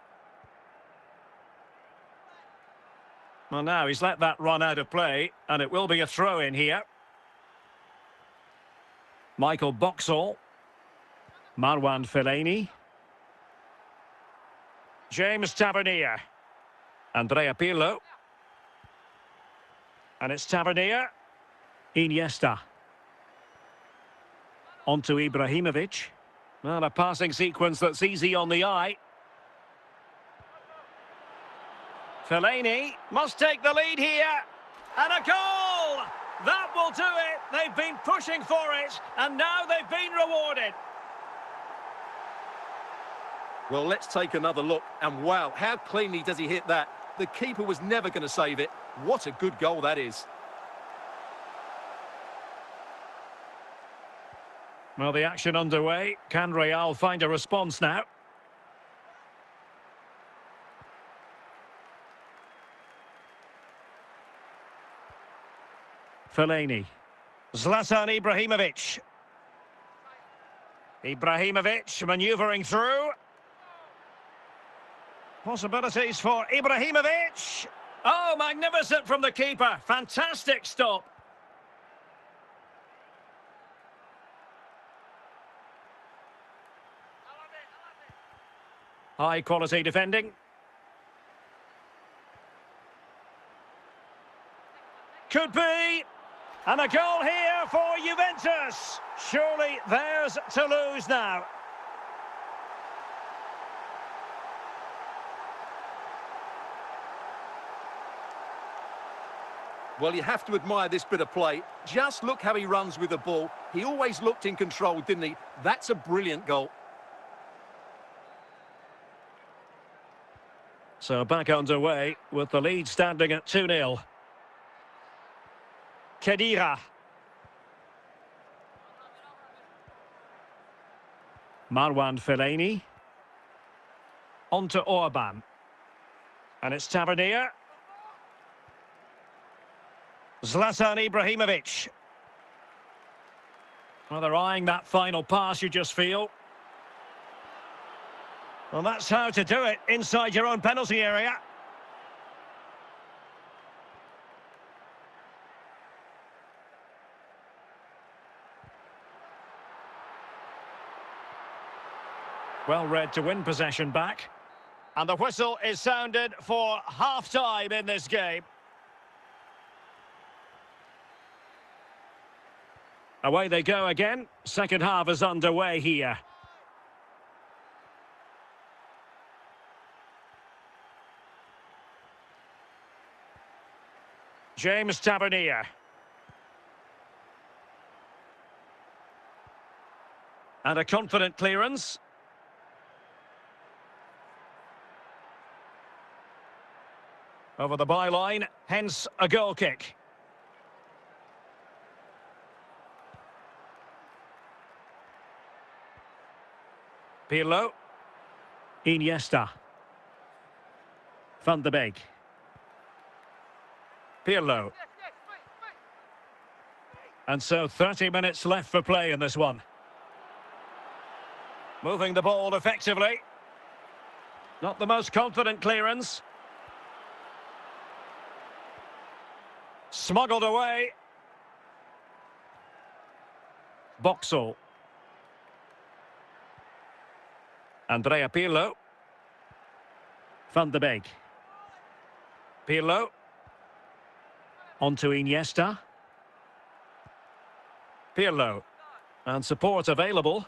Well, now he's let that run out of play, and it will be a throw-in here. Michael Boxall. Marwan Fellaini. James Tavernier. Andrea Pirlo. And it's Tavernier. Iniesta. On to Ibrahimovic. Well, a passing sequence that's easy on the eye. Fellaini must take the lead here. And a goal! That will do it. They've been pushing for it, and now they've been rewarded. Well, let's take another look. And wow, how cleanly does he hit that? The keeper was never going to save it. What a good goal that is. Well, the action underway. Can Real find a response now? Fellaini. Zlatan Ibrahimovic. Ibrahimovic manoeuvring through. Possibilities for Ibrahimovic. Oh, magnificent from the keeper. Fantastic stop. High quality defending. Could be. And a goal here for Juventus. Surely theirs to lose now. Well, you have to admire this bit of play. Just look how he runs with the ball. He always looked in control, didn't he? That's a brilliant goal. So back underway with the lead standing at 2-0. Khedira. Marwan Fellaini. On to Orban. And it's Tavernier. Zlatan Ibrahimovic. Well, they're eyeing that final pass, you just feel. Well, that's how to do it inside your own penalty area. Well read to win possession back. And the whistle is sounded for half-time in this game. Away they go again. Second half is underway here. James Tavernier. And a confident clearance. Over the byline, hence a goal kick. Pirlo. Iniesta. Van de Beek. Pirlo. And so 30 minutes left for play in this one. Moving the ball effectively. Not the most confident clearance. Smuggled away. Boxall. Andrea Pirlo. Van de Beek. Pirlo. On to Iniesta. Pirlo. And support available.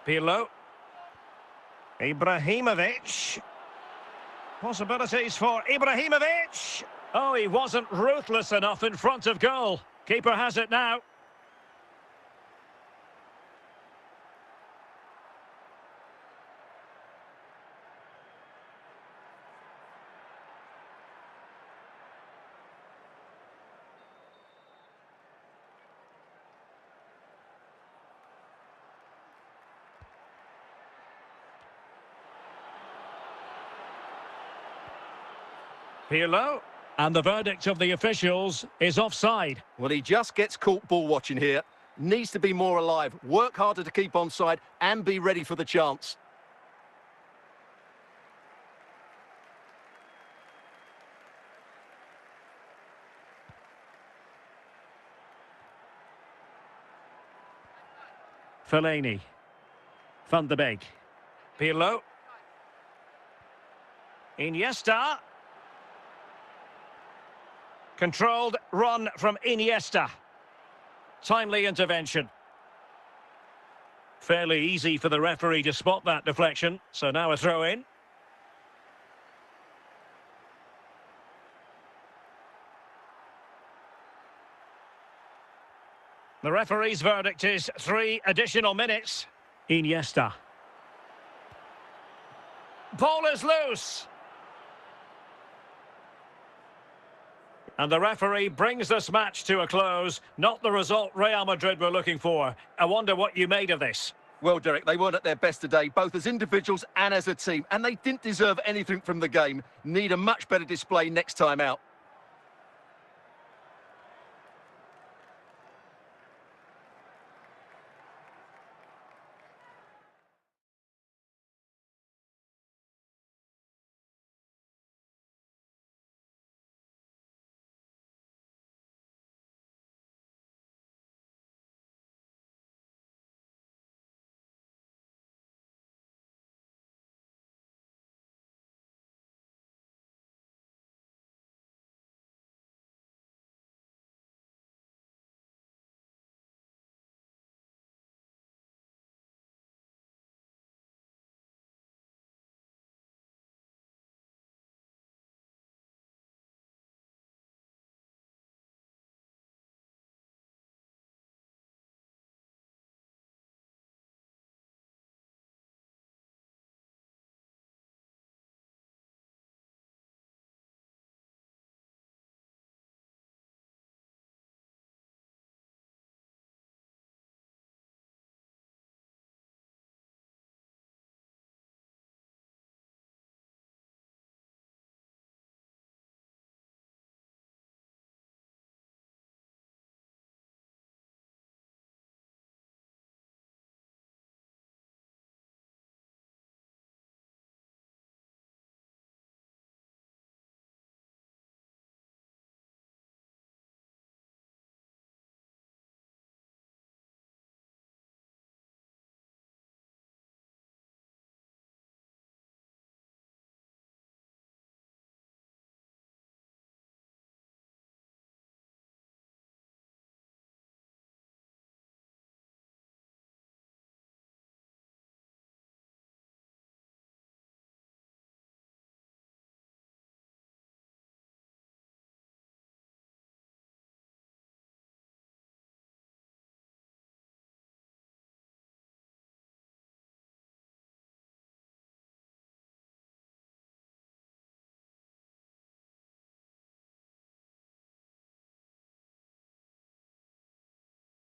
Pirlo. Ibrahimovic. Possibilities for Ibrahimovic. Oh, he wasn't ruthless enough in front of goal. Keeper has it now. Pirlo. And the verdict of the officials is offside. Well, he just gets caught ball watching here. Needs to be more alive, work harder to keep onside and be ready for the chance. Fellaini. Van de Beek. Pirlo. Iniesta. Controlled run from Iniesta. Timely intervention. Fairly easy for the referee to spot that deflection. So now a throw in. The referee's verdict is 3 additional minutes. Iniesta. Ball is loose. And the referee brings this match to a close. Not the result Real Madrid were looking for. I wonder what you made of this. Well, Derek, they weren't at their best today, both as individuals and as a team. And they didn't deserve anything from the game. Need a much better display next time out.